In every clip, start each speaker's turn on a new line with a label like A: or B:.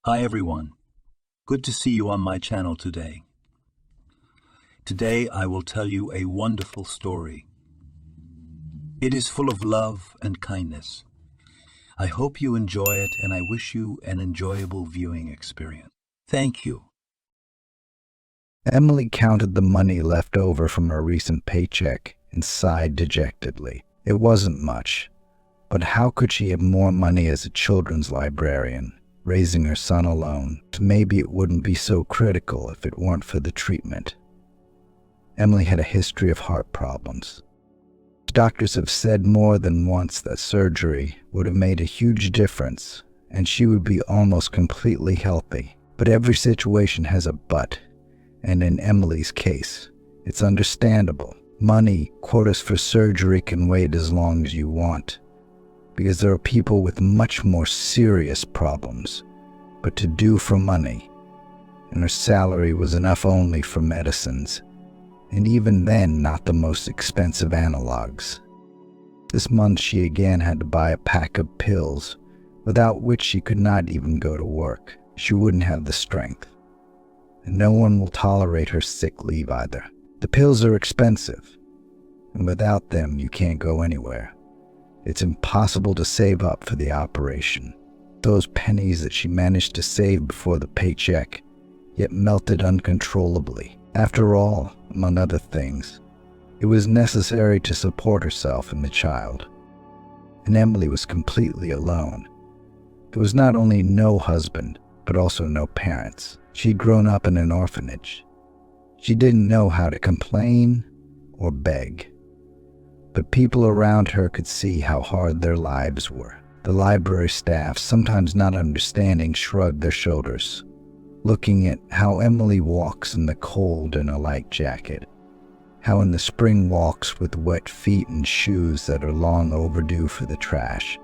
A: Hi everyone, good to see you on my channel today. Today I will tell you a wonderful story. It is full of love and kindness. I hope you enjoy it and I wish you an enjoyable viewing experience. Thank you.
B: Emily counted the money left over from her recent paycheck and sighed dejectedly. It wasn't much, but how could she have more money as a children's librarian, raising her son alone? Maybe it wouldn't be so critical if it weren't for the treatment. Emily had a history of heart problems. Doctors have said more than once that surgery would have made a huge difference and she would be almost completely healthy. But every situation has a but, and in Emily's case, it's understandable. Money, quotas for surgery can wait as long as you want, because there are people with much more serious problems, but to do for money, and her salary was enough only for medicines, and even then not the most expensive analogs. This month she again had to buy a pack of pills, without which she could not even go to work. She wouldn't have the strength, and no one will tolerate her sick leave either. The pills are expensive, and without them you can't go anywhere. It's impossible to save up for the operation. Those pennies that she managed to save before the paycheck, yet melted uncontrollably. After all, among other things, it was necessary to support herself and the child. And Emily was completely alone. There was not only no husband, but also no parents. She'd grown up in an orphanage. She didn't know how to complain or beg. But people around her could see how hard their lives were. The library staff, sometimes not understanding, shrugged their shoulders, looking at how Emily walks in the cold in a light jacket, how in the spring walks with wet feet and shoes that are long overdue for the trash.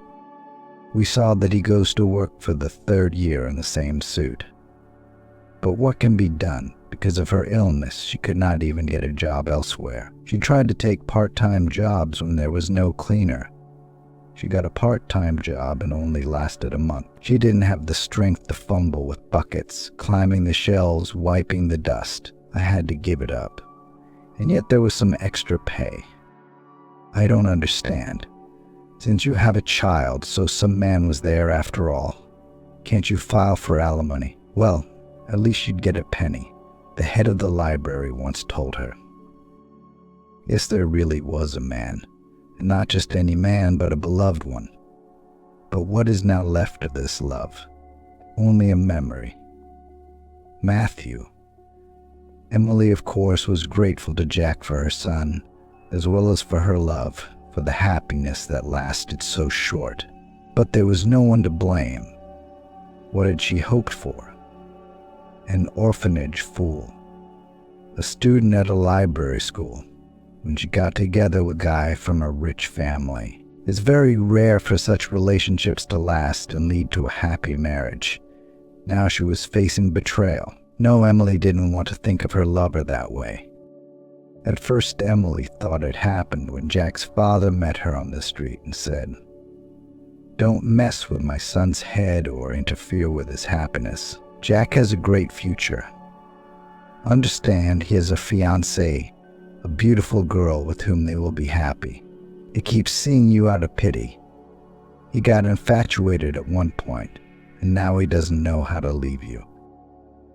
B: We saw that he goes to work for the third year in the same suit. But what can be done? Because of her illness, she could not even get a job elsewhere. She tried to take part-time jobs when there was no cleaner. She got a part-time job and only lasted a month. She didn't have the strength to fumble with buckets, climbing the shelves, wiping the dust. I had to give it up. And yet there was some extra pay. I don't understand. Since you have a child, so some man was there after all. Can't you file for alimony? Well, at least you'd get a penny, the head of the library once told her. Yes, there really was a man, and not just any man, but a beloved one. But what is now left of this love? Only a memory. Matthew. Emily, of course, was grateful to Jack for her son, as well as for her love, for the happiness that lasted so short. But there was no one to blame. What had she hoped for? An orphanage fool. A student at a library school, when she got together with a guy from a rich family. It's very rare for such relationships to last and lead to a happy marriage. Now she was facing betrayal. No, Emily didn't want to think of her lover that way. At first, Emily thought it happened when Jack's father met her on the street and said, "Don't mess with my son's head or interfere with his happiness. Jack has a great future. Understand, he has a fiancée, a beautiful girl with whom they will be happy. He keeps seeing you out of pity. He got infatuated at one point, and now he doesn't know how to leave you.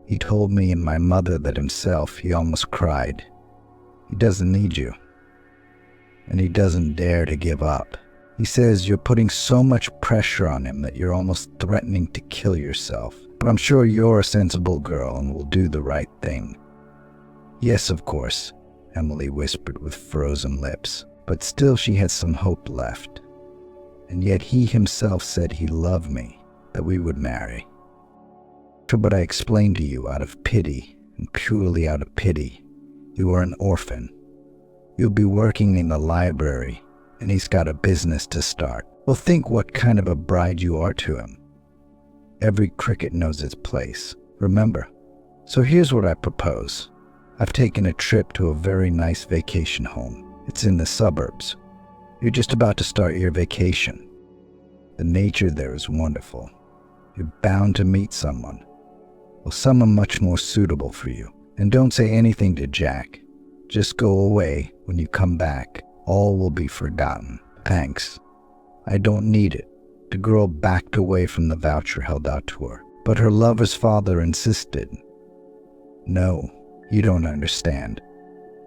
B: He told me and my mother that himself he almost cried. He doesn't need you, and he doesn't dare to give up. He says you're putting so much pressure on him that you're almost threatening to kill yourself. But I'm sure you're a sensible girl and will do the right thing." "Yes, of course," Emily whispered with frozen lips. But still she had some hope left. And yet he himself said he loved me, that we would marry. "But I explained to you out of pity, and purely out of pity. You are an orphan. You'll be working in the library, and he's got a business to start. Well, think what kind of a bride you are to him. Every cricket knows its place, remember? So here's what I propose. I've taken a trip to a very nice vacation home. It's in the suburbs. You're just about to start your vacation. The nature there is wonderful. You're bound to meet someone. Well, someone much more suitable for you. And don't say anything to Jack. Just go away. When you come back, all will be forgotten. Thanks. I don't need it. The girl backed away from the voucher held out to her, but her lover's father insisted. No, you don't understand.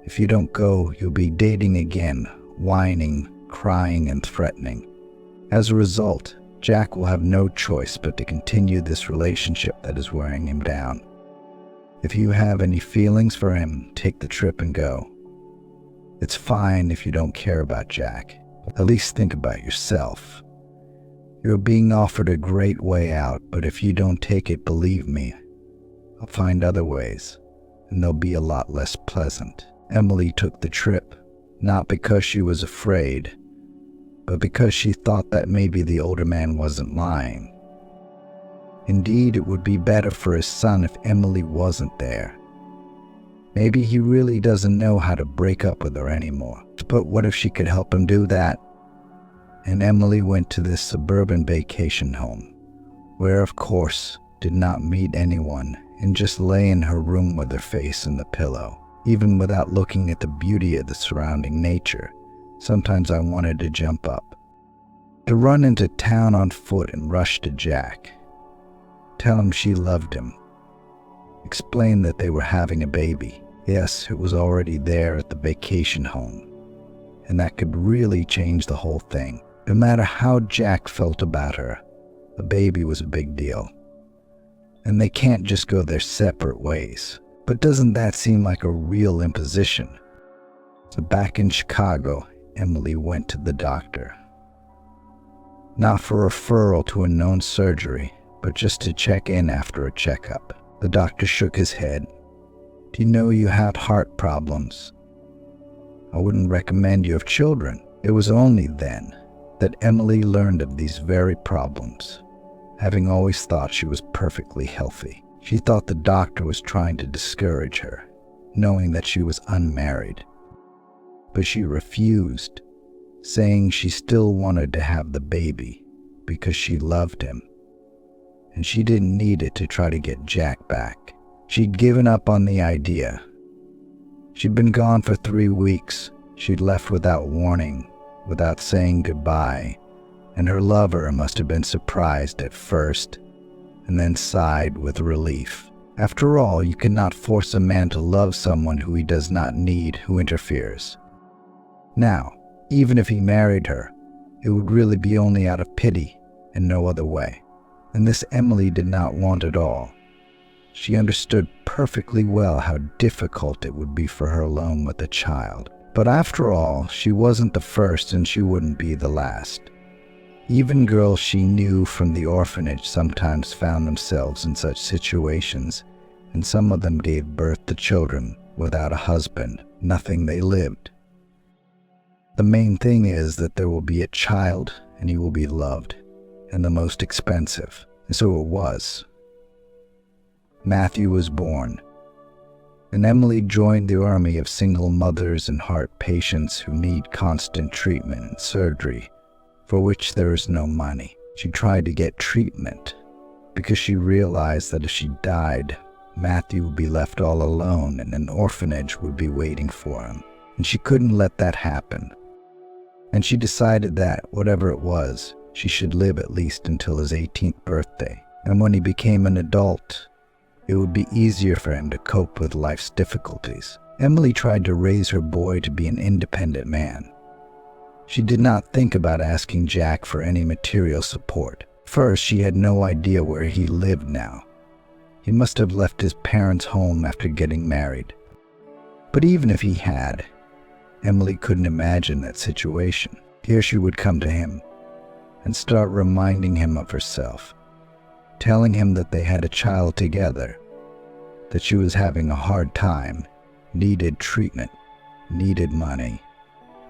B: If you don't go, you'll be dating again, whining, crying, and threatening. As a result, Jack will have no choice but to continue this relationship that is wearing him down. If you have any feelings for him, take the trip and go. It's fine if you don't care about Jack. At least think about yourself. You're being offered a great way out, but if you don't take it, believe me, I'll find other ways, and they'll be a lot less pleasant. Emily took the trip, not because she was afraid, but because she thought that maybe the older man wasn't lying. Indeed, it would be better for his son if Emily wasn't there. Maybe he really doesn't know how to break up with her anymore. But what if she could help him do that? And Emily went to this suburban vacation home, where of course did not meet anyone and just lay in her room with her face in the pillow. Even without looking at the beauty of the surrounding nature, sometimes I wanted to jump up, to run into town on foot and rush to Jack. Tell him she loved him. Explain that they were having a baby. Yes, it was already there at the vacation home, and that could really change the whole thing. No matter how Jack felt about her, a baby was a big deal. And they can't just go their separate ways. But doesn't that seem like a real imposition? So back in Chicago, Emily went to the doctor. Not for referral to a known surgery, but just to check in after a checkup. The doctor shook his head. Do you know you have heart problems? I wouldn't recommend you have children. It was only then that Emily learned of these very problems, having always thought she was perfectly healthy. She thought the doctor was trying to discourage her, knowing that she was unmarried. But she refused, saying she still wanted to have the baby because she loved him. And she didn't need it to try to get Jack back. She'd given up on the idea. She'd been gone for 3 weeks. She'd left without warning, without saying goodbye, and her lover must have been surprised at first, and then sighed with relief. After all, you cannot force a man to love someone who he does not need, who interferes. Now, even if he married her, it would really be only out of pity and no other way. And this Emily did not want at all. She understood perfectly well how difficult it would be for her alone with a child. But after all, she wasn't the first and she wouldn't be the last. Even girls she knew from the orphanage sometimes found themselves in such situations, and some of them gave birth to children without a husband. Nothing, they lived. The main thing is that there will be a child and he will be loved, and the most expensive. And so it was. Matthew was born, and Emily joined the army of single mothers and heart patients who need constant treatment and surgery, for which there is no money. She tried to get treatment because she realized that if she died, Matthew would be left all alone and an orphanage would be waiting for him. And she couldn't let that happen. And she decided that, whatever it was, she should live at least until his 18th birthday. And when he became an adult, it would be easier for him to cope with life's difficulties. Emily tried to raise her boy to be an independent man. She did not think about asking Jack for any material support. First, she had no idea where he lived now. He must have left his parents' home after getting married. But even if he had, Emily couldn't imagine that situation. Here she would come to him and start reminding him of herself, telling him that they had a child together, that she was having a hard time, needed treatment, needed money,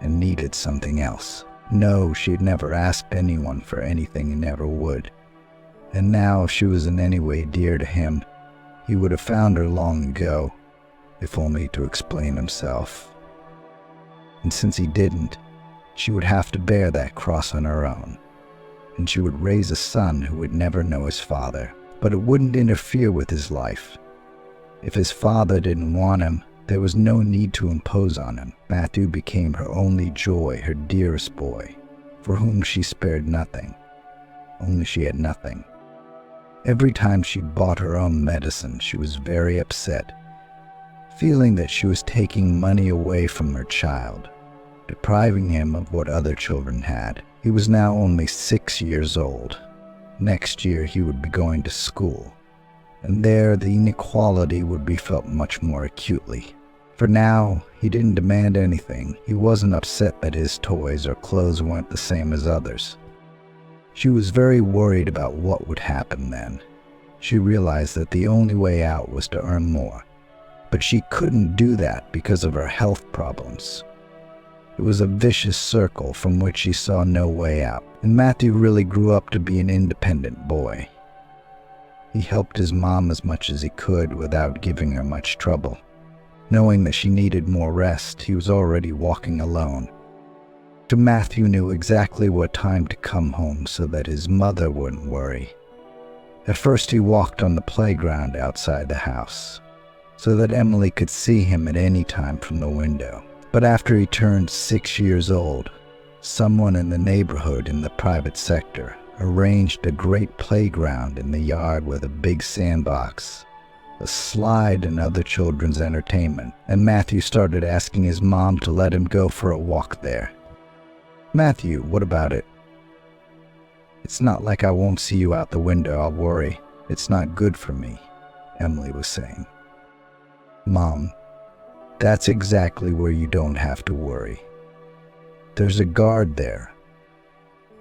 B: and needed something else. No, she'd never asked anyone for anything and never would. And now, if she was in any way dear to him, he would have found her long ago, if only to explain himself. And since he didn't, she would have to bear that cross on her own. and she would raise a son who would never know his father, but it wouldn't interfere with his life. If his father didn't want him, there was no need to impose on him. Matthew became her only joy, her dearest boy, for whom she spared nothing. Only she had nothing. Every time she bought her own medicine, she was very upset, feeling that she was taking money away from her child, depriving him of what other children had. He was now only 6 years old. Next year he would be going to school, and there the inequality would be felt much more acutely. For now, he didn't demand anything. He wasn't upset that his toys or clothes weren't the same as others. She was very worried about what would happen then. She realized that the only way out was to earn more, but she couldn't do that because of her health problems. It was a vicious circle from which she saw no way out, and Matthew really grew up to be an independent boy. He helped his mom as much as he could without giving her much trouble. Knowing that she needed more rest, he was already walking alone. So Matthew knew exactly what time to come home so that his mother wouldn't worry. At first he walked on the playground outside the house, so that Emily could see him at any time from the window. But after he turned 6 years old, someone in the neighborhood in the private sector arranged a great playground in the yard with a big sandbox, a slide and other children's entertainment, and Matthew started asking his mom to let him go for a walk there. "Matthew, what about it?" "It's not like I won't see you out the window, I'll worry. It's not good for me," Emily was saying. "Mom, that's exactly where you don't have to worry. There's a guard there,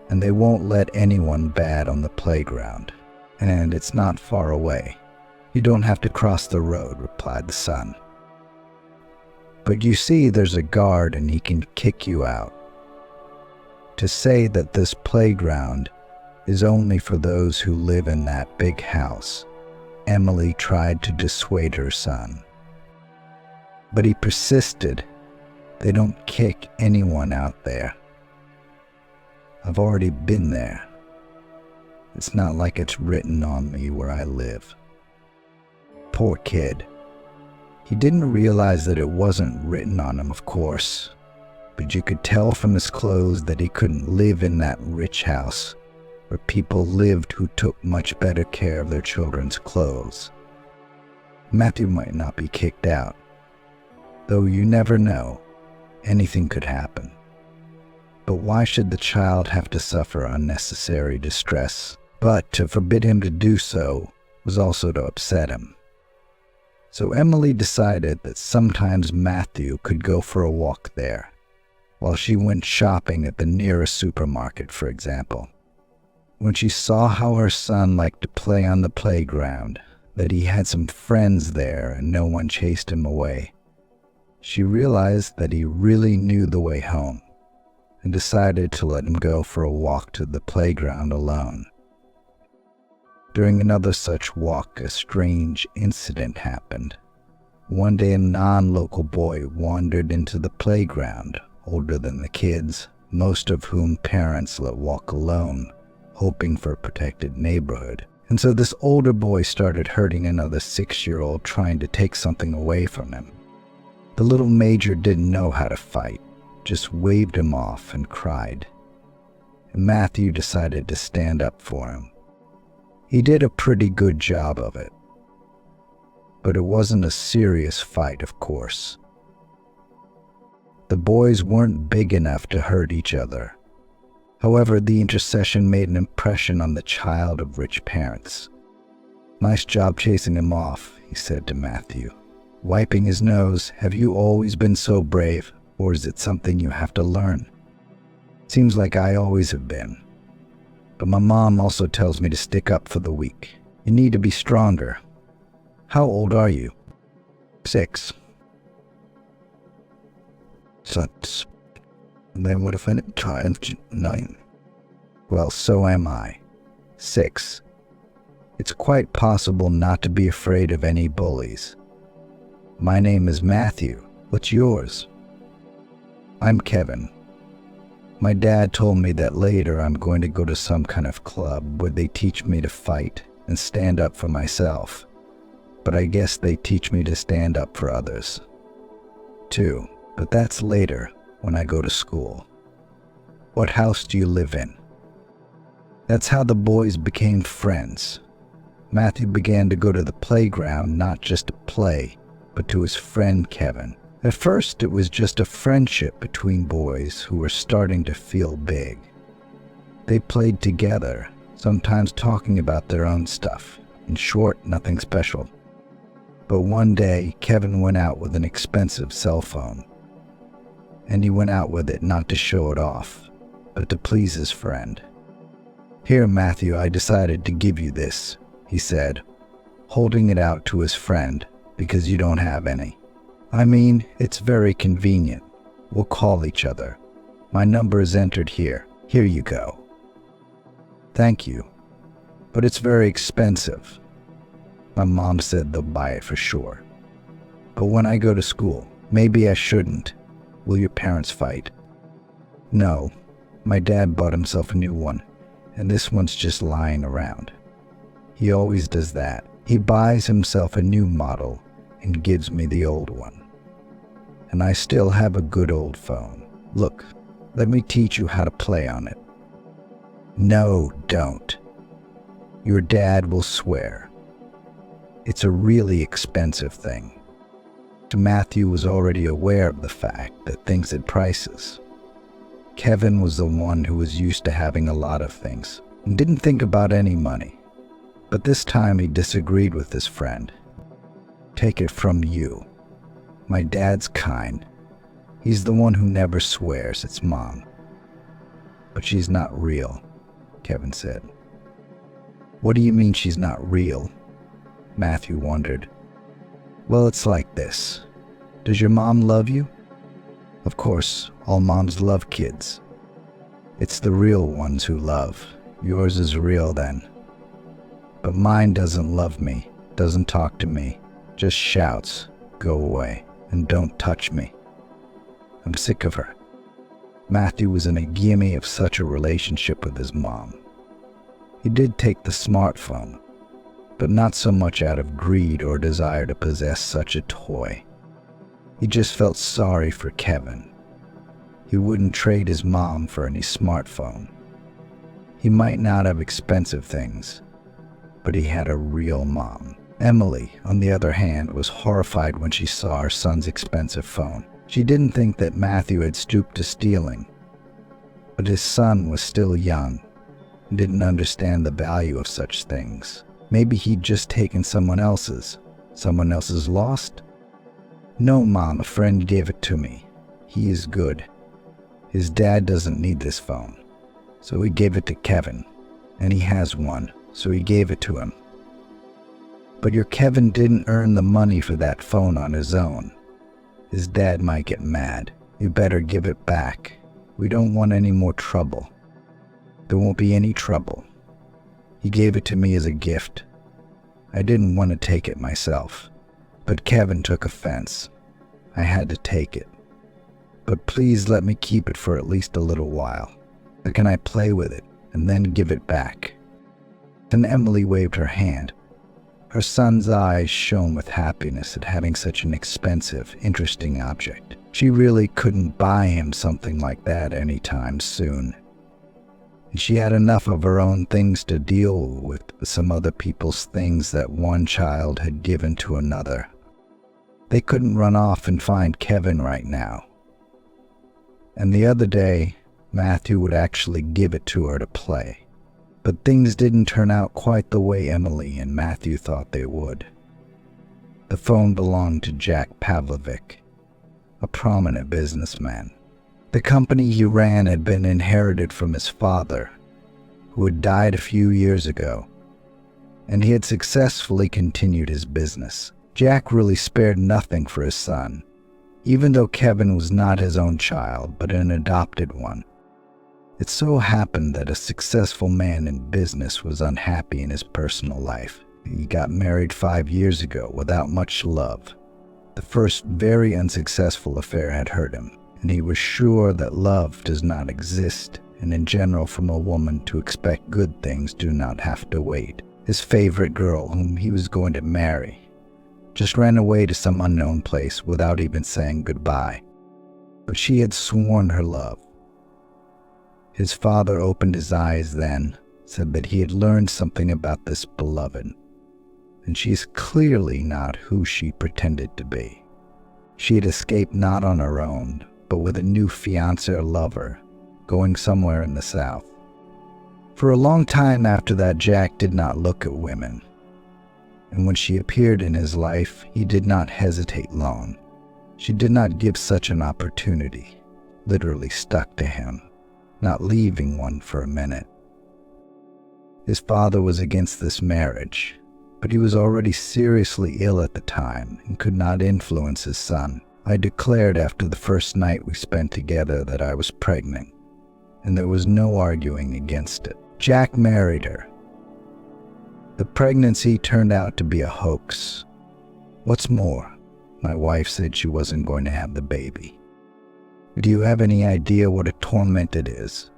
B: and they won't let anyone bad on the playground, and it's not far away. You don't have to cross the road," replied the son. "But you see, there's a guard and he can kick you out. To say that this playground is only for those who live in that big house," Emily tried to dissuade her son. But he persisted. "They don't kick anyone out there. I've already been there. It's not like it's written on me where I live." Poor kid. He didn't realize that it wasn't written on him, of course, but you could tell from his clothes that he couldn't live in that rich house where people lived who took much better care of their children's clothes. Matthew might not be kicked out, though you never know. Anything could happen. But why should the child have to suffer unnecessary distress? But to forbid him to do so was also to upset him. So Emily decided that sometimes Matthew could go for a walk there, while she went shopping at the nearest supermarket, for example. When she saw how her son liked to play on the playground, that he had some friends there and no one chased him away, she realized that he really knew the way home, and decided to let him go for a walk to the playground alone. During another such walk, a strange incident happened. One day a non-local boy wandered into the playground, older than the kids, most of whom parents let walk alone, hoping for a protected neighborhood. And so this older boy started hurting another 6-year-old, trying to take something away from him. The little major didn't know how to fight, just waved him off and cried. And Matthew decided to stand up for him. He did a pretty good job of it. But it wasn't a serious fight, of course. The boys weren't big enough to hurt each other. However, the intercession made an impression on the child of rich parents. "Nice job chasing him off," he said to Matthew. Wiping his nose, "Have you always been so brave, or is it something you have to learn?" "Seems like I always have been. But my mom also tells me to stick up for the weak. You need to be stronger." "How old are you?" 6. "Such. And then what if I try 9? "Well, so am I. 6. It's quite possible not to be afraid of any bullies. My name is Matthew. What's yours?" "I'm Kevin." My dad told me that later I'm going to go to some kind of club where they teach me to fight and stand up for myself. But I guess they teach me to stand up for others, too. But that's later, when I go to school. What house do you live in? That's how the boys became friends. Matthew began to go to the playground not just to play, but to his friend Kevin. At first, it was just a friendship between boys who were starting to feel big. They played together, sometimes talking about their own stuff. In short, nothing special. But one day, Kevin went out with an expensive cell phone. And he went out with it not to show it off, but to please his friend. "Here, Matthew, I decided to give you this," he said, holding it out to his friend, "because you don't have any. I mean, it's very convenient. We'll call each other. My number is entered here. Here you go." "Thank you, but it's very expensive." "My mom said they'll buy it for sure. But when I go to school, maybe I shouldn't. Will your parents fight?" "No, my dad bought himself a new one, and this one's just lying around. He always does that. He buys himself a new model and gives me the old one. And I still have a good old phone. Look, let me teach you how to play on it." "No, don't. Your dad will swear. It's a really expensive thing." Matthew was already aware of the fact that things had prices. Kevin was the one who was used to having a lot of things and didn't think about any money. But this time he disagreed with his friend. "Take it from you. My dad's kind. He's the one who never swears, it's Mom. But she's not real," Kevin said. "What do you mean she's not real?" Matthew wondered. "Well, it's like this. Does your mom love you? Of course, all moms love kids. It's the real ones who love. Yours is real then. But mine doesn't love me, doesn't talk to me, just shouts, 'Go away, and don't touch me.' I'm sick of her." Matthew was in a gimme of such a relationship with his mom. He did take the smartphone, but not so much out of greed or desire to possess such a toy. He just felt sorry for Kevin. He wouldn't trade his mom for any smartphone. He might not have expensive things, but he had a real mom. Emily, on the other hand, was horrified when she saw her son's expensive phone. She didn't think that Matthew had stooped to stealing, but his son was still young and didn't understand the value of such things. Maybe he'd just taken someone else's lost? "No, Mom, a friend gave it to me. He is good. His dad doesn't need this phone, so he gave it to Kevin, and he has one, so he gave it to him." "But your Kevin didn't earn the money for that phone on his own. His dad might get mad. You better give it back. We don't want any more trouble." "There won't be any trouble. He gave it to me as a gift. I didn't want to take it myself, but Kevin took offense. I had to take it. But please let me keep it for at least a little while. Or can I play with it and then give it back?" Then Emily waved her hand. Her son's eyes shone with happiness at having such an expensive, interesting object. She really couldn't buy him something like that anytime soon. And she had enough of her own things to deal with some other people's things that one child had given to another. They couldn't run off and find Kevin right now. And the other day, Matthew would actually give it to her to play. But things didn't turn out quite the way Emily and Matthew thought they would. The phone belonged to Jack Pavlovic, a prominent businessman. The company he ran had been inherited from his father, who had died a few years ago, and he had successfully continued his business. Jack really spared nothing for his son, even though Kevin was not his own child, but an adopted one. It so happened that a successful man in business was unhappy in his personal life. He got married 5 years ago without much love. The first very unsuccessful affair had hurt him, and he was sure that love does not exist, and in general from a woman to expect good things do not have to wait. His favorite girl, whom he was going to marry, just ran away to some unknown place without even saying goodbye. But she had sworn her love. His father opened his eyes then, said that he had learned something about this beloved, and she is clearly not who she pretended to be. She had escaped not on her own, but with a new fiancé or lover, going somewhere in the south. For a long time after that, Jack did not look at women, and when she appeared in his life, he did not hesitate long. She did not give such an opportunity, literally stuck to him, not leaving one for a minute. His father was against this marriage, but he was already seriously ill at the time and could not influence his son. I declared after the first night we spent together that I was pregnant, and there was no arguing against it. Jack married her. The pregnancy turned out to be a hoax. What's more, my wife said she wasn't going to have the baby. Do you have any idea what a torment it is?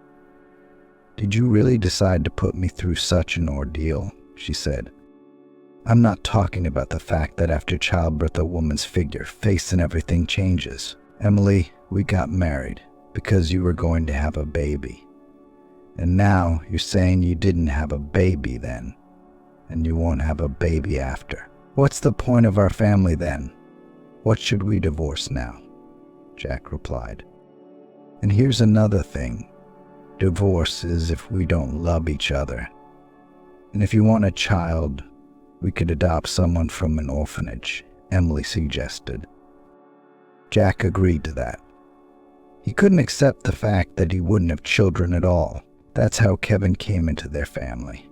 B: Did you really decide to put me through such an ordeal? She said. I'm not talking about the fact that after childbirth a woman's figure, face and everything changes. Emily, we got married because you were going to have a baby. And now you're saying you didn't have a baby then, and you won't have a baby after. What's the point of our family then? What should we divorce now? Jack replied. And here's another thing. Divorce is if we don't love each other. And if you want a child, we could adopt someone from an orphanage, Emily suggested. Jack agreed to that. He couldn't accept the fact that he wouldn't have children at all. That's how Kevin came into their family.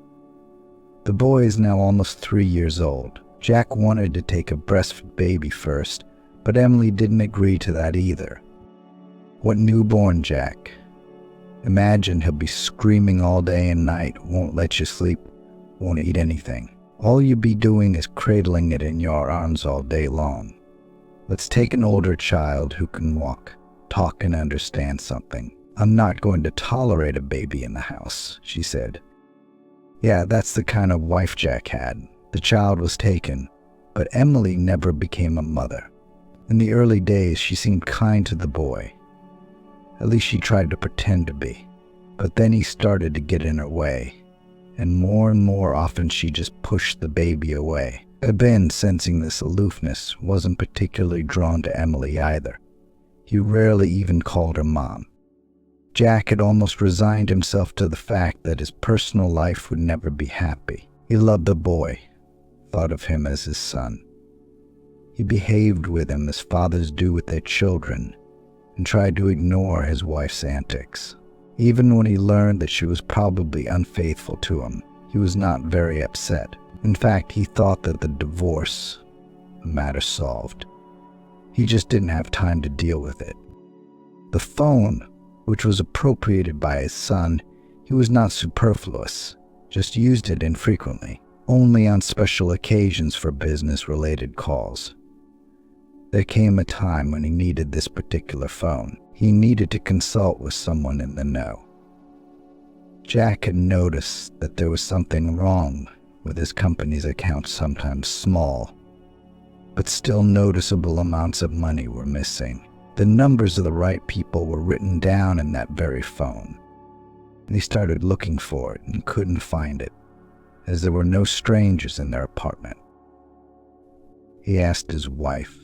B: The boy is now almost 3 years old. Jack wanted to take a breastfed baby first, but Emily didn't agree to that either. What newborn, Jack? Imagine he'll be screaming all day and night, won't let you sleep, won't eat anything. All you'll be doing is cradling it in your arms all day long. Let's take an older child who can walk, talk, and understand something. I'm not going to tolerate a baby in the house, she said. Yeah, that's the kind of wife Jack had. The child was taken, but Emily never became a mother. In the early days, she seemed kind to the boy. At least she tried to pretend to be. But then he started to get in her way, and more often she just pushed the baby away. Ben, sensing this aloofness, wasn't particularly drawn to Emily either. He rarely even called her mom. Jack had almost resigned himself to the fact that his personal life would never be happy. He loved the boy, thought of him as his son. He behaved with him as fathers do with their children, and tried to ignore his wife's antics. Even when he learned that she was probably unfaithful to him, he was not very upset. In fact, he thought that the divorce, a matter solved. He just didn't have time to deal with it. The phone, which was appropriated by his son, he was not superfluous, just used it infrequently, only on special occasions for business-related calls. There came a time when he needed this particular phone. He needed to consult with someone in the know. Jack had noticed that there was something wrong with his company's accounts. Sometimes small, but still noticeable amounts of money were missing. The numbers of the right people were written down in that very phone, and he started looking for it and couldn't find it, as there were no strangers in their apartment. He asked his wife.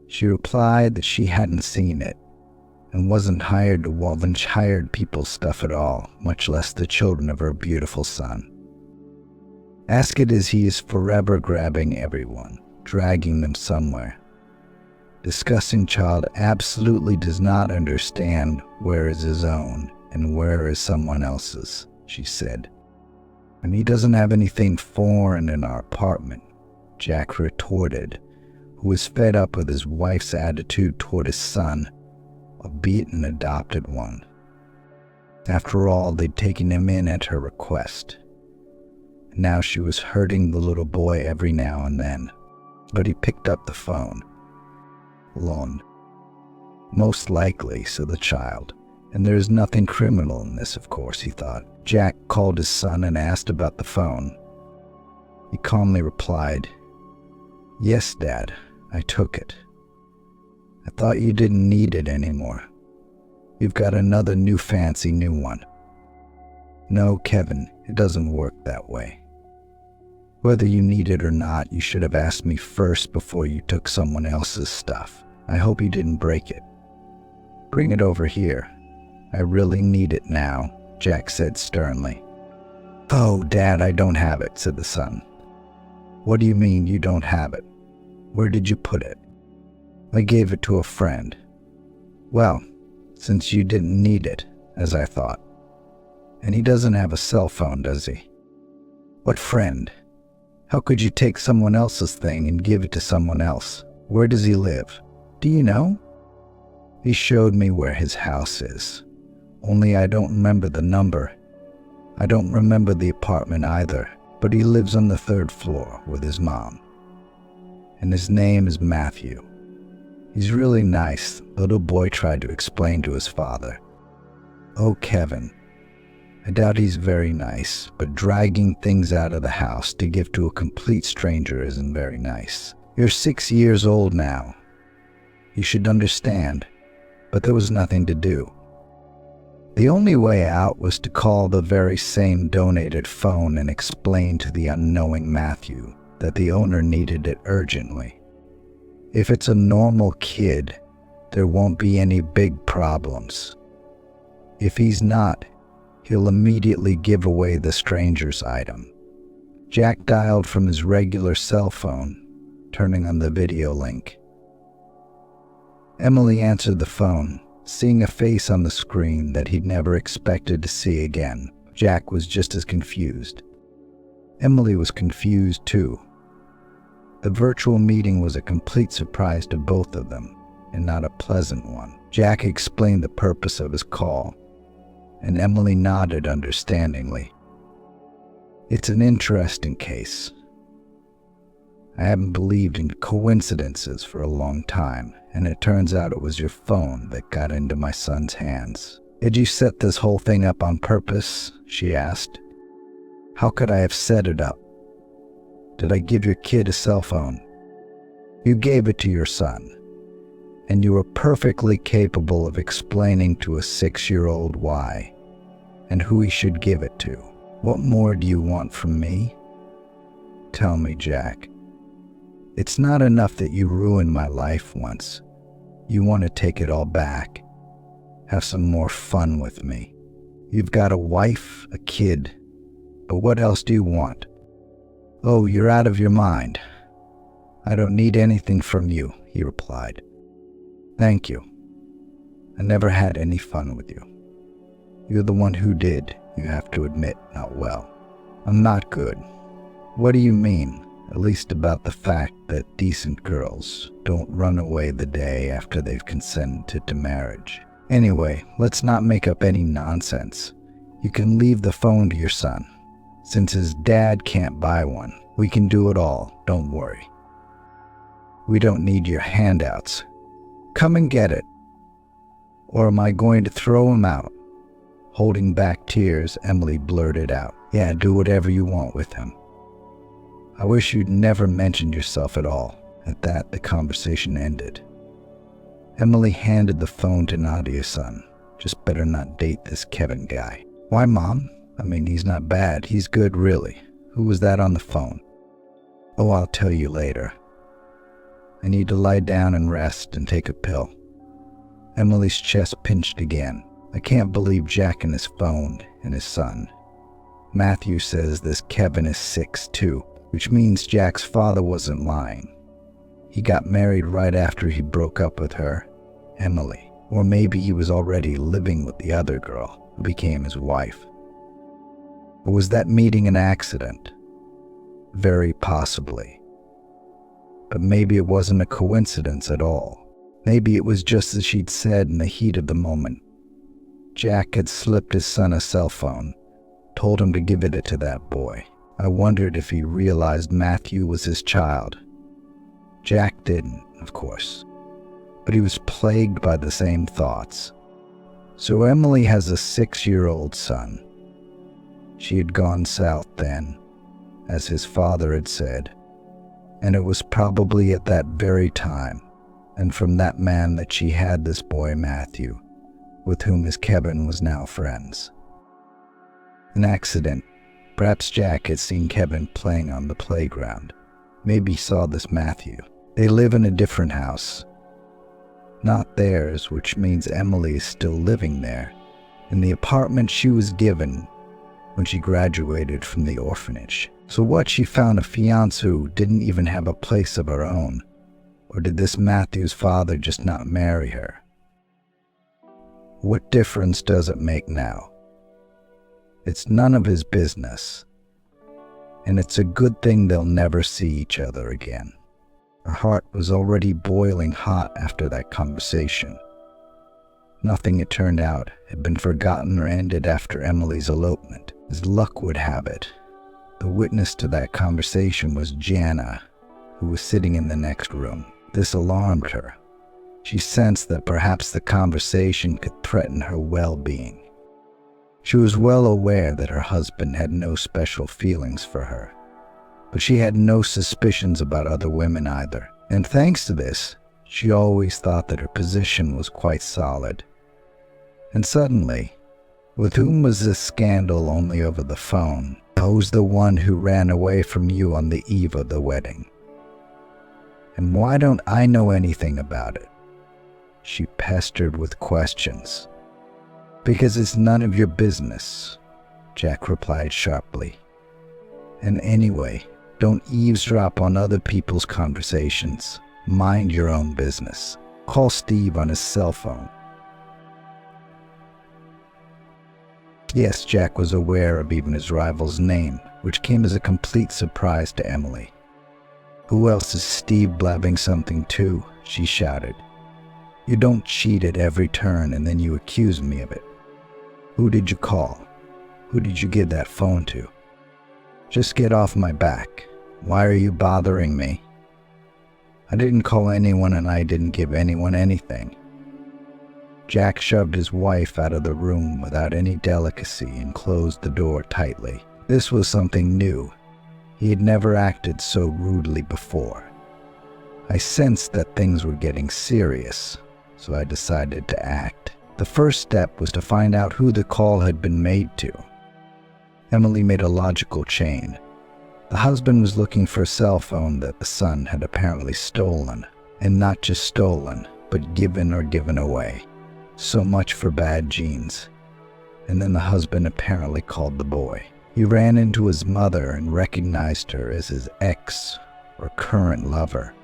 B: She replied that she hadn't seen it, and wasn't hired to salvage hired people's stuff at all, much less the children of her beautiful son. Ask it as he is forever grabbing everyone, dragging them somewhere. Discussing child absolutely does not understand where is his own and where is someone else's, she said. And he doesn't have anything foreign in our apartment, Jack retorted, who was fed up with his wife's attitude toward his son, albeit an adopted one. After all, they'd taken him in at her request. And now she was hurting the little boy every now and then. But he picked up the phone. Alone. Most likely, said the child. And there is nothing criminal in this, of course, he thought. Jack called his son and asked about the phone. He calmly replied, "Yes, Dad, I took it. I thought you didn't need it anymore. You've got another fancy new one." "No, Kevin, it doesn't work that way. Whether you need it or not, you should have asked me first before you took someone else's stuff. I hope you didn't break it. Bring it over here. I really need it now," Jack said sternly. "Oh, Dad, I don't have it," said the son. "What do you mean you don't have it? Where did you put it?" "I gave it to a friend." "Well, since you didn't need it, as I thought. And he doesn't have a cell phone, does he?" "What friend? How could you take someone else's thing and give it to someone else? Where does he live? Do you know?" "He showed me where his house is. Only I don't remember the number. I don't remember the apartment either, but he lives on the 3rd floor with his mom. And his name is Matthew. He's really nice," the little boy tried to explain to his father. "Oh, Kevin, I doubt he's very nice, but dragging things out of the house to give to a complete stranger isn't very nice. You're 6 years old now. You should understand, but there was nothing to do." The only way out was to call the very same donated phone and explain to the unknowing Matthew that the owner needed it urgently. If it's a normal kid, there won't be any big problems. If he's not, he'll immediately give away the stranger's item. Jack dialed from his regular cell phone, turning on the video link. Emily answered the phone, seeing a face on the screen that he'd never expected to see again. Jack was just as confused. Emily was confused too. The virtual meeting was a complete surprise to both of them, and not a pleasant one. Jack explained the purpose of his call, and Emily nodded understandingly. "It's an interesting case. I haven't believed in coincidences for a long time, and it turns out it was your phone that got into my son's hands." "Did you set this whole thing up on purpose?" she asked. "How could I have set it up? Did I give your kid a cell phone?" "You gave it to your son, and you were perfectly capable of explaining to a 6-year-old why, and who he should give it to. What more do you want from me? Tell me, Jack. It's not enough that you ruined my life once. You want to take it all back. Have some more fun with me. You've got a wife, a kid, but what else do you want?" "Oh, you're out of your mind. I don't need anything from you," he replied. "Thank you. I never had any fun with you. You're the one who did, you have to admit, not well." "I'm not good." "What do you mean? At least about the fact that decent girls don't run away the day after they've consented to marriage. Anyway, let's not make up any nonsense. You can leave the phone to your son. Since his dad can't buy one, we can do it all, don't worry. We don't need your handouts. Come and get it. Or am I going to throw him out?" Holding back tears, Emily blurted out, "Yeah, do whatever you want with him. I wish you'd never mentioned yourself at all." At that, the conversation ended. Emily handed the phone to Nadia's son. "Just better not date this Kevin guy." "Why, Mom? I mean, he's not bad. He's good, really. Who was that on the phone?" "Oh, I'll tell you later. I need to lie down and rest and take a pill." Emily's chest pinched again. "I can't believe Jack and his phone and his son. Matthew says this Kevin is 6 too, which means Jack's father wasn't lying. He got married right after he broke up with her, Emily. Or maybe he was already living with the other girl who became his wife. Or was that meeting an accident? Very possibly. But maybe it wasn't a coincidence at all. Maybe it was just as she'd said in the heat of the moment. Jack had slipped his son a cell phone, told him to give it to that boy. I wondered if he realized Matthew was his child. Jack didn't, of course. but he was plagued by the same thoughts. So Emily has a 6-year-old son. She had gone south then, as his father had said, and it was probably at that very time, and from that man, that she had this boy Matthew, with whom Miss Kevin was now friends. An accident. Perhaps Jack had seen Kevin playing on the playground. Maybe he saw this Matthew. They live in a different house. Not theirs, which means Emily is still living there, in the apartment she was given when she graduated from the orphanage. So what, she found a fiancé who didn't even have a place of her own? Or did this Matthew's father just not marry her? What difference does it make now? It's none of his business. And it's a good thing they'll never see each other again. Her heart was already boiling hot after that conversation. Nothing, it turned out, had been forgotten or ended after Emily's elopement. As luck would have it, the witness to that conversation was Jana, who was sitting in the next room. This alarmed her. She sensed that perhaps the conversation could threaten her well-being. She was well aware that her husband had no special feelings for her, but she had no suspicions about other women either. And thanks to this, she always thought that her position was quite solid. And suddenly, with whom was this scandal only over the phone? Who's the one who ran away from you on the eve of the wedding? And why don't I know anything about it? She pestered with questions. Because it's none of your business, Jack replied sharply. And anyway, don't eavesdrop on other people's conversations. Mind your own business. Call Steve on his cell phone. Yes, Jack was aware of even his rival's name, which came as a complete surprise to Emily. Who else is Steve blabbing something to? She shouted. You don't cheat at every turn and then you accuse me of it. Who did you call? Who did you give that phone to? Just get off my back. Why are you bothering me? I didn't call anyone and I didn't give anyone anything. Jack shoved his wife out of the room without any delicacy and closed the door tightly. This was something new. He had never acted so rudely before. I sensed that things were getting serious, so I decided to act. The first step was to find out who the call had been made to. Emily made a logical chain. The husband was looking for a cell phone that the son had apparently stolen, and not just stolen, but given or given away. So much for bad genes. And then the husband apparently called the boy. He ran into his mother and recognized her as his ex or current lover.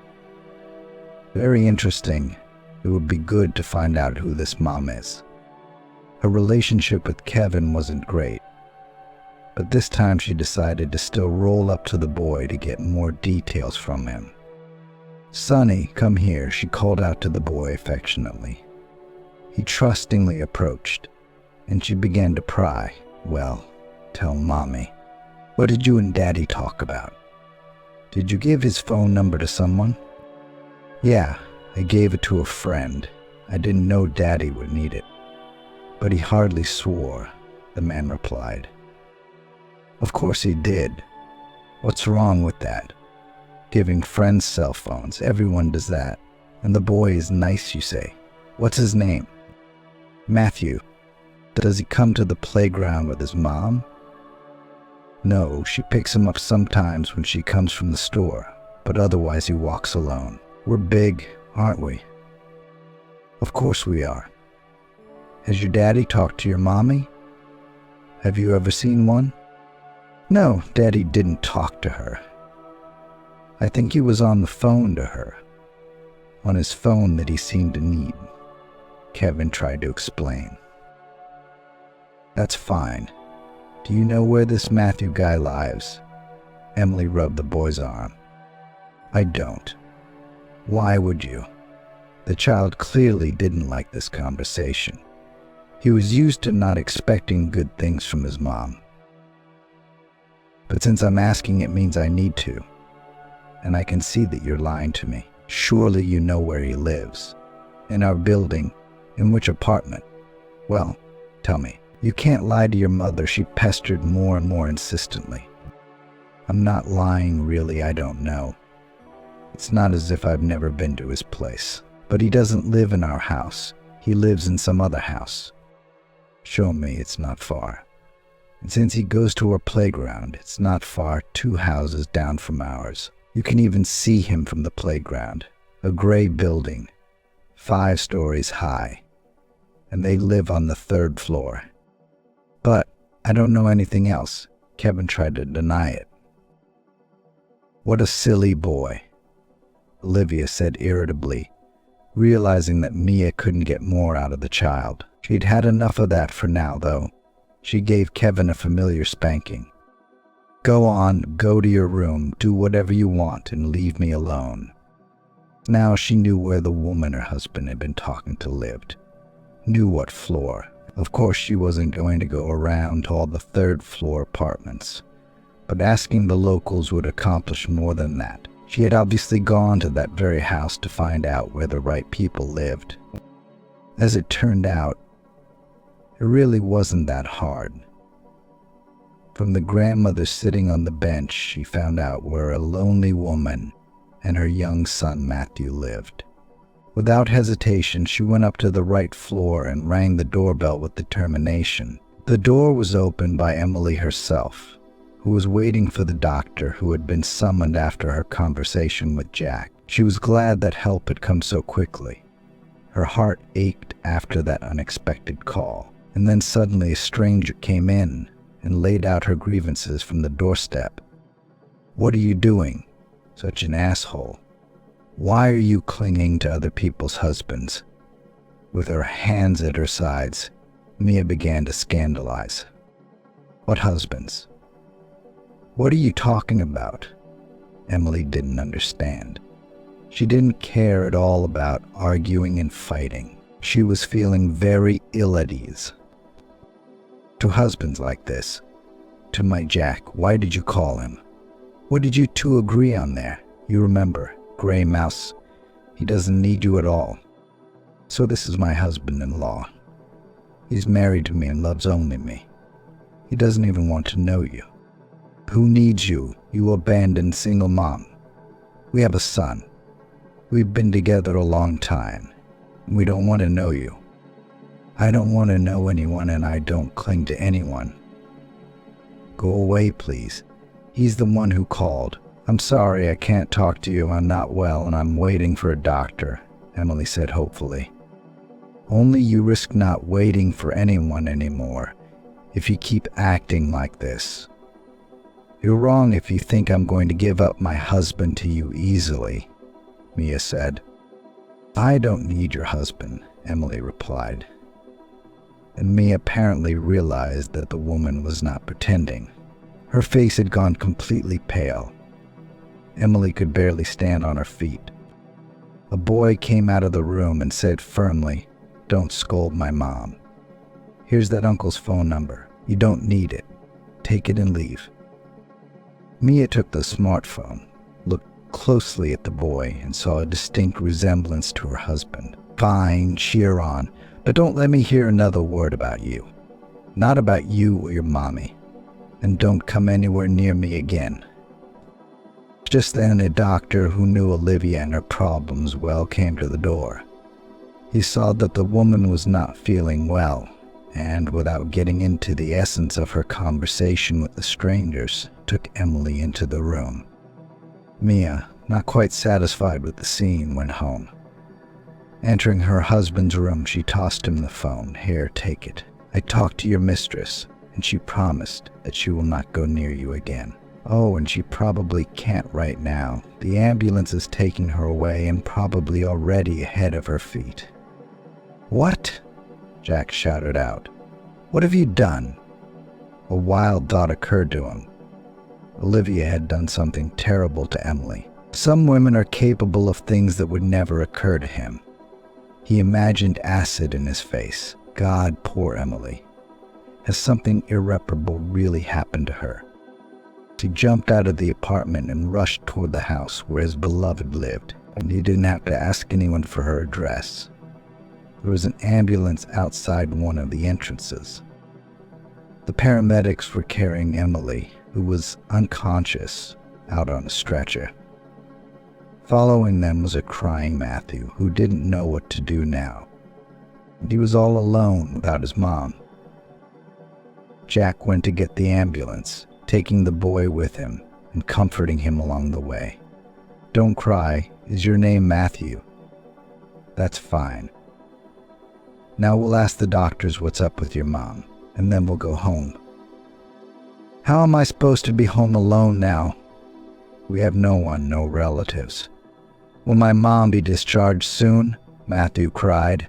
B: Very interesting. It would be good to find out who this mom is. Her relationship with Kevin wasn't great, but this time she decided to still roll up to the boy to get more details from him. Sonny, come here, she called out to the boy affectionately. He trustingly approached, and she began to pry. Well, tell Mommy. What did you and Daddy talk about? Did you give his phone number to someone? Yeah, I gave it to a friend. I didn't know Daddy would need it. But he hardly swore, the man replied. Of course he did. What's wrong with that? Giving friends cell phones, everyone does that. And the boy is nice, you say. What's his name? Matthew. Does he come to the playground with his mom? No, she picks him up sometimes when she comes from the store, but otherwise he walks alone. We're big, aren't we? Of course we are. Has your daddy talked to your mommy? Have you ever seen one? No, Daddy didn't talk to her. I think he was on the phone to her. On his phone that he seemed to need. Kevin tried to explain. That's fine. Do you know where this Matthew guy lives? Emily rubbed the boy's arm. I don't. Why would you? The child clearly didn't like this conversation. He was used to not expecting good things from his mom. But since I'm asking, it means I need to. And I can see that you're lying to me. Surely you know where he lives. In our building. In which apartment? Well, tell me. You can't lie to your mother, she pestered more and more insistently. I'm not lying, really, I don't know. It's not as if I've never been to his place. But he doesn't live in our house. He lives in some other house. Show me, it's not far. And since he goes to our playground, it's not far, 2 houses down from ours. You can even see him from the playground. A gray building, 5 stories high. And they live on the 3rd floor. But I don't know anything else. Kevin tried to deny it. What a silly boy, Olivia said irritably, realizing that Mia couldn't get more out of the child. She'd had enough of that for now, though. She gave Kevin a familiar spanking. Go on, go to your room, do whatever you want, and leave me alone. Now she knew where the woman her husband had been talking to lived. Knew what floor. Of course she wasn't going to go around to all the 3rd floor apartments. But asking the locals would accomplish more than that. She had obviously gone to that very house to find out where the right people lived. As it turned out, it really wasn't that hard. From the grandmother sitting on the bench, she found out where a lonely woman and her young son Matthew lived. Without hesitation, she went up to the right floor and rang the doorbell with determination. The door was opened by Emily herself, who was waiting for the doctor who had been summoned after her conversation with Jack. She was glad that help had come so quickly. Her heart ached after that unexpected call. And then suddenly a stranger came in and laid out her grievances from the doorstep. What are you doing? Such an asshole. Why are you clinging to other people's husbands? With her hands at her sides, Mia began to scandalize. What husbands? What are you talking about? Emily didn't understand. She didn't care at all about arguing and fighting. She was feeling very ill at ease. To husbands like this. To my Jack, why did you call him? What did you 2 agree on there? You remember, Gray Mouse. He doesn't need you at all. So this is my husband-in-law. He's married to me and loves only me. He doesn't even want to know you. Who needs you, you abandoned single mom? We have a son. We've been together a long time. We don't want to know you. I don't want to know anyone, and I don't cling to anyone. Go away, please. He's the one who called. I'm sorry I can't talk to you. I'm not well and I'm waiting for a doctor, Emily said hopefully. Only you risk not waiting for anyone anymore if you keep acting like this. You're wrong if you think I'm going to give up my husband to you easily, Mia said. I don't need your husband, Emily replied. And Mia apparently realized that the woman was not pretending. Her face had gone completely pale. Emily could barely stand on her feet. A boy came out of the room and said firmly, "Don't scold my mom. Here's that uncle's phone number. You don't need it. Take it and leave." Mia took the smartphone, looked closely at the boy, and saw a distinct resemblance to her husband. Fine, cheer on, but don't let me hear another word about you. Not about you or your mommy. And don't come anywhere near me again. Just then, a doctor who knew Olivia and her problems well came to the door. He saw that the woman was not feeling well, and without getting into the essence of her conversation with the strangers, took Emily into the room. Mia, not quite satisfied with the scene, went home. Entering her husband's room, she tossed him the phone. "Here, take it. I talked to your mistress, and she promised that she will not go near you again. Oh, and she probably can't right now. The ambulance is taking her away and probably already ahead of her feet." "What?" Jack shouted out. "What have you done?" A wild thought occurred to him. Olivia had done something terrible to Emily. Some women are capable of things that would never occur to him. He imagined acid in his face. God, poor Emily. Has something irreparable really happened to her? He jumped out of the apartment and rushed toward the house where his beloved lived, and he didn't have to ask anyone for her address. There was an ambulance outside one of the entrances. The paramedics were carrying Emily, who was unconscious, out on a stretcher. Following them was a crying Matthew, who didn't know what to do now. And he was all alone without his mom. Jack went to get the ambulance, taking the boy with him and comforting him along the way. "Don't cry. Is your name Matthew?" "That's fine. Now we'll ask the doctors what's up with your mom, and then we'll go home." "How am I supposed to be home alone now? We have no one, no relatives." "Will my mom be discharged soon?" Matthew cried.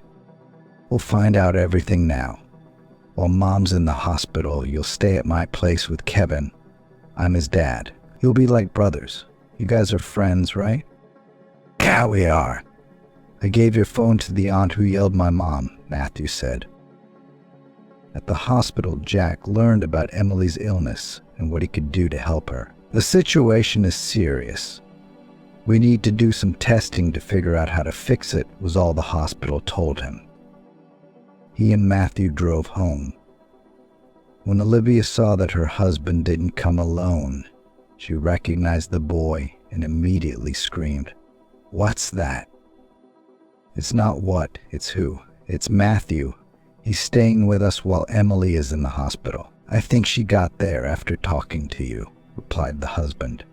B: "We'll find out everything now. While Mom's in the hospital, you'll stay at my place with Kevin. I'm his dad. You'll be like brothers. You guys are friends, right?" "Yeah, we are." "I gave your phone to the aunt who yelled my mom," Matthew said. At the hospital, Jack learned about Emily's illness and what he could do to help her. "The situation is serious. We need to do some testing to figure out how to fix it," was all the hospital told him. He and Matthew drove home. When Olivia saw that her husband didn't come alone, she recognized the boy and immediately screamed, "What's that?" "It's not what, it's who. It's Matthew. He's staying with us while Emily is in the hospital. I think she got there after talking to you," replied the husband.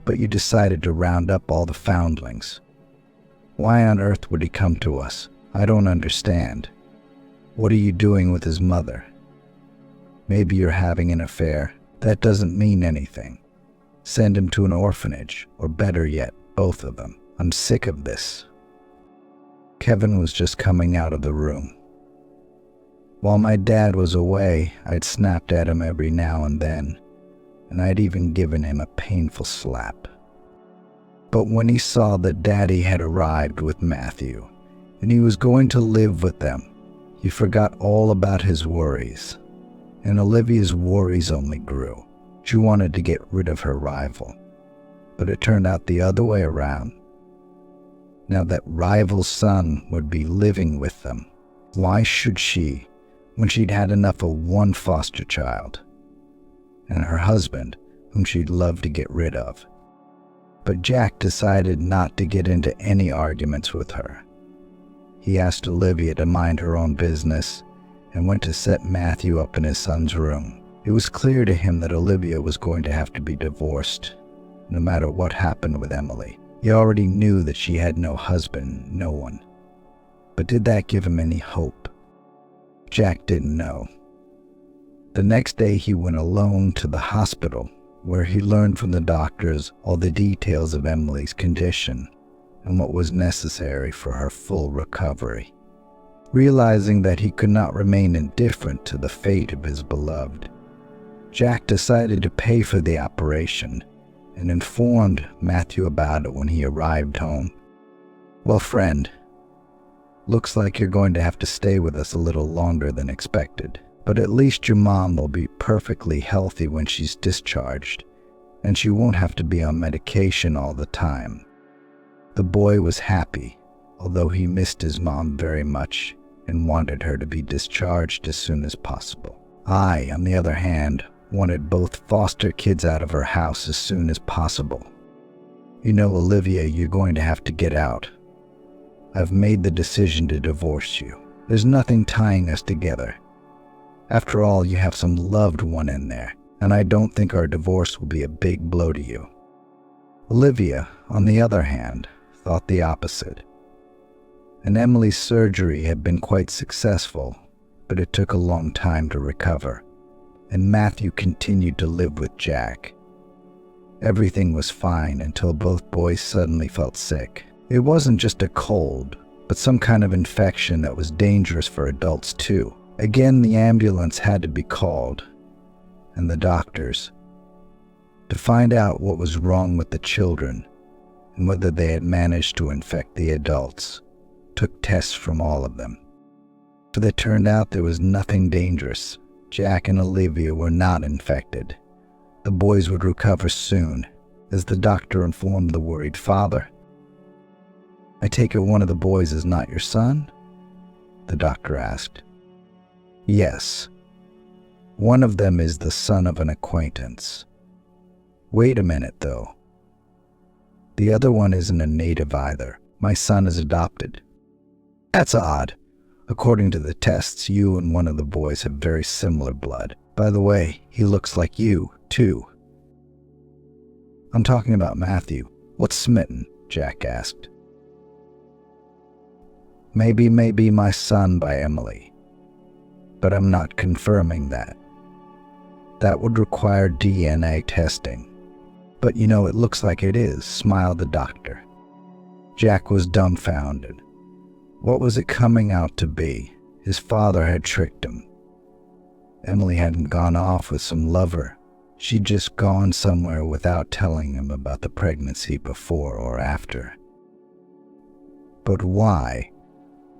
B: "But you decided to round up all the foundlings. Why on earth would he come to us? I don't understand. What are you doing with his mother? Maybe you're having an affair. That doesn't mean anything. Send him to an orphanage, or better yet, both of them. I'm sick of this." Kevin was just coming out of the room. "While my dad was away, I'd snapped at him every now and then, and I'd even given him a painful slap. But when he saw that Daddy had arrived with Matthew, and he was going to live with them, he forgot all about his worries. And Olivia's worries only grew. She wanted to get rid of her rival. But it turned out the other way around. Now that rival's son would be living with them. Why should she, when she'd had enough of one foster child, and her husband, whom she'd love to get rid of? But Jack decided not to get into any arguments with her. He asked Olivia to mind her own business and went to set Matthew up in his son's room. It was clear to him that Olivia was going to have to be divorced, no matter what happened with Emily. He already knew that she had no husband, no one. But did that give him any hope? Jack didn't know. The next day he went alone to the hospital, where he learned from the doctors all the details of Emily's condition and what was necessary for her full recovery. Realizing that he could not remain indifferent to the fate of his beloved, Jack decided to pay for the operation and informed Matthew about it when he arrived home. "Well, friend, looks like you're going to have to stay with us a little longer than expected, but at least your mom will be perfectly healthy when she's discharged, and she won't have to be on medication all the time." The boy was happy, although he missed his mom very much and wanted her to be discharged as soon as possible. I, on the other hand, wanted both foster kids out of her house as soon as possible. "You know, Olivia, you're going to have to get out. I've made the decision to divorce you. There's nothing tying us together. After all, you have some loved one in there, and I don't think our divorce will be a big blow to you." Olivia, on the other hand, thought the opposite. And Emily's surgery had been quite successful, but it took a long time to recover, and Matthew continued to live with Jack. Everything was fine until both boys suddenly felt sick. It wasn't just a cold, but some kind of infection that was dangerous for adults too. Again, the ambulance had to be called, and the doctors, to find out what was wrong with the children and whether they had managed to infect the adults, took tests from all of them. But it turned out there was nothing dangerous. Jack and Olivia were not infected. The boys would recover soon, as the doctor informed the worried father. "I take it one of the boys is not your son?" the doctor asked. Yes. One of them is the son of an acquaintance. Wait a minute, though. The other one isn't a native either. My son is adopted. That's odd. According to the tests, you and one of the boys have very similar blood. By the way, he looks like you, too. I'm talking about Matthew. What's smitten? Jack asked. Maybe my son by Emily. But I'm not confirming that. That would require DNA testing. But you know, it looks like it is, smiled the doctor. Jack was dumbfounded. What was it coming out to be? His father had tricked him. Emily hadn't gone off with some lover. She'd just gone somewhere without telling him about the pregnancy before or after. But why?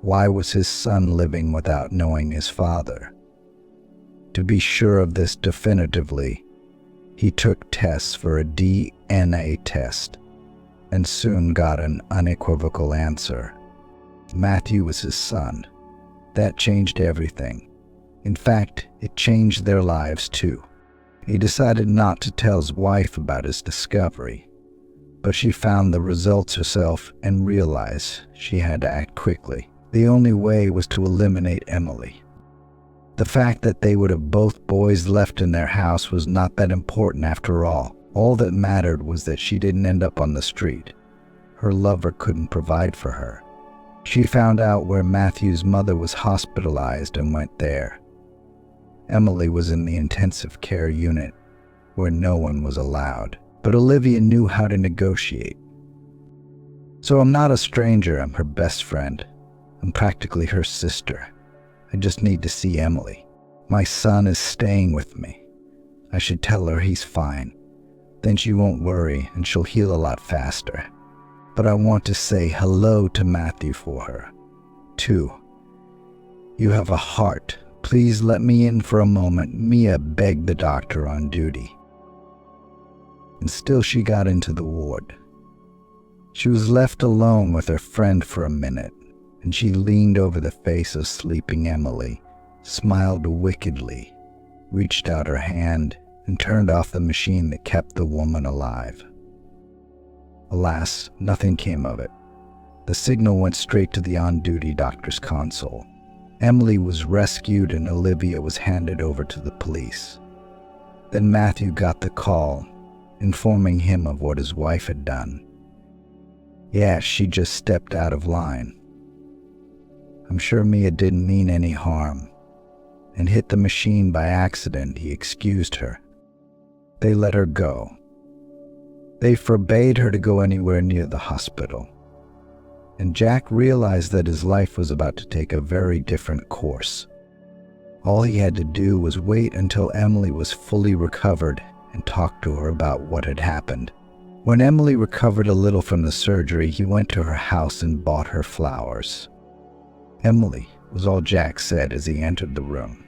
B: Why was his son living without knowing his father? To be sure of this definitively, he took tests for a DNA test and soon got an unequivocal answer. Matthew was his son. That changed everything. In fact, it changed their lives too. He decided not to tell his wife about his discovery, but she found the results herself and realized she had to act quickly. The only way was to eliminate Emily. The fact that they would have both boys left in their house was not that important after all. All that mattered was that she didn't end up on the street. Her lover couldn't provide for her. She found out where Matthew's mother was hospitalized and went there. Emily was in the intensive care unit, where no one was allowed. But Olivia knew how to negotiate. So I'm not a stranger, I'm her best friend. I'm practically her sister. I just need to see Emily. My son is staying with me. I should tell her he's fine. Then she won't worry and she'll heal a lot faster. But I want to say hello to Matthew for her, too. You have a heart. Please let me in for a moment, Mia begged the doctor on duty. And still she got into the ward. She was left alone with her friend for a minute, and she leaned over the face of sleeping Emily, smiled wickedly, reached out her hand, and turned off the machine that kept the woman alive. Alas, nothing came of it. The signal went straight to the on-duty doctor's console. Emily was rescued and Olivia was handed over to the police. Then Matthew got the call, informing him of what his wife had done. Yeah, she just stepped out of line. I'm sure Mia didn't mean any harm, and hit the machine by accident, he excused her. They let her go. They forbade her to go anywhere near the hospital. And Jack realized that his life was about to take a very different course. All he had to do was wait until Emily was fully recovered and talk to her about what had happened. When Emily recovered a little from the surgery, he went to her house and bought her flowers. Emily was all Jack said as he entered the room.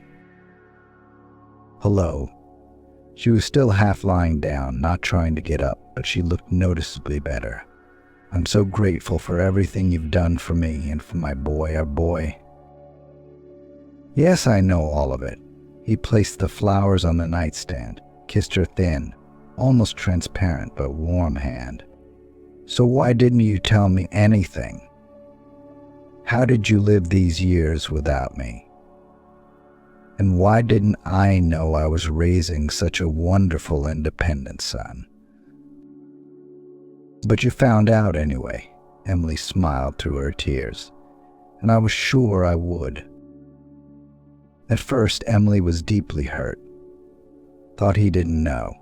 B: Hello. She was still half lying down, not trying to get up, but she looked noticeably better. I'm so grateful for everything you've done for me and for my boy, our boy. Yes, I know all of it. He placed the flowers on the nightstand, kissed her thin, almost transparent but warm hand. So why didn't you tell me anything? How did you live these years without me? And why didn't I know I was raising such a wonderful, independent son? But you found out anyway, Emily smiled through her tears, and I was sure I would. At first, Emily was deeply hurt. Thought he didn't know.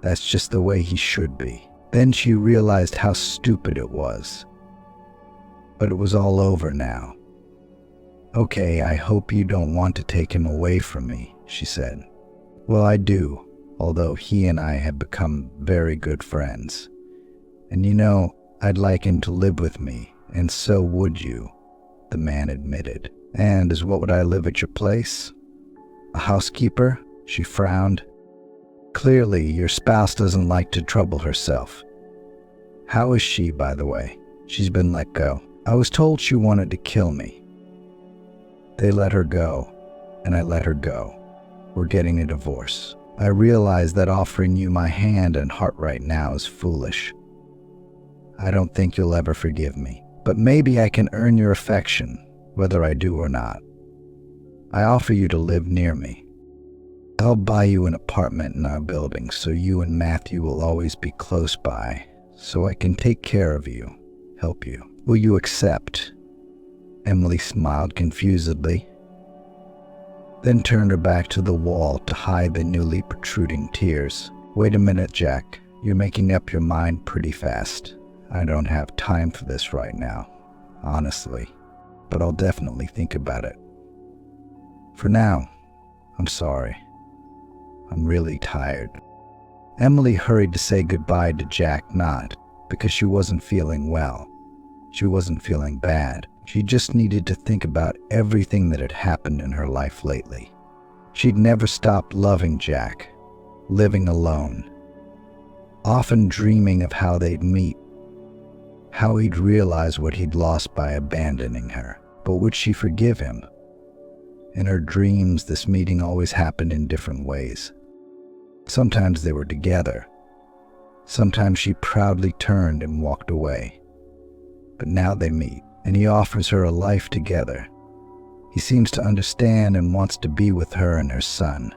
B: That's just the way he should be. Then she realized how stupid it was. But it was all over now. Okay, I hope you don't want to take him away from me, she said. Well, I do, although he and I have become very good friends. And you know, I'd like him to live with me, and so would you, the man admitted. And as what would I live at your place? A housekeeper? She frowned. Clearly, your spouse doesn't like to trouble herself. How is she, by the way? She's been let go. I was told she wanted to kill me. They let her go, and I let her go. We're getting a divorce. I realize that offering you my hand and heart right now is foolish. I don't think you'll ever forgive me, but maybe I can earn your affection, whether I do or not. I offer you to live near me. I'll buy you an apartment in our building so you and Matthew will always be close by, so I can take care of you, help you. Will you accept?" Emily smiled confusedly, then turned her back to the wall to hide the newly protruding tears. "Wait a minute, Jack. You're making up your mind pretty fast. I don't have time for this right now, honestly, but I'll definitely think about it. For now, I'm sorry. I'm really tired." Emily hurried to say goodbye to Jack, not because she wasn't feeling well. She wasn't feeling bad. She just needed to think about everything that had happened in her life lately. She'd never stopped loving Jack, living alone, often dreaming of how they'd meet, how he'd realize what he'd lost by abandoning her. But would she forgive him? In her dreams, this meeting always happened in different ways. Sometimes they were together. Sometimes she proudly turned and walked away. But now they meet, and he offers her a life together. He seems to understand and wants to be with her and her son,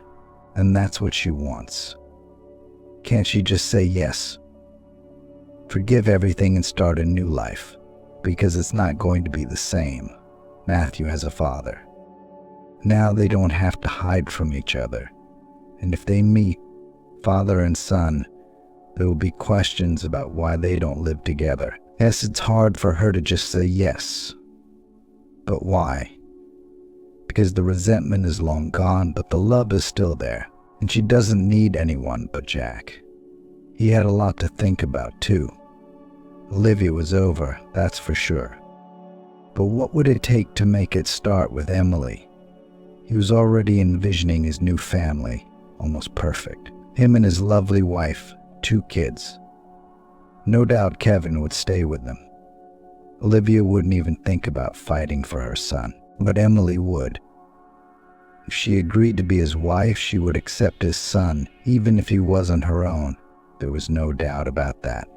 B: and that's what she wants. Can't she just say yes? Forgive everything and start a new life, because it's not going to be the same. Matthew has a father. Now they don't have to hide from each other, and if they meet, father and son, there will be questions about why they don't live together. Yes, it's hard for her to just say yes. But why? Because the resentment is long gone, but the love is still there, and she doesn't need anyone but Jack. He had a lot to think about, too. Olivia was over, that's for sure. But what would it take to make it start with Emily? He was already envisioning his new family, almost perfect. Him and his lovely wife, 2 kids. No doubt Kevin would stay with them. Olivia wouldn't even think about fighting for her son, but Emily would. If she agreed to be his wife, she would accept his son, even if he wasn't her own. There was no doubt about that.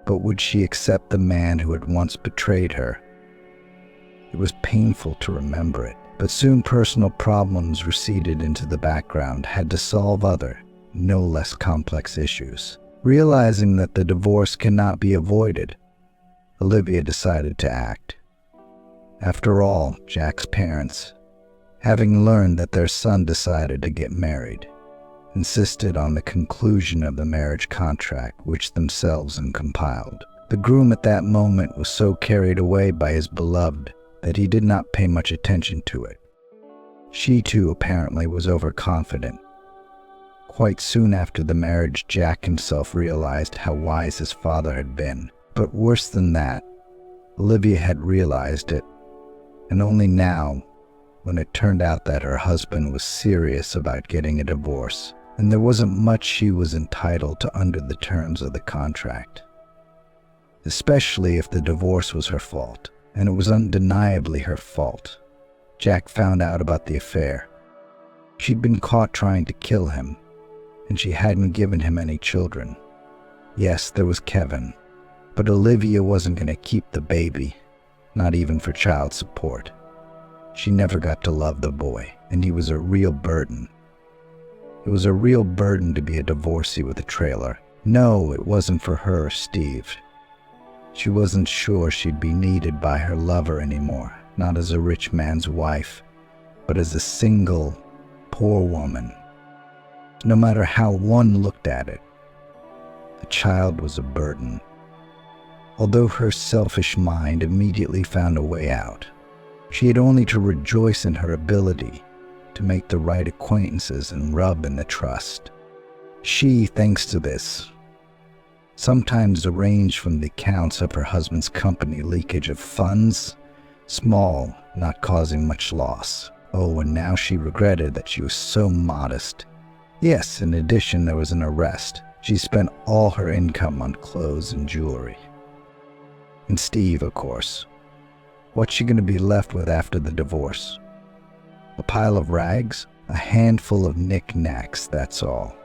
B: But would she accept the man who had once betrayed her? It was painful to remember it, but soon personal problems receded into the background, had to solve other, no less complex issues. Realizing that the divorce cannot be avoided, Olivia decided to act. After all, Jack's parents, having learned that their son decided to get married, insisted on the conclusion of the marriage contract which themselves compiled. The groom at that moment was so carried away by his beloved that he did not pay much attention to it. She too apparently was overconfident. Quite soon after the marriage, Jack himself realized how wise his father had been. But worse than that, Olivia had realized it, and only now, when it turned out that her husband was serious about getting a divorce, and there wasn't much she was entitled to under the terms of the contract. Especially if the divorce was her fault, and it was undeniably her fault. Jack found out about the affair. She'd been caught trying to kill him, and she hadn't given him any children. Yes, there was Kevin, but Olivia wasn't going to keep the baby, not even for child support. She never got to love the boy, and he was a real burden. It was a real burden to be a divorcee with a trailer. No, it wasn't for her or Steve. She wasn't sure she'd be needed by her lover anymore, not as a rich man's wife, but as a single, poor woman. No matter how one looked at it, the child was a burden. Although her selfish mind immediately found a way out, she had only to rejoice in her ability to make the right acquaintances and rub in the trust. She, thanks to this, sometimes arranged from the accounts of her husband's company leakage of funds, small, not causing much loss. Oh, and now she regretted that she was so modest. Yes, in addition, there was an arrest. She spent all her income on clothes and jewelry. And Steve, of course. What's she going to be left with after the divorce? A pile of rags? A handful of knickknacks, that's all.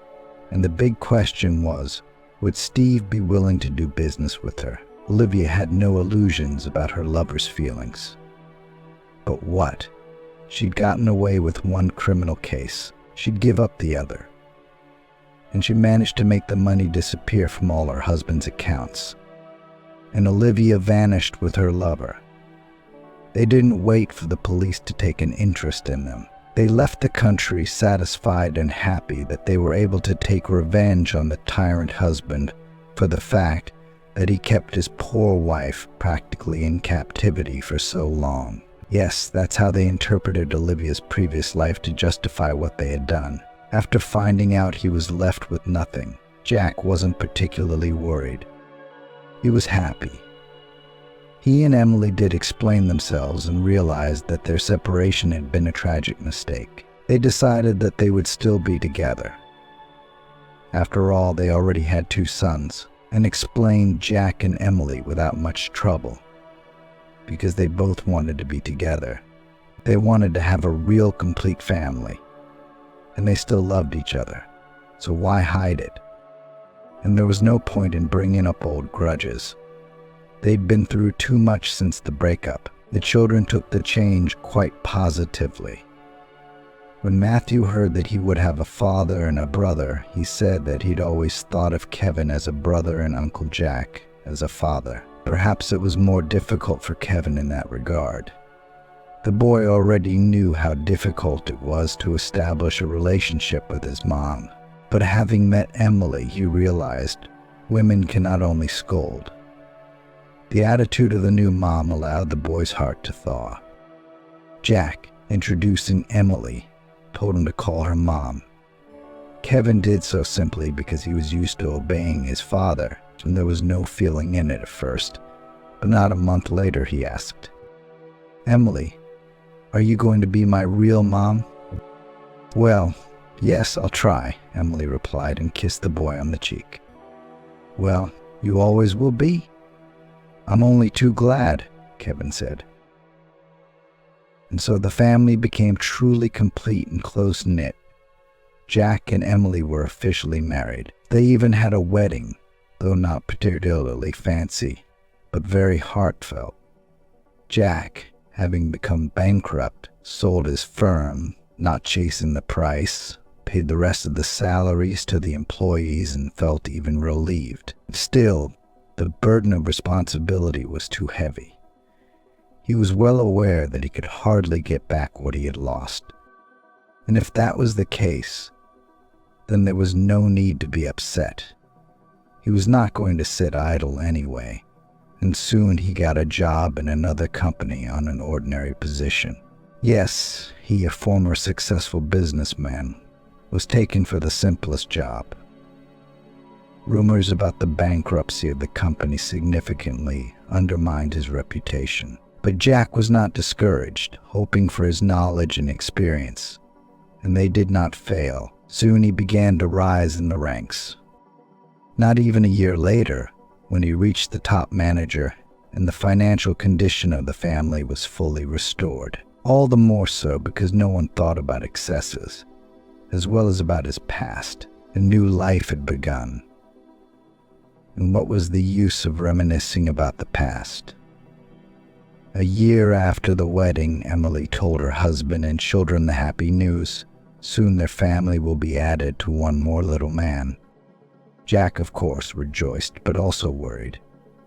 B: And the big question was, would Steve be willing to do business with her? Olivia had no illusions about her lover's feelings. But what? She'd gotten away with one criminal case. She'd give up the other. And she managed to make the money disappear from all her husband's accounts. And Olivia vanished with her lover. They didn't wait for the police to take an interest in them. They left the country satisfied and happy that they were able to take revenge on the tyrant husband for the fact that he kept his poor wife practically in captivity for so long. Yes, that's how they interpreted Olivia's previous life to justify what they had done. After finding out he was left with nothing, Jack wasn't particularly worried. He was happy. He and Emily did explain themselves and realized that their separation had been a tragic mistake. They decided that they would still be together. After all, they already had 2 sons, and explained Jack and Emily without much trouble, because they both wanted to be together. They wanted to have a real complete family, and they still loved each other, so why hide it? And there was no point in bringing up old grudges. They'd been through too much since the breakup. The children took the change quite positively. When Matthew heard that he would have a father and a brother, he said that he'd always thought of Kevin as a brother and Uncle Jack as a father. Perhaps it was more difficult for Kevin in that regard. The boy already knew how difficult it was to establish a relationship with his mom. But having met Emily, he realized women can not only scold. The attitude of the new mom allowed the boy's heart to thaw. Jack, introducing Emily, told him to call her mom. Kevin did so simply because he was used to obeying his father, and there was no feeling in it at first. But not a month later, he asked, "Emily, are you going to be my real mom?" "Well, yes, I'll try," Emily replied and kissed the boy on the cheek. "Well, you always will be?" "I'm only too glad," Kevin said. And so the family became truly complete and close-knit. Jack and Emily were officially married. They even had a wedding, though not particularly fancy, but very heartfelt. Jack, having become bankrupt, sold his firm, not chasing the price, paid the rest of the salaries to the employees and felt even relieved. Still, the burden of responsibility was too heavy. He was well aware that he could hardly get back what he had lost. And if that was the case, then there was no need to be upset. He was not going to sit idle anyway, and soon he got a job in another company on an ordinary position. Yes, he, a former successful businessman, was taken for the simplest job. Rumors about the bankruptcy of the company significantly undermined his reputation. But Jack was not discouraged, hoping for his knowledge and experience, and they did not fail. Soon he began to rise in the ranks. Not even a year later, when he reached the top manager and the financial condition of the family was fully restored. All the more so because no one thought about excesses, as well as about his past. A new life had begun. And what was the use of reminiscing about the past? A year after the wedding, Emily told her husband and children the happy news. Soon their family will be added to one more little man. Jack, of course, rejoiced, but also worried.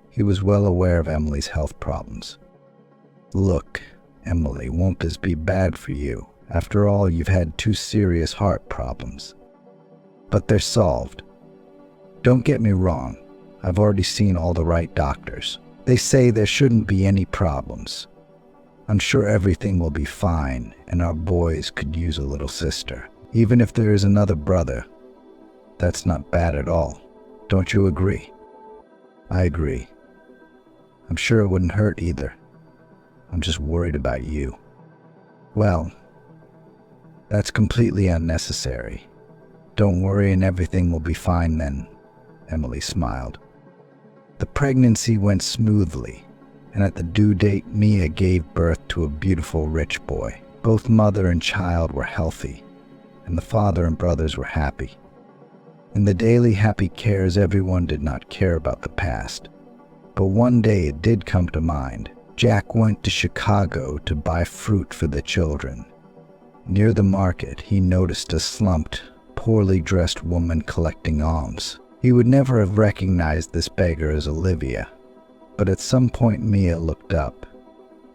B: He was well aware of Emily's health problems. "Look, Emily, won't this be bad for you? After all, you've had 2 serious heart problems. But they're solved. Don't get me wrong, I've already seen all the right doctors. They say there shouldn't be any problems. I'm sure everything will be fine, and our boys could use a little sister. Even if there is another brother, that's not bad at all. Don't you agree?" "I agree. I'm sure it wouldn't hurt either. I'm just worried about you." "Well, that's completely unnecessary. Don't worry and everything will be fine then," Emily smiled. The pregnancy went smoothly, and at the due date, Mia gave birth to a beautiful rich boy. Both mother and child were healthy, and the father and brothers were happy. In the daily happy cares, everyone did not care about the past. But one day it did come to mind. Jack went to Chicago to buy fruit for the children. Near the market, he noticed a slumped, poorly dressed woman collecting alms. He would never have recognized this beggar as Olivia, but at some point Mia looked up,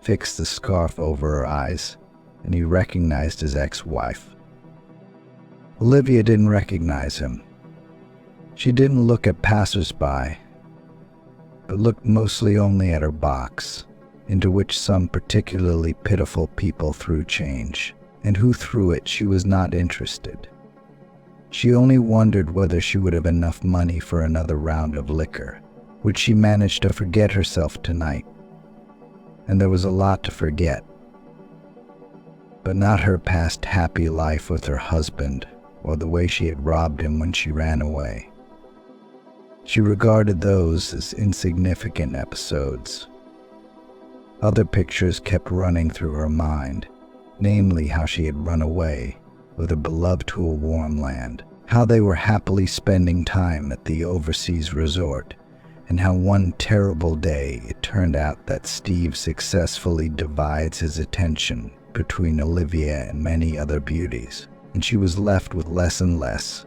B: fixed the scarf over her eyes, and he recognized his ex-wife. Olivia didn't recognize him. She didn't look at passers-by, but looked mostly only at her box, into which some particularly pitiful people threw change, and who threw it she was not interested. She only wondered whether she would have enough money for another round of liquor. Would she manage to forget herself tonight? And there was a lot to forget. But not her past happy life with her husband, or the way she had robbed him when she ran away. She regarded those as insignificant episodes. Other pictures kept running through her mind, namely how she had run away with her beloved to a warm land, how they were happily spending time at the overseas resort, and how one terrible day it turned out that Steve successfully divides his attention between Olivia and many other beauties, and she was left with less and less.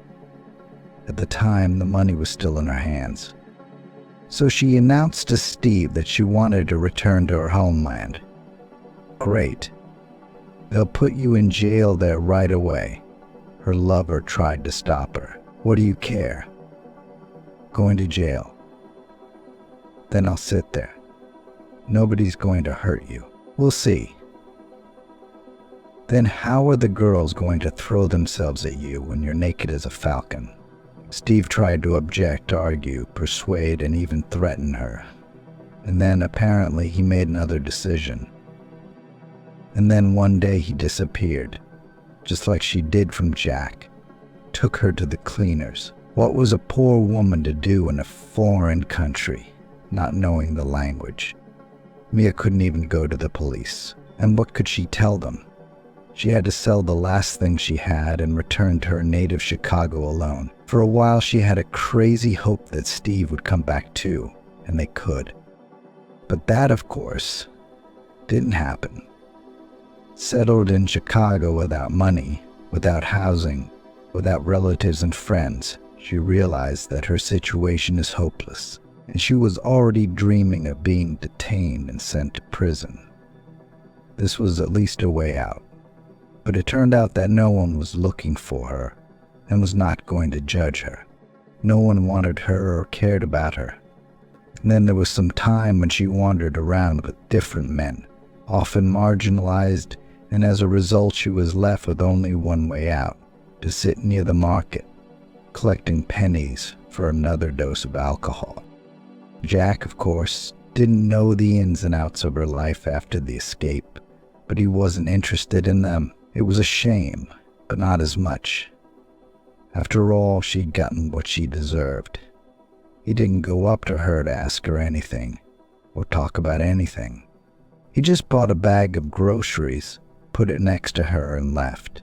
B: At the time, the money was still in her hands. So she announced to Steve that she wanted to return to her homeland. Great. They'll put you in jail there right away. Her lover tried to stop her. What do you care? Going to jail. Then I'll sit there. Nobody's going to hurt you. We'll see. Then how are the girls going to throw themselves at you when you're naked as a falcon? Steve tried to object, argue, persuade, and even threaten her. And then apparently he made another decision. And then one day he disappeared, just like she did from Jack. Took her to the cleaners. What was a poor woman to do in a foreign country, not knowing the language? Mia couldn't even go to the police. And what could she tell them? She had to sell the last thing she had and return to her native Chicago alone. For a while she had a crazy hope that Steve would come back too, and they could. But that, of course, didn't happen. Settled in Chicago without money, without housing, without relatives and friends, she realized that her situation is hopeless, and she was already dreaming of being detained and sent to prison. This was at least a way out. But it turned out that no one was looking for her and was not going to judge her. No one wanted her or cared about her. And then there was some time when she wandered around with different men, often marginalized, and as a result she was left with only one way out, to sit near the market, collecting pennies for another dose of alcohol. Jack, of course, didn't know the ins and outs of her life after the escape, but he wasn't interested in them. It was a shame, but not as much. After all, she'd gotten what she deserved. He didn't go up to her to ask her anything, or talk about anything. He just bought a bag of groceries, put it next to her, and left.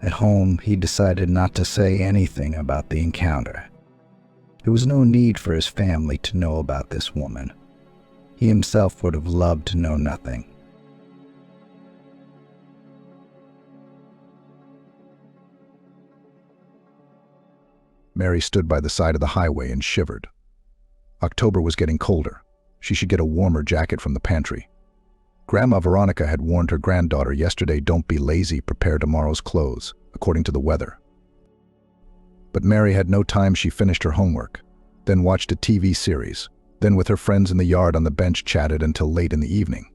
B: At home, he decided not to say anything about the encounter. There was no need for his family to know about this woman. He himself would have loved to know nothing.
C: Mary stood by the side of the highway and shivered. October was getting colder. She should get a warmer jacket from the pantry. Grandma Veronica had warned her granddaughter yesterday, "Don't be lazy, prepare tomorrow's clothes," according to the weather. But Mary had no time. She finished her homework, then watched a TV series, then with her friends in the yard on the bench chatted until late in the evening.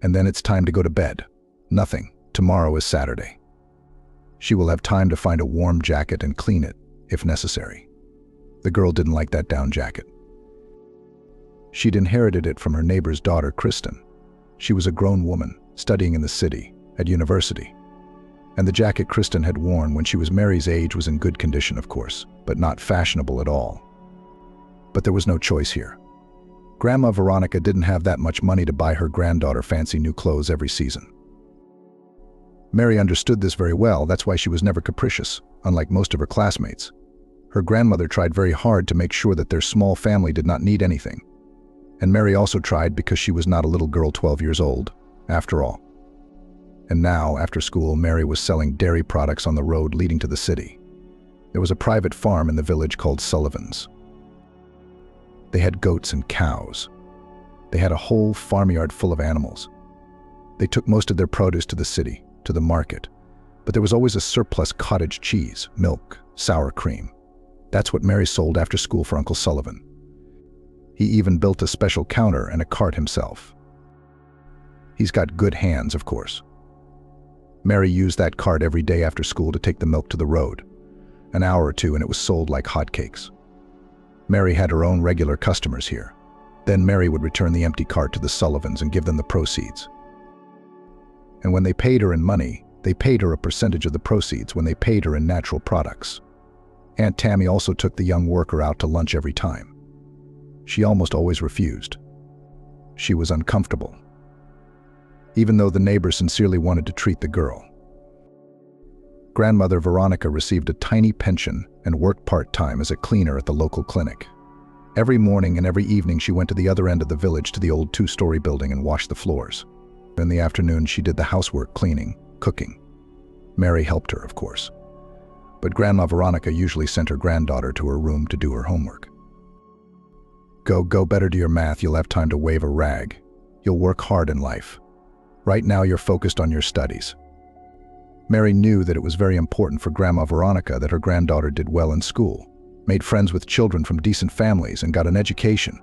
C: And then it's time to go to bed. Nothing. Tomorrow is Saturday. She will have time to find a warm jacket and clean it, if necessary. The girl didn't like that down jacket. She'd inherited it from her neighbor's daughter, Kristen. She was a grown woman, studying in the city, at university. And the jacket Kristen had worn when she was Mary's age was in good condition, of course, but not fashionable at all. But there was no choice here. Grandma Veronica didn't have that much money to buy her granddaughter fancy new clothes every season. Mary understood this very well. That's why she was never capricious, unlike most of her classmates. Her grandmother tried very hard to make sure that their small family did not need anything. And Mary also tried because she was not a little girl 12 years old, after all. And now, after school, Mary was selling dairy products on the road leading to the city. There was a private farm in the village called Sullivan's. They had goats and cows. They had a whole farmyard full of animals. They took most of their produce to the city, to the market, but there was always a surplus cottage cheese, milk, sour cream. That's what Mary sold after school for Uncle Sullivan. He even built a special counter and a cart himself. He's got good hands, of course. Mary used that cart every day after school to take the milk to the road. An hour or two and it was sold like hotcakes. Mary had her own regular customers here. Then Mary would return the empty cart to the Sullivans and give them the proceeds. And when they paid her in money, they paid her a percentage of the proceeds when they paid her in natural products. Aunt Tammy also took the young worker out to lunch every time. She almost always refused. She was uncomfortable, even though the neighbor sincerely wanted to treat the girl. Grandmother Veronica received a tiny pension and worked part-time as a cleaner at the local clinic. Every morning and every evening she went to the other end of the village to the old two-story building and washed the floors. In the afternoon she did the housework, cleaning, cooking. Mary helped her, of course. But Grandma Veronica usually sent her granddaughter to her room to do her homework. Go better do your math, you'll have time to wave a rag. You'll work hard in life. Right now you're focused on your studies. Mary knew that it was very important for Grandma Veronica that her granddaughter did well in school, made friends with children from decent families, and got an education.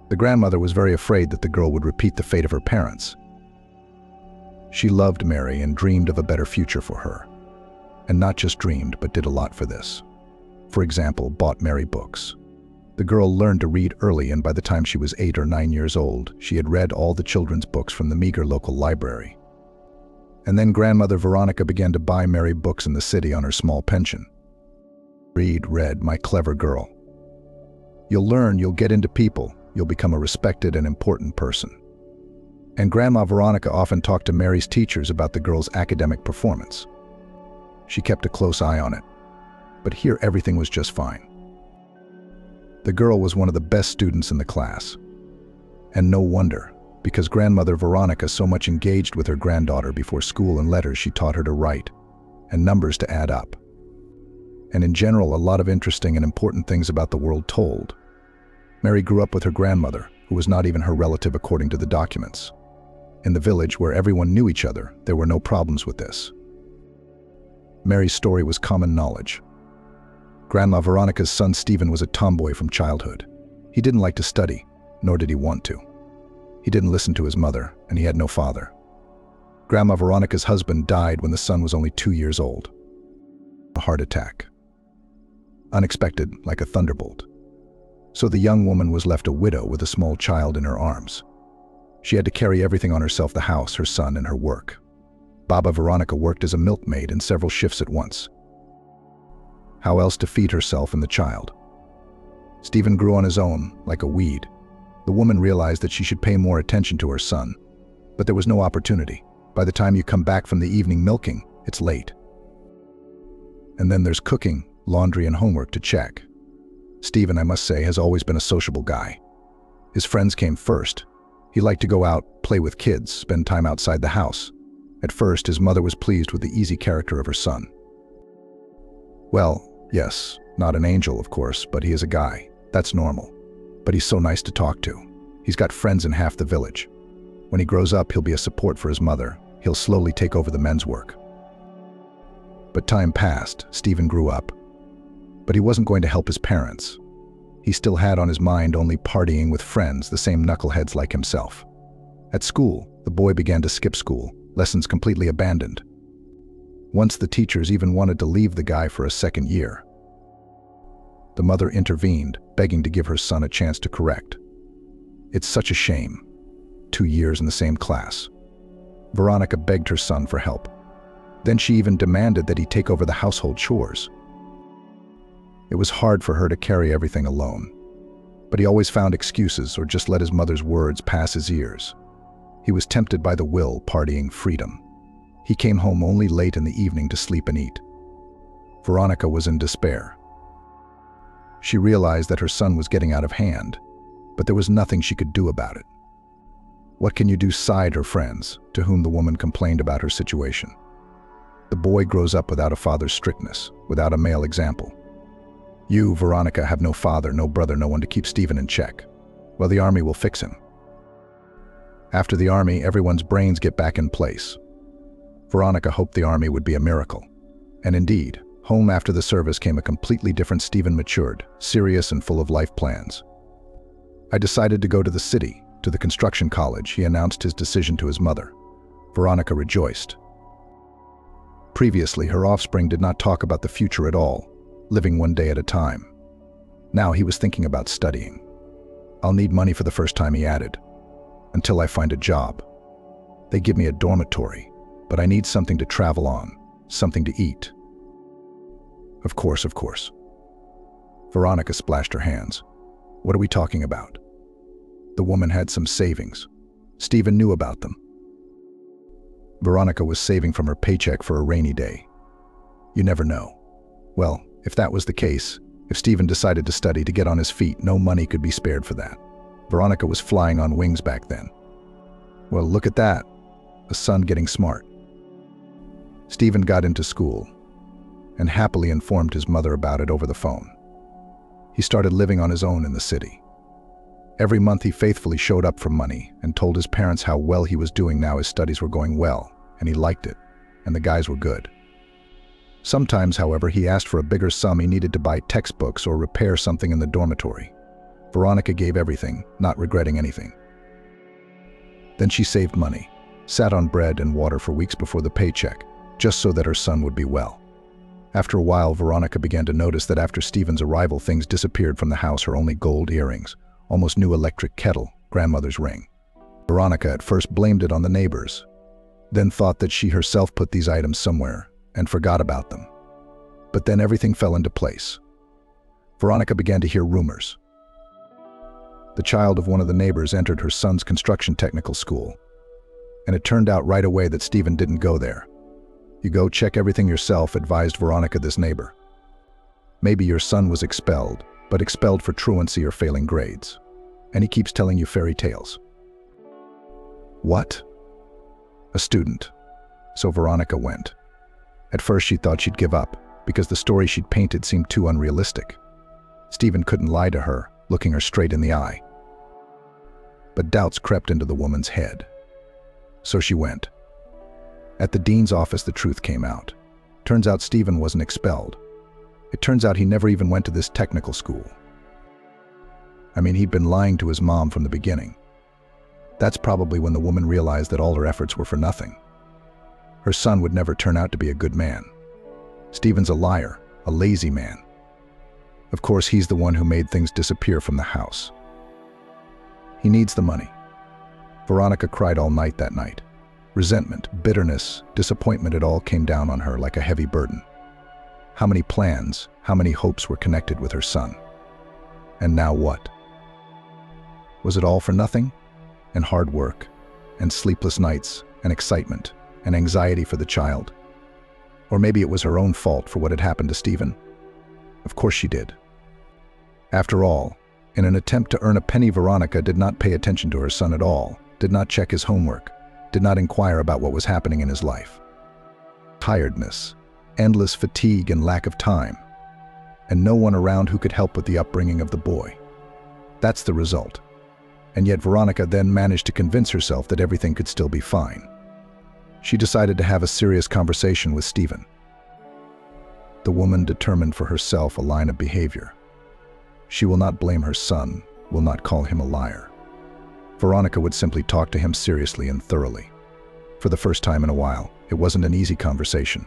C: The grandmother was very afraid that the girl would repeat the fate of her parents. She loved Mary and dreamed of a better future for her. And not just dreamed, but did a lot for this. For example, bought Mary books. The girl learned to read early, and by the time she was 8 or 9 years old, she had read all the children's books from the meager local library. And then Grandmother Veronica began to buy Mary books in the city on her small pension. Read, my clever girl. You'll learn, you'll get into people, you'll become a respected and important person. And Grandma Veronica often talked to Mary's teachers about the girl's academic performance. She kept a close eye on it. But here everything was just fine. The girl was one of the best students in the class. And no wonder, because Grandmother Veronica so much engaged with her granddaughter before school and letters she taught her to write, and numbers to add up. And in general, a lot of interesting and important things about the world told. Mary grew up with her grandmother, who was not even her relative according to the documents. In the village, where everyone knew each other, there were no problems with this. Mary's story was common knowledge. Grandma Veronica's son Stephen was a tomboy from childhood. He didn't like to study, nor did he want to. He didn't listen to his mother, and he had no father. Grandma Veronica's husband died when the son was only 2 years old. A heart attack. Unexpected, like a thunderbolt. So the young woman was left a widow with a small child in her arms. She had to carry everything on herself: the house, her son, and her work. Baba Veronica worked as a milkmaid in several shifts at once. How else to feed herself and the child? Stephen grew on his own, like a weed. The woman realized that she should pay more attention to her son, but there was no opportunity. By the time you come back from the evening milking, it's late. And then there's cooking, laundry, and homework to check. Stephen, I must say, has always been a sociable guy. His friends came first. He liked to go out, play with kids, spend time outside the house. At first, his mother was pleased with the easy character of her son. Well, yes, not an angel, of course, but he is a guy. That's normal. But he's so nice to talk to. He's got friends in half the village. When he grows up, he'll be a support for his mother. He'll slowly take over the men's work. But time passed. Stephen grew up. But he wasn't going to help his parents. He still had on his mind only partying with friends, the same knuckleheads like himself. At school, the boy began to skip school, lessons completely abandoned. Once the teachers even wanted to leave the guy for a second year. The mother intervened, begging to give her son a chance to correct. It's such a shame. 2 years in the same class. Veronica begged her son for help. Then she even demanded that he take over the household chores. It was hard for her to carry everything alone, but he always found excuses or just let his mother's words pass his ears. He was tempted by the will, partying, freedom. He came home only late in the evening to sleep and eat. Veronica was in despair. She realized that her son was getting out of hand, but there was nothing she could do about it. "What can you do?" sighed her friends, to whom the woman complained about her situation. "The boy grows up without a father's strictness, without a male example. You, Veronica, have no father, no brother, no one to keep Stephen in check. Well, the army will fix him." After the army, everyone's brains get back in place. Veronica hoped the army would be a miracle. And indeed, home after the service came a completely different Stephen, matured, serious and full of life plans. "I decided to go to the city, to the construction college," he announced his decision to his mother. Veronica rejoiced. Previously, her offspring did not talk about the future at all, living one day at a time. Now he was thinking about studying. "I'll need money for the first time," he added, "until I find a job. They give me a dormitory, but I need something to travel on, something to eat." Of course. Veronica splashed her hands. "What are we talking about?" The woman had some savings. Stephen knew about them. Veronica was saving from her paycheck for a rainy day. You never know. Well, if that was the case, if Stephen decided to study, to get on his feet, no money could be spared for that. Veronica was flying on wings back then. Well, look at that. A son getting smart. Stephen got into school and happily informed his mother about it over the phone. He started living on his own in the city. Every month he faithfully showed up for money and told his parents how well he was doing now. His studies were going well, and he liked it, and the guys were good. Sometimes, however, he asked for a bigger sum. He needed to buy textbooks or repair something in the dormitory. Veronica gave everything, not regretting anything. Then she saved money, sat on bread and water for weeks before the paycheck, just so that her son would be well. After a while, Veronica began to notice that after Stephen's arrival, things disappeared from the house. Her only gold earrings, almost new electric kettle, grandmother's ring. Veronica at first blamed it on the neighbors, then thought that she herself put these items somewhere and forgot about them. But then everything fell into place. Veronica began to hear rumors. The child of one of the neighbors entered her son's construction technical school, and it turned out right away that Stephen didn't go there. "You go check everything yourself," advised Veronica this neighbor. "Maybe your son was expelled, but expelled for truancy or failing grades. And he keeps telling you fairy tales." What? A student. So Veronica went. At first she thought she'd give up, because the story she'd painted seemed too unrealistic. Stephen couldn't lie to her, looking her straight in the eye. But doubts crept into the woman's head. So she went. At the dean's office, the truth came out. Turns out Stephen wasn't expelled. It turns out he never even went to this technical school. I mean, he'd been lying to his mom from the beginning. That's probably when the woman realized that all her efforts were for nothing. Her son would never turn out to be a good man. Stephen's a liar, a lazy man. Of course, he's the one who made things disappear from the house. He needs the money. Veronica cried all night that night. Resentment, bitterness, disappointment, it all came down on her like a heavy burden. How many plans, how many hopes were connected with her son? And now what? Was it all for nothing? And hard work, and sleepless nights, and excitement, and anxiety for the child? Or maybe it was her own fault for what had happened to Stephen? Of course she did. After all, in an attempt to earn a penny, Veronica did not pay attention to her son at all, did not check his homework, did not inquire about what was happening in his life. Tiredness, endless fatigue, and lack of time, and no one around who could help with the upbringing of the boy. That's the result. And yet Veronica then managed to convince herself that everything could still be fine. She decided to have a serious conversation with Stephen. The woman determined for herself a line of behavior. She will not blame her son, will not call him a liar. Veronica would simply talk to him seriously and thoroughly. For the first time in a while, it wasn't an easy conversation.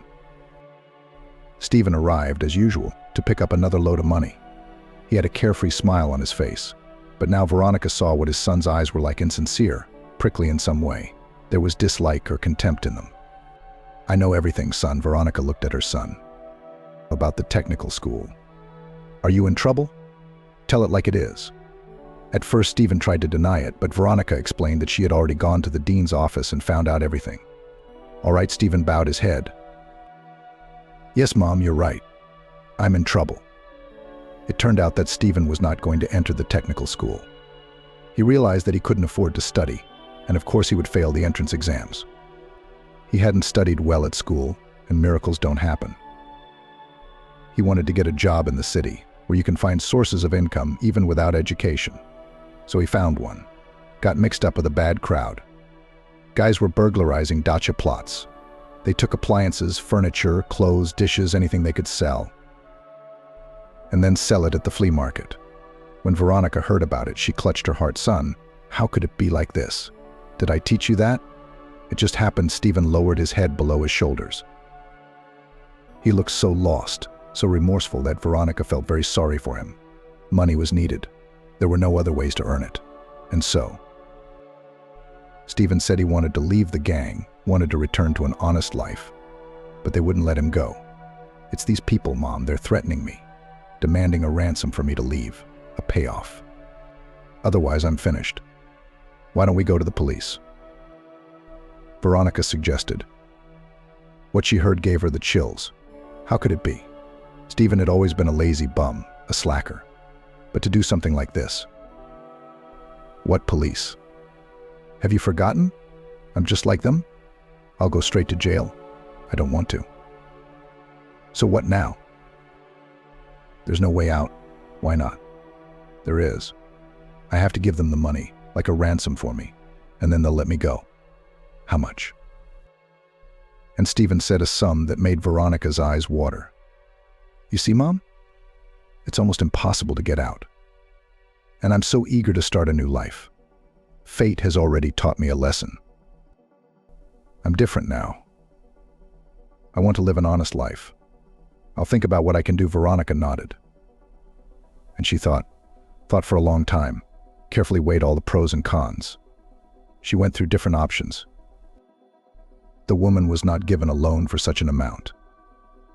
C: Stephen arrived, as usual, to pick up another load of money. He had a carefree smile on his face, but now Veronica saw what his son's eyes were like, insincere, prickly in some way. There was dislike or contempt in them. "I know everything, son," Veronica looked at her son. "About the technical school. Are you in trouble? Tell it like it is." At first, Stephen tried to deny it, but Veronica explained that she had already gone to the dean's office and found out everything. All right, Stephen bowed his head. Yes, Mom, you're right. I'm in trouble. It turned out that Stephen was not going to enter the technical school. He realized that he couldn't afford to study, and of course he would fail the entrance exams. He hadn't studied well at school, and miracles don't happen. He wanted to get a job in the city, where you can find sources of income even without education. So he found one, got mixed up with a bad crowd. Guys were burglarizing dacha plots. They took appliances, furniture, clothes, dishes, anything they could sell, and then sell it at the flea market. When Veronica heard about it, she clutched her heart. Son, how could it be like this? Did I teach you that? It just happened. Stephen lowered his head below his shoulders. He looked so lost, so remorseful that Veronica felt very sorry for him. Money was needed. There were no other ways to earn it. And so, Stephen said he wanted to leave the gang, wanted to return to an honest life, but they wouldn't let him go. It's these people, Mom, they're threatening me, demanding a ransom for me to leave, a payoff. Otherwise, I'm finished. Why don't we go to the police? Veronica suggested. What she heard gave her the chills. How could it be? Stephen had always been a lazy bum, a slacker. But to do something like this. What police? Have you forgotten? I'm just like them? I'll go straight to jail. I don't want to. So what now? There's no way out. Why not? There is. I have to give them the money, like a ransom for me, and then they'll let me go. How much? And Stephen said a sum that made Veronica's eyes water. You see, Mom? It's almost impossible to get out. And I'm so eager to start a new life. Fate has already taught me a lesson. I'm different now. I want to live an honest life. I'll think about what I can do. Veronica nodded. And she thought for a long time, carefully weighed all the pros and cons. She went through different options. The woman was not given a loan for such an amount.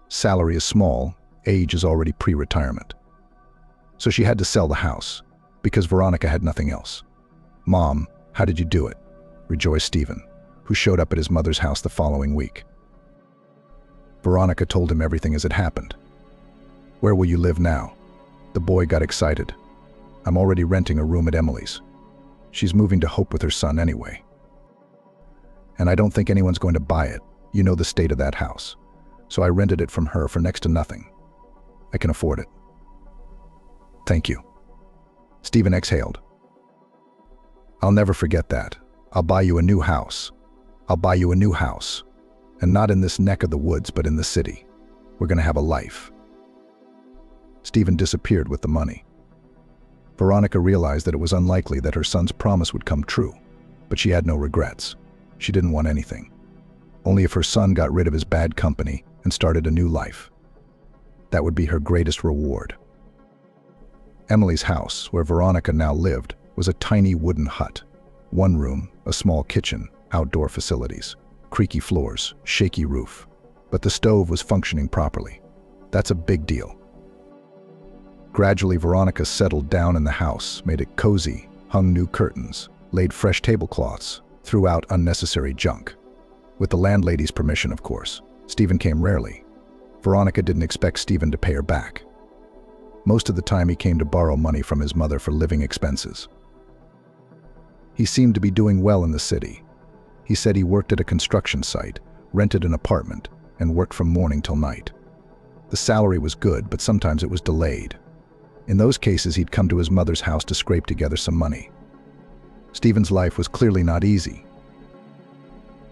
C: Salary is small, age is already pre-retirement. So she had to sell the house, because Veronica had nothing else. Mom, how did you do it? Rejoiced Stephen, who showed up at his mother's house the following week. Veronica told him everything as it happened. Where will you live now? The boy got excited. I'm already renting a room at Emily's. She's moving to Hope with her son anyway. And I don't think anyone's going to buy it. You know the state of that house. So I rented it from her for next to nothing. I can afford it. Thank you. Stephen exhaled. I'll never forget that. I'll buy you a new house. I'll buy you a new house. And not in this neck of the woods, but in the city. We're going to have a life. Stephen disappeared with the money. Veronica realized that it was unlikely that her son's promise would come true, but she had no regrets. She didn't want anything. Only if her son got rid of his bad company and started a new life. That would be her greatest reward. Emily's house, where Veronica now lived, was a tiny wooden hut. One room, a small kitchen, outdoor facilities, creaky floors, shaky roof. But the stove was functioning properly. That's a big deal. Gradually, Veronica settled down in the house, made it cozy, hung new curtains, laid fresh tablecloths, threw out unnecessary junk. With the landlady's permission, of course. Stephen came rarely. Veronica didn't expect Stephen to pay her back. Most of the time he came to borrow money from his mother for living expenses. He seemed to be doing well in the city. He said he worked at a construction site, rented an apartment, and worked from morning till night. The salary was good, but sometimes it was delayed. In those cases, he'd come to his mother's house to scrape together some money. Stephen's life was clearly not easy.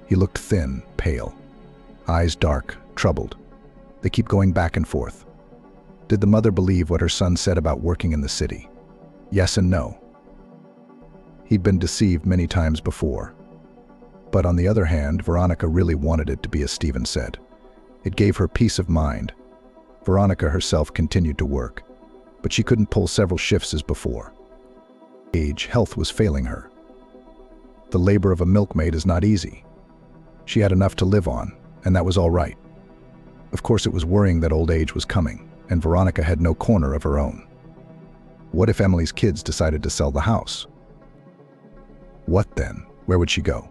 C: He looked thin, pale, eyes dark, troubled. They keep going back and forth. Did the mother believe what her son said about working in the city? Yes and no. He'd been deceived many times before. But on the other hand, Veronica really wanted it to be as Stephen said. It gave her peace of mind. Veronica herself continued to work, but she couldn't pull several shifts as before. Health was failing her. The labor of a milkmaid is not easy. She had enough to live on, and that was all right. Of course, it was worrying that old age was coming, and Veronica had no corner of her own. What if Emily's kids decided to sell the house? What then? Where would she go?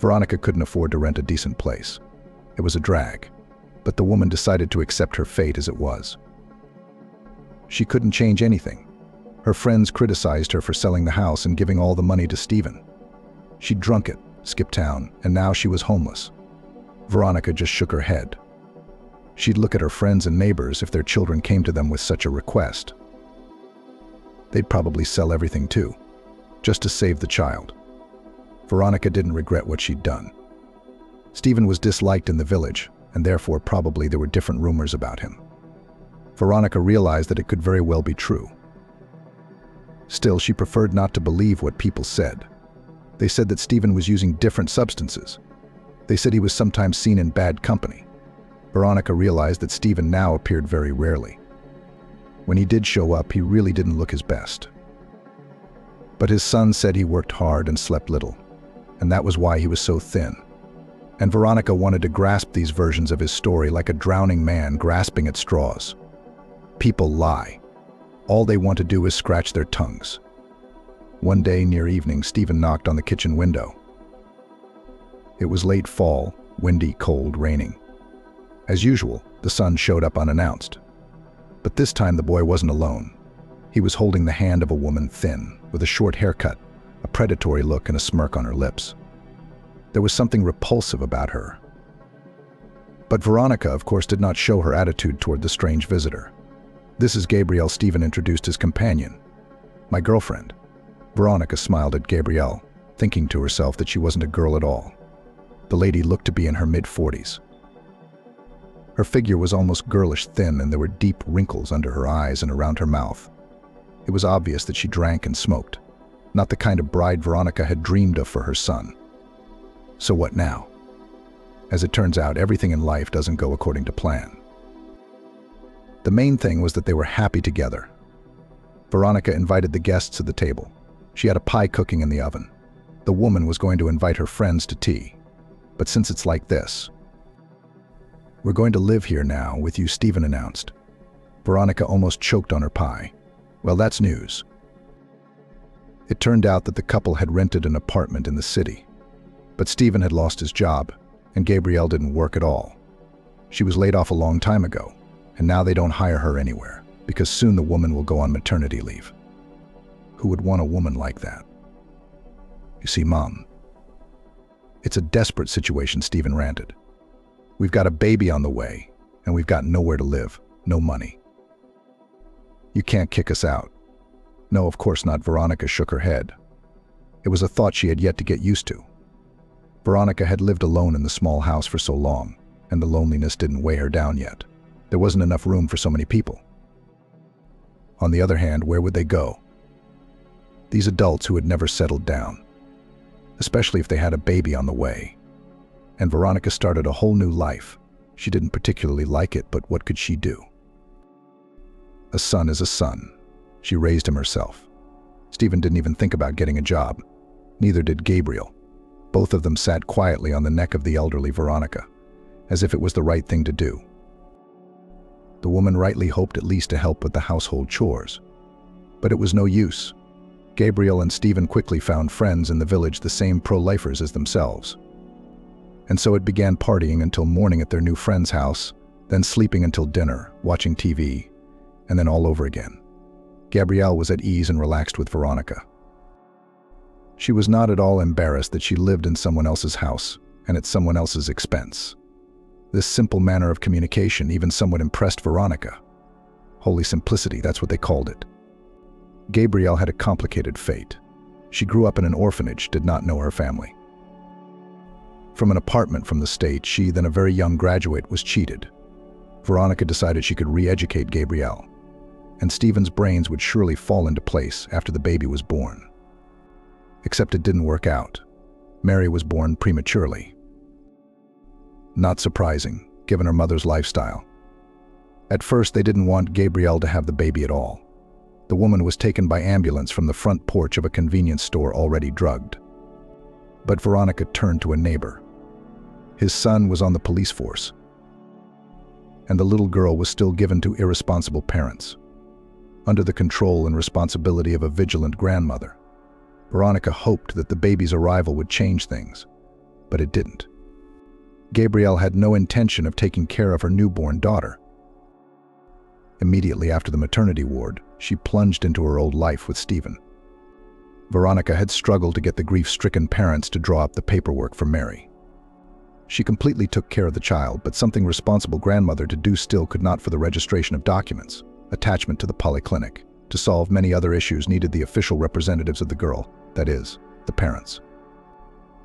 C: Veronica couldn't afford to rent a decent place. It was a drag, but the woman decided to accept her fate as it was. She couldn't change anything. Her friends criticized her for selling the house and giving all the money to Stephen. She'd drunk it, skipped town, and now she was homeless. Veronica just shook her head. She'd look at her friends and neighbors if their children came to them with such a request. They'd probably sell everything too, just to save the child. Veronica didn't regret what she'd done. Stephen was disliked in the village, and therefore probably there were different rumors about him. Veronica realized that it could very well be true. Still, she preferred not to believe what people said. They said that Stephen was using different substances. They said he was sometimes seen in bad company. Veronica realized that Stephen now appeared very rarely. When he did show up, he really didn't look his best. But his son said he worked hard and slept little, and that was why he was so thin. And Veronica wanted to grasp these versions of his story like a drowning man grasping at straws. People lie. All they want to do is scratch their tongues. One day near evening, Stephen knocked on the kitchen window. It was late fall, windy, cold, raining. As usual, the son showed up unannounced. But this time the boy wasn't alone. He was holding the hand of a woman thin, with a short haircut, a predatory look and a smirk on her lips. There was something repulsive about her. But Veronica, of course, did not show her attitude toward the strange visitor. "This is Gabrielle," Stephen introduced his companion. "My girlfriend." Veronica smiled at Gabrielle, thinking to herself that she wasn't a girl at all. The lady looked to be in her mid-40s. Her figure was almost girlish thin, and there were deep wrinkles under her eyes and around her mouth. It was obvious that she drank and smoked, not the kind of bride Veronica had dreamed of for her son. So what now? As it turns out, everything in life doesn't go according to plan. The main thing was that they were happy together. Veronica invited the guests to the table. She had a pie cooking in the oven. The woman was going to invite her friends to tea. But since it's like this, "We're going to live here now with you," Stephen announced. Veronica almost choked on her pie. Well, that's news. It turned out that the couple had rented an apartment in the city. But Stephen had lost his job, and Gabrielle didn't work at all. She was laid off a long time ago, and now they don't hire her anywhere, because soon the woman will go on maternity leave. Who would want a woman like that? You see, Mom, it's a desperate situation, Stephen ranted. We've got a baby on the way, and we've got nowhere to live, no money. You can't kick us out. No, of course not. Veronica shook her head. It was a thought she had yet to get used to. Veronica had lived alone in the small house for so long, and the loneliness didn't weigh her down yet. There wasn't enough room for so many people. On the other hand, where would they go? These adults who had never settled down, especially if they had a baby on the way. And Veronica started a whole new life. She didn't particularly like it, but what could she do? A son is a son. She raised him herself. Stephen didn't even think about getting a job. Neither did Gabriel. Both of them sat quietly on the neck of the elderly Veronica, as if it was the right thing to do. The woman rightly hoped at least to help with the household chores. But it was no use. Gabriel and Stephen quickly found friends in the village, the same pro-lifers as themselves. And so it began partying until morning at their new friend's house, then sleeping until dinner, watching TV, and then all over again. Gabrielle was at ease and relaxed with Veronica. She was not at all embarrassed that she lived in someone else's house and at someone else's expense. This simple manner of communication even somewhat impressed Veronica. Holy simplicity, that's what they called it. Gabrielle had a complicated fate. She grew up in an orphanage, did not know her family. From an apartment from the state, she, then a very young graduate, was cheated. Veronica decided she could re-educate Gabrielle, and Stephen's brains would surely fall into place after the baby was born. Except it didn't work out. Mary was born prematurely. Not surprising, given her mother's lifestyle. At first, they didn't want Gabrielle to have the baby at all. The woman was taken by ambulance from the front porch of a convenience store already drugged. But Veronica turned to a neighbor. His son was on the police force, and the little girl was still given to irresponsible parents, under the control and responsibility of a vigilant grandmother. Veronica hoped that the baby's arrival would change things, but it didn't. Gabrielle had no intention of taking care of her newborn daughter. Immediately after the maternity ward, she plunged into her old life with Stephen. Veronica had struggled to get the grief-stricken parents to draw up the paperwork for Mary. She completely took care of the child, but something responsible grandmother to do still could not for the registration of documents, attachment to the polyclinic. To solve many other issues needed the official representatives of the girl, that is, the parents.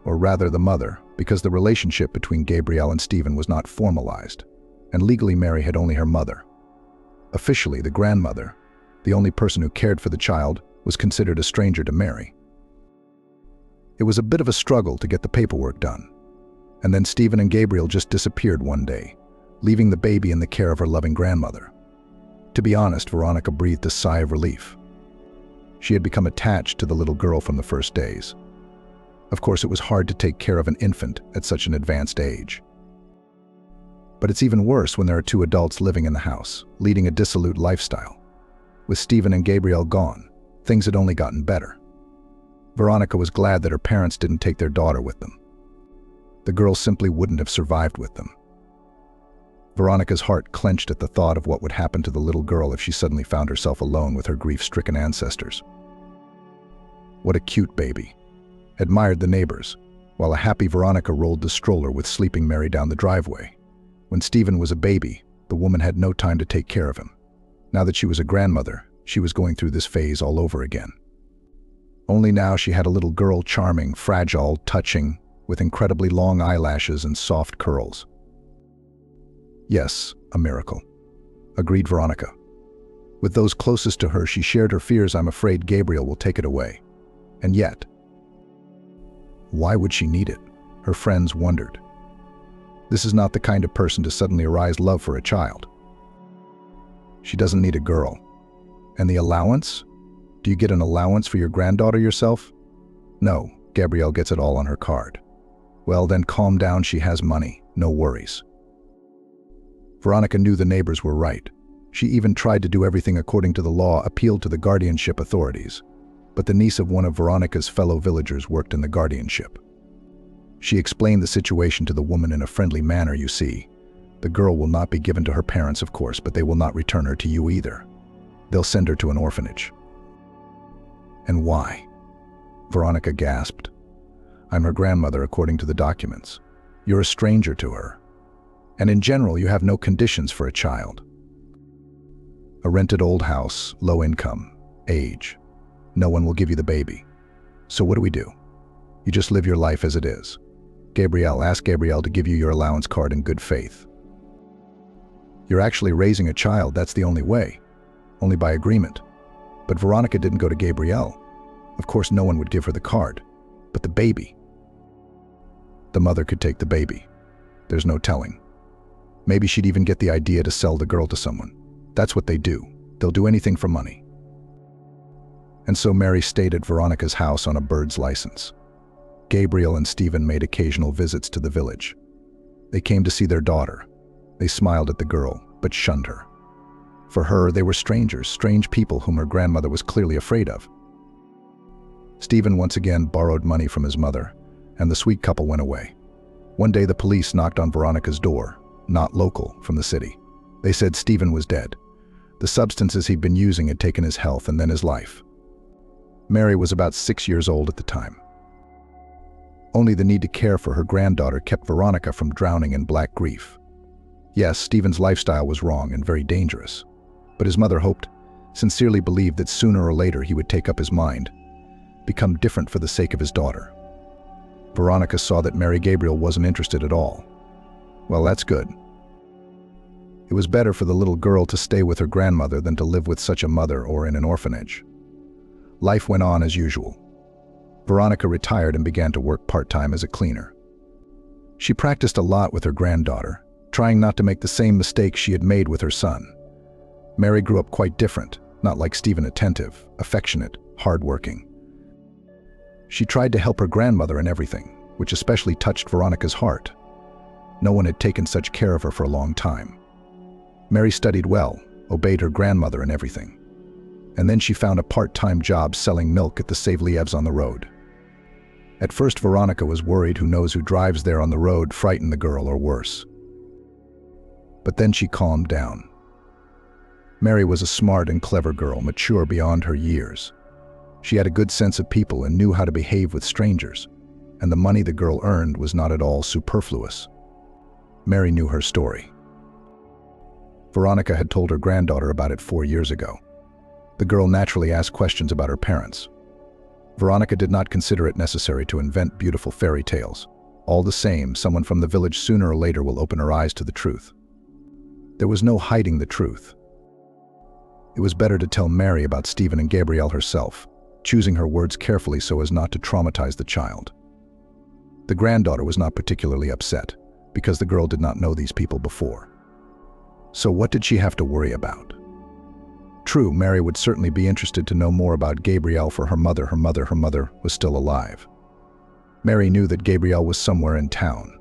C: Or rather the mother, because the relationship between Gabrielle and Stephen was not formalized, and legally Mary had only her mother. Officially, the grandmother, the only person who cared for the child, was considered a stranger to Mary. It was a bit of a struggle to get the paperwork done. And then Stephen and Gabrielle just disappeared one day, leaving the baby in the care of her loving grandmother. To be honest, Veronica breathed a sigh of relief. She had become attached to the little girl from the first days. Of course, it was hard to take care of an infant at such an advanced age. But it's even worse when there are two adults living in the house, leading a dissolute lifestyle. With Stephen and Gabrielle gone, things had only gotten better. Veronica was glad that her parents didn't take their daughter with them. The girl simply wouldn't have survived with them. Veronica's heart clenched at the thought of what would happen to the little girl if she suddenly found herself alone with her grief-stricken ancestors. What a cute baby, admired the neighbors, while a happy Veronica rolled the stroller with sleeping Mary down the driveway. When Stephen was a baby, the woman had no time to take care of him. Now that she was a grandmother, she was going through this phase all over again. Only now she had a little girl, charming, fragile, touching, with incredibly long eyelashes and soft curls. Yes, a miracle, agreed Veronica. With those closest to her, she shared her fears. I'm afraid Gabrielle will take it away. And yet, why would she need it? Her friends wondered. This is not the kind of person to suddenly arouse love for a child. She doesn't need a girl. And the allowance? Do you get an allowance for your granddaughter yourself? No, Gabrielle gets it all on her card. Well, then calm down, she has money, no worries. Veronica knew the neighbors were right. She even tried to do everything according to the law, appealed to the guardianship authorities. But the niece of one of Veronica's fellow villagers worked in the guardianship. She explained the situation to the woman in a friendly manner. You see, the girl will not be given to her parents, of course, but they will not return her to you either. They'll send her to an orphanage. And why? Veronica gasped. I'm her grandmother according to the documents. You're a stranger to her. And in general, you have no conditions for a child. A rented old house, low income, age. No one will give you the baby. So what do? You just live your life as it is. Ask Gabrielle to give you your allowance card in good faith. You're actually raising a child, that's the only way. Only by agreement. But Veronica didn't go to Gabrielle. Of course, no one would give her the card. But the baby. The mother could take the baby. There's no telling. Maybe she'd even get the idea to sell the girl to someone. That's what they do. They'll do anything for money. And so Mary stayed at Veronica's house on a bird's license. Gabrielle and Stephen made occasional visits to the village. They came to see their daughter. They smiled at the girl, but shunned her. For her, they were strangers, strange people whom her grandmother was clearly afraid of. Stephen once again borrowed money from his mother, and the sweet couple went away. One day the police knocked on Veronica's door, not local, from the city. They said Stephen was dead. The substances he'd been using had taken his health and then his life. Mary was about 6 years old at the time. Only the need to care for her granddaughter kept Veronica from drowning in black grief. Yes, Stephen's lifestyle was wrong and very dangerous, but his mother sincerely believed that sooner or later he would take up his mind, become different for the sake of his daughter. Veronica saw that Mary Gabrielle wasn't interested at all. Well, that's good. It was better for the little girl to stay with her grandmother than to live with such a mother or in an orphanage. Life went on as usual. Veronica retired and began to work part-time as a cleaner. She practiced a lot with her granddaughter, trying not to make the same mistakes she had made with her son. Mary grew up quite different, not like Stephen, attentive, affectionate, hardworking. She tried to help her grandmother in everything, which especially touched Veronica's heart. No one had taken such care of her for a long time. Mary studied well, obeyed her grandmother in everything. And then she found a part-time job selling milk at the Saveliev's on the road. At first, Veronica was worried who knows who drives there on the road frightened the girl or worse. But then she calmed down. Mary was a smart and clever girl, mature beyond her years. She had a good sense of people and knew how to behave with strangers, and the money the girl earned was not at all superfluous. Mary knew her story. Veronica had told her granddaughter about it 4 years ago. The girl naturally asked questions about her parents. Veronica did not consider it necessary to invent beautiful fairy tales. All the same, someone from the village sooner or later will open her eyes to the truth. There was no hiding the truth. It was better to tell Mary about Stephen and Gabrielle herself, choosing her words carefully so as not to traumatize the child. The granddaughter was not particularly upset, because the girl did not know these people before. So what did she have to worry about? True, Mary would certainly be interested to know more about Gabrielle, for her mother was still alive. Mary knew that Gabrielle was somewhere in town.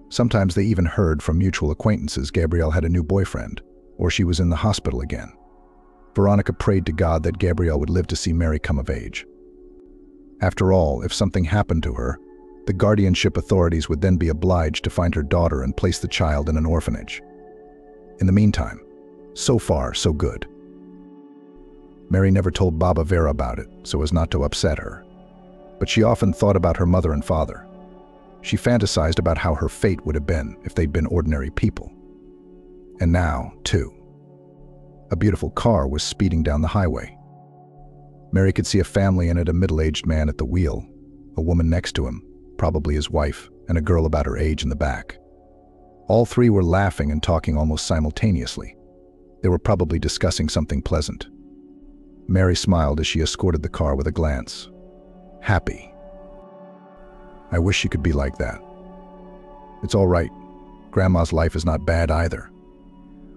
C: Sometimes they even heard from mutual acquaintances Gabrielle had a new boyfriend, or she was in the hospital again. Veronica prayed to God that Gabrielle would live to see Mary come of age. After all, if something happened to her, the guardianship authorities would then be obliged to find her daughter and place the child in an orphanage. In the meantime, so far, so good. Mary never told Baba Vera about it, so as not to upset her. But she often thought about her mother and father. She fantasized about how her fate would have been if they'd been ordinary people. And now, too, a beautiful car was speeding down the highway. Mary could see a family in it, a middle-aged man at the wheel, a woman next to him, probably his wife, and a girl about her age in the back. All three were laughing and talking almost simultaneously. They were probably discussing something pleasant. Mary smiled as she escorted the car with a glance. Happy. I wish she could be like that. It's all right. Grandma's life is not bad either.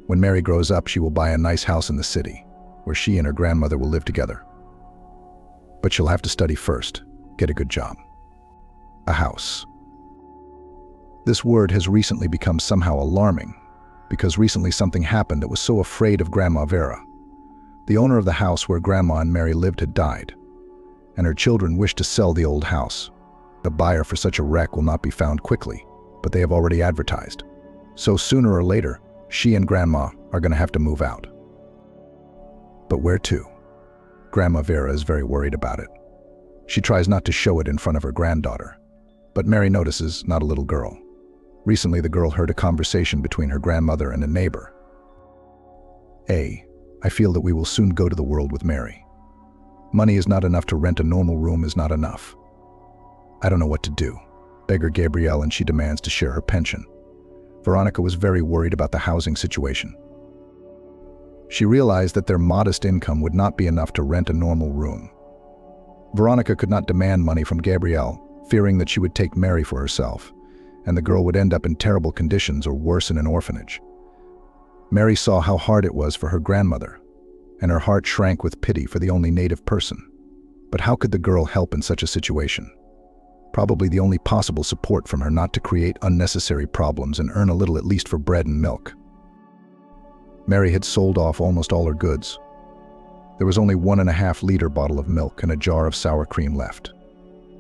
C: When Mary grows up, she will buy a nice house in the city, where she and her grandmother will live together. But she'll have to study first, get a good job. A house. This word has recently become somehow alarming, because recently something happened that was so afraid of Grandma Vera. The owner of the house where Grandma and Mary lived had died, and her children wished to sell the old house. A buyer for such a wreck will not be found quickly, but they have already advertised. So sooner or later, she and Grandma are going to have to move out. But where to? Grandma Vera is very worried about it. She tries not to show it in front of her granddaughter, but Mary notices not a little girl. Recently, the girl heard a conversation between her grandmother and a neighbor. I feel that we will soon go to the world with Mary. Money is not enough to rent a normal room is not enough. I don't know what to do. Beg her Gabrielle and she demands to share her pension. Veronica was very worried about the housing situation. She realized that their modest income would not be enough to rent a normal room. Veronica could not demand money from Gabrielle, fearing that she would take Mary for herself, and the girl would end up in terrible conditions or worse in an orphanage. Mary saw how hard it was for her grandmother, and her heart shrank with pity for the only native person. But how could the girl help in such a situation? Probably the only possible support from her not to create unnecessary problems and earn a little at least for bread and milk. Mary had sold off almost all her goods. There was only 1.5-liter bottle of milk and a jar of sour cream left.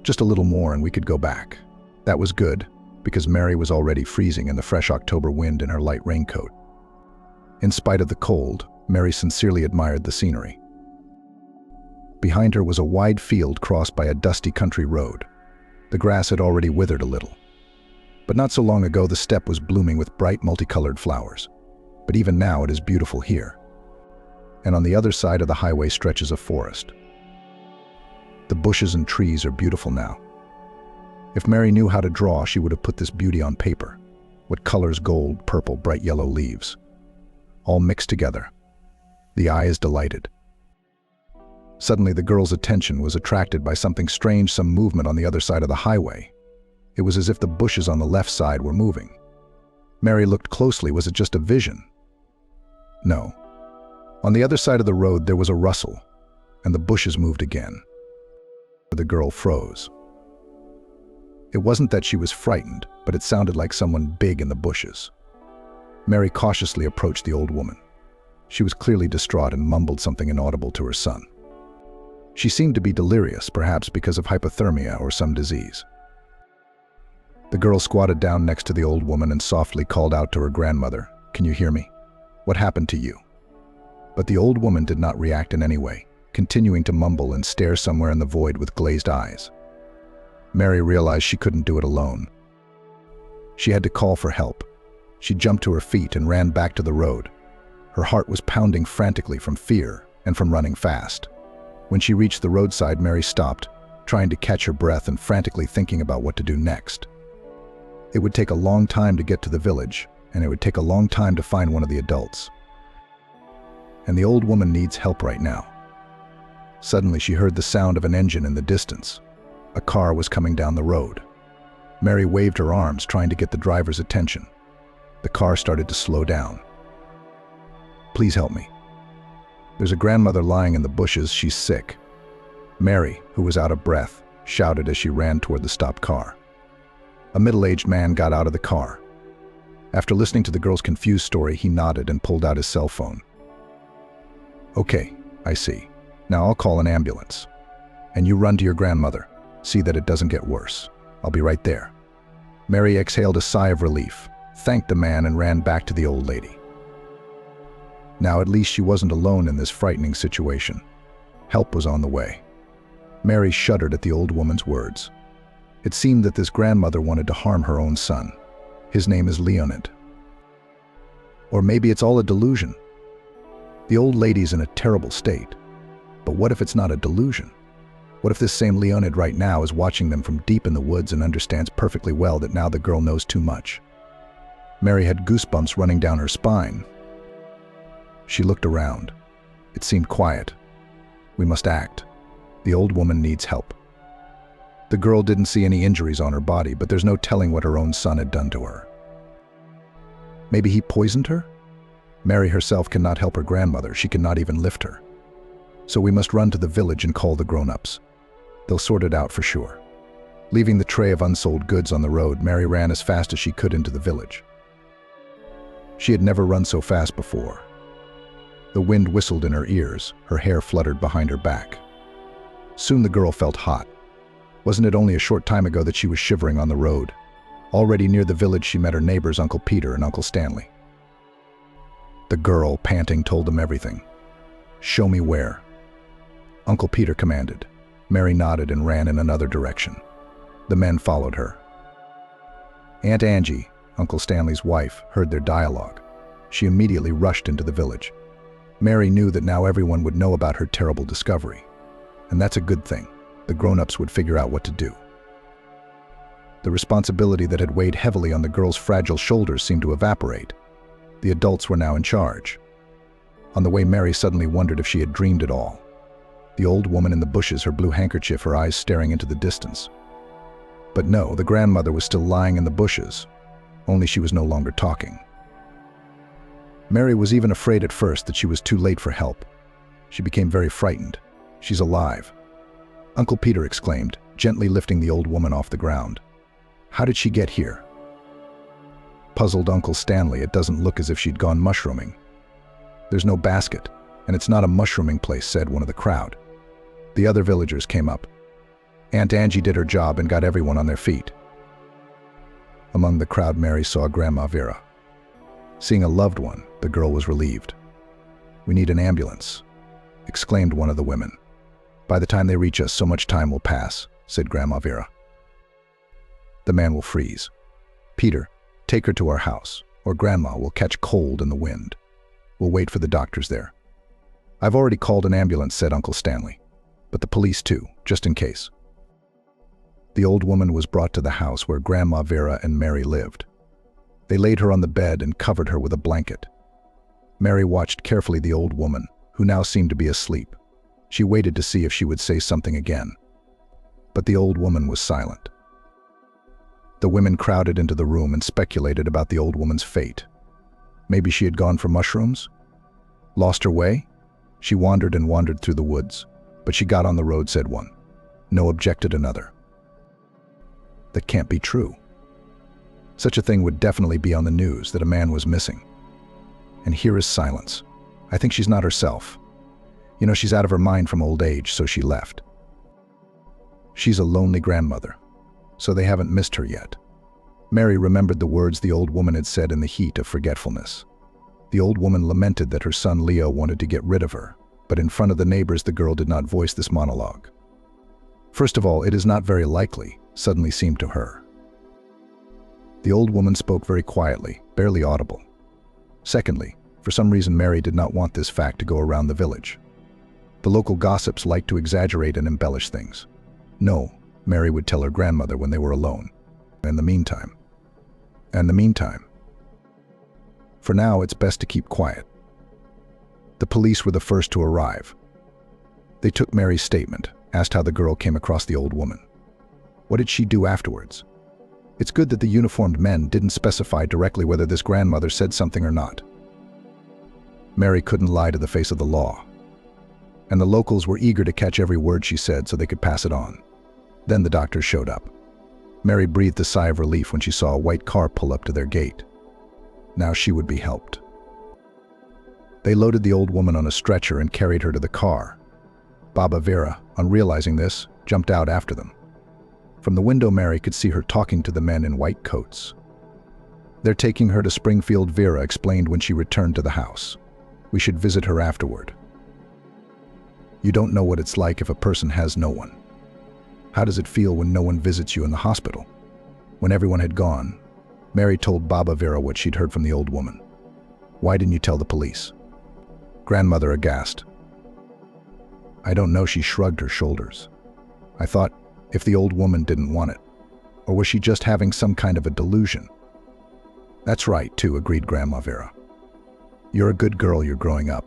C: Just a little more and we could go back. That was good, because Mary was already freezing in the fresh October wind in her light raincoat. In spite of the cold, Mary sincerely admired the scenery. Behind her was a wide field crossed by a dusty country road. The grass had already withered a little. But not so long ago the steppe was blooming with bright multicolored flowers. But even now it is beautiful here. And on the other side of the highway stretches a forest. The bushes and trees are beautiful now. If Mary knew how to draw, she would have put this beauty on paper. What colors: gold, purple, bright yellow leaves. All mixed together. The eye is delighted. Suddenly the girl's attention was attracted by something strange, some movement on the other side of the highway. It was as if the bushes on the left side were moving. Mary looked closely. Was it just a vision? No. On the other side of the road there was a rustle, and the bushes moved again. The girl froze. It wasn't that she was frightened, but it sounded like someone big in the bushes. Mary cautiously approached the old woman. She was clearly distraught and mumbled something inaudible to her son. She seemed to be delirious, perhaps because of hypothermia or some disease. The girl squatted down next to the old woman and softly called out to her grandmother, "Can you hear me? What happened to you?" But the old woman did not react in any way, continuing to mumble and stare somewhere in the void with glazed eyes. Mary realized she couldn't do it alone. She had to call for help. She jumped to her feet and ran back to the road. Her heart was pounding frantically from fear and from running fast. When she reached the roadside, Mary stopped, trying to catch her breath and frantically thinking about what to do next. It would take a long time to get to the village, and it would take a long time to find one of the adults. And the old woman needs help right now. Suddenly, she heard the sound of an engine in the distance. A car was coming down the road. Mary waved her arms, trying to get the driver's attention. The car started to slow down. "Please help me. There's a grandmother lying in the bushes. She's sick." Mary, who was out of breath, shouted as she ran toward the stopped car. A middle-aged man got out of the car. After listening to the girl's confused story, he nodded and pulled out his cell phone. "Okay, I see. Now I'll call an ambulance. And you run to your grandmother. See that it doesn't get worse. I'll be right there." Mary exhaled a sigh of relief, thanked the man, and ran back to the old lady. Now at least she wasn't alone in this frightening situation. Help was on the way. Mary shuddered at the old woman's words. It seemed that this grandmother wanted to harm her own son. His name is Leonid. Or maybe it's all a delusion. The old lady's in a terrible state. But what if it's not a delusion? What if this same Leonid right now is watching them from deep in the woods and understands perfectly well that now the girl knows too much? Mary had goosebumps running down her spine. She looked around. It seemed quiet. We must act. The old woman needs help. The girl didn't see any injuries on her body, but there's no telling what her own son had done to her. Maybe he poisoned her? Mary herself cannot help her grandmother. She cannot even lift her. So we must run to the village and call the grown-ups. They'll sort it out for sure. Leaving the tray of unsold goods on the road, Mary ran as fast as she could into the village. She had never run so fast before. The wind whistled in her ears, her hair fluttered behind her back. Soon the girl felt hot. Wasn't it only a short time ago that she was shivering on the road? Already near the village, she met her neighbors, Uncle Peter and Uncle Stanley. The girl, panting, told them everything. "Show me where." Uncle Peter commanded. Mary nodded and ran in another direction. The men followed her. Aunt Angie, Uncle Stanley's wife, heard their dialogue. She immediately rushed into the village. Mary knew that now everyone would know about her terrible discovery. And that's a good thing. The grown-ups would figure out what to do. The responsibility that had weighed heavily on the girl's fragile shoulders seemed to evaporate. The adults were now in charge. On the way, Mary suddenly wondered if she had dreamed it all. The old woman in the bushes, her blue handkerchief, her eyes staring into the distance. But no, the grandmother was still lying in the bushes, only she was no longer talking. Mary was even afraid at first that she was too late for help. She became very frightened. "She's alive," Uncle Peter exclaimed, gently lifting the old woman off the ground. "How did she get here?" Puzzled Uncle Stanley, "It doesn't look as if she'd gone mushrooming." "There's no basket, and it's not a mushrooming place," said one of the crowd. The other villagers came up. Aunt Angie did her job and got everyone on their feet. Among the crowd, Mary saw Grandma Vera. Seeing a loved one, the girl was relieved. "We need an ambulance," exclaimed one of the women. "By the time they reach us, so much time will pass," said Grandma Vera. "The man will freeze. Peter, take her to our house, or Grandma will catch cold in the wind. We'll wait for the doctors there." "I've already called an ambulance," said Uncle Stanley. "But the police too, just in case." The old woman was brought to the house where Grandma Vera and Mary lived. They laid her on the bed and covered her with a blanket. Mary watched carefully the old woman, who now seemed to be asleep. She waited to see if she would say something again. But the old woman was silent. The women crowded into the room and speculated about the old woman's fate. Maybe she had gone for mushrooms? Lost her way? She wandered and wandered through the woods, but she got on the road, said one. No, objected another. That can't be true. Such a thing would definitely be on the news, that a man was missing. And here is silence. I think she's not herself. You know, she's out of her mind from old age, so she left. She's a lonely grandmother, so they haven't missed her yet. Mary remembered the words the old woman had said in the heat of forgetfulness. The old woman lamented that her son Leo wanted to get rid of her, but in front of the neighbors the girl did not voice this monologue. First of all, it is not very likely, suddenly seemed to her. The old woman spoke very quietly, barely audible. Secondly, for some reason Mary did not want this fact to go around the village. The local gossips liked to exaggerate and embellish things. No, Mary would tell her grandmother when they were alone. In the meantime. For now, it's best to keep quiet. The police were the first to arrive. They took Mary's statement, asked how the girl came across the old woman. What did she do afterwards? It's good that the uniformed men didn't specify directly whether this grandmother said something or not. Mary couldn't lie to the face of the law. And the locals were eager to catch every word she said so they could pass it on. Then the doctors showed up. Mary breathed a sigh of relief when she saw a white car pull up to their gate. Now she would be helped. They loaded the old woman on a stretcher and carried her to the car. Baba Vera, on realizing this, jumped out after them. From the window, Mary could see her talking to the men in white coats. "They're taking her to Springfield," Vera explained when she returned to the house. "We should visit her afterward." You don't know what it's like if a person has no one. How does it feel when no one visits you in the hospital? When everyone had gone, Mary told Baba Vera what she'd heard from the old woman. "Why didn't you tell the police?" Grandmother aghast. "I don't know," she shrugged her shoulders. "I thought, if the old woman didn't want it, or was she just having some kind of a delusion?" "That's right, too," agreed Grandma Vera. "You're a good girl, you're growing up.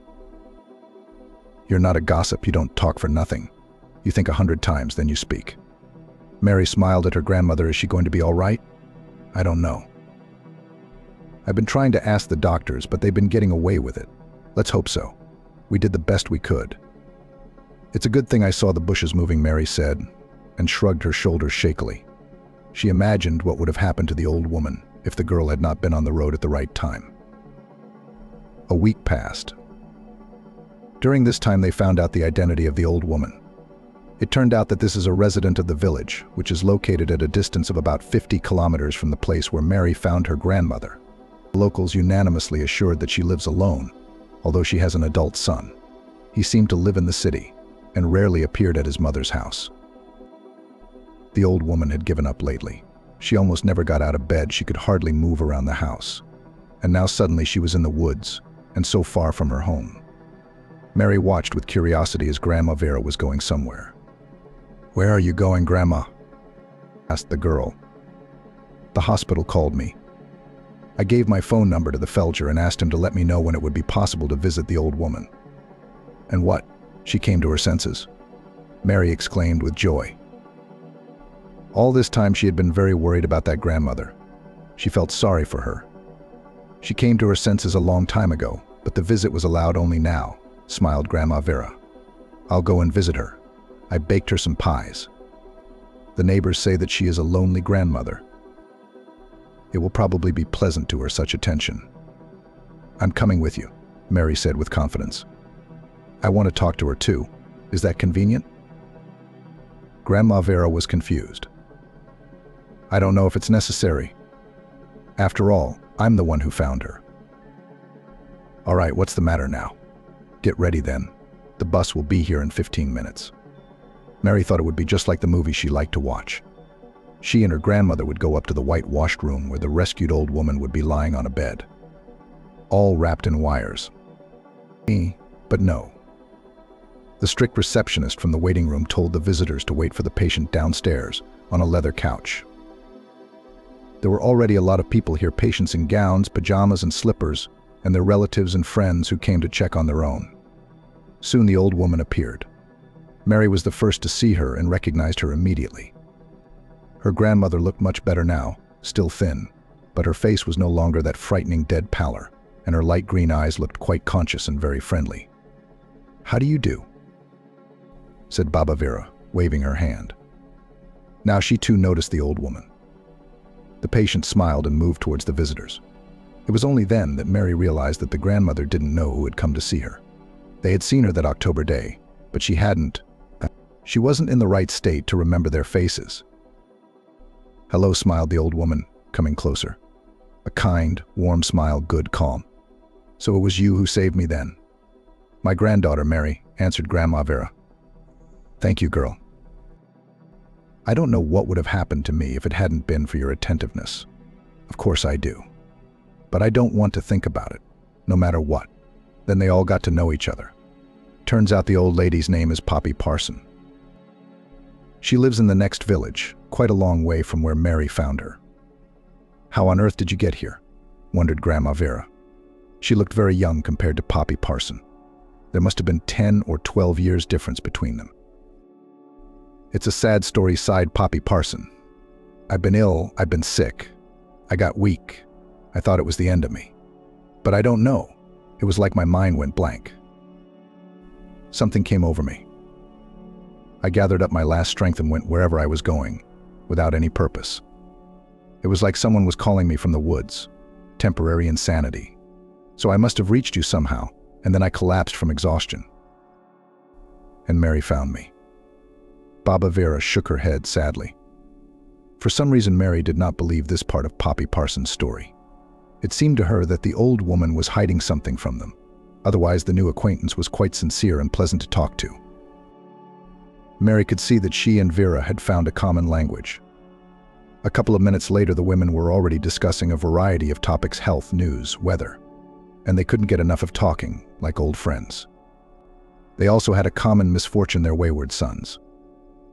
C: You're not a gossip, you don't talk for nothing. You think 100 times, then you speak." Mary smiled at her grandmother. "Is she going to be all right?" "I don't know. I've been trying to ask the doctors, but they've been getting away with it. Let's hope so. We did the best we could." "It's a good thing I saw the bushes moving," Mary said, and shrugged her shoulders shakily. She imagined what would have happened to the old woman if the girl had not been on the road at the right time. A week passed. During this time, they found out the identity of the old woman. It turned out that this is a resident of the village, which is located at a distance of about 50 kilometers from the place where Mary found her grandmother. The locals unanimously assured that she lives alone, although she has an adult son. He seemed to live in the city and rarely appeared at his mother's house. The old woman had given up lately. She almost never got out of bed. She could hardly move around the house. And now suddenly she was in the woods and so far from her home. Mary watched with curiosity as Grandma Vera was going somewhere. "Where are you going, Grandma?" asked the girl. "The hospital called me. I gave my phone number to the Felger and asked him to let me know when it would be possible to visit the old woman." "And what? She came to her senses?" Mary exclaimed with joy. All this time she had been very worried about that grandmother. She felt sorry for her. "She came to her senses a long time ago, but the visit was allowed only now," smiled Grandma Vera. "I'll go and visit her. I baked her some pies. The neighbors say that she is a lonely grandmother. It will probably be pleasant to her, such attention." "I'm coming with you," Mary said with confidence. "I want to talk to her too. Is that convenient?" Grandma Vera was confused. "I don't know if it's necessary. After all, I'm the one who found her." "All right, what's the matter now? Get ready then. The bus will be here in 15 minutes. Mary thought it would be just like the movie she liked to watch. She and her grandmother would go up to the whitewashed room where the rescued old woman would be lying on a bed, all wrapped in wires. But no. The strict receptionist from the waiting room told the visitors to wait for the patient downstairs on a leather couch. There were already a lot of people here, patients in gowns, pajamas, and slippers, and their relatives and friends who came to check on their own. Soon the old woman appeared. Mary was the first to see her and recognized her immediately. Her grandmother looked much better now, still thin, but her face was no longer that frightening dead pallor, and her light green eyes looked quite conscious and very friendly. "How do you do?" said Baba Vera, waving her hand. Now she too noticed the old woman. The patient smiled and moved towards the visitors. It was only then that Mary realized that the grandmother didn't know who had come to see her. They had seen her that October day, but she wasn't in the right state to remember their faces. "Hello," smiled the old woman, coming closer. A kind, warm smile, good calm. "So it was you who saved me then?" "My granddaughter, Mary," answered Grandma Vera. "Thank you, girl. I don't know what would have happened to me if it hadn't been for your attentiveness. Of course I do. But I don't want to think about it, no matter what." Then they all got to know each other. Turns out the old lady's name is Poppy Parson. She lives in the next village, quite a long way from where Mary found her. "How on earth did you get here?" wondered Grandma Vera. She looked very young compared to Poppy Parson. There must have been 10 or 12 years difference between them. "It's a sad story," sighed Poppy Parson. "I've been ill, I've been sick. I got weak. I thought it was the end of me. But I don't know. It was like my mind went blank. Something came over me. I gathered up my last strength and went wherever I was going, without any purpose. It was like someone was calling me from the woods. Temporary insanity. So I must have reached you somehow, and then I collapsed from exhaustion. And Mary found me." Baba Vera shook her head sadly. For some reason, Mary did not believe this part of Poppy Parson's story. It seemed to her that the old woman was hiding something from them. Otherwise, the new acquaintance was quite sincere and pleasant to talk to. Mary could see that she and Vera had found a common language. A couple of minutes later, the women were already discussing a variety of topics: health, news, weather. And they couldn't get enough of talking, like old friends. They also had a common misfortune: their wayward sons.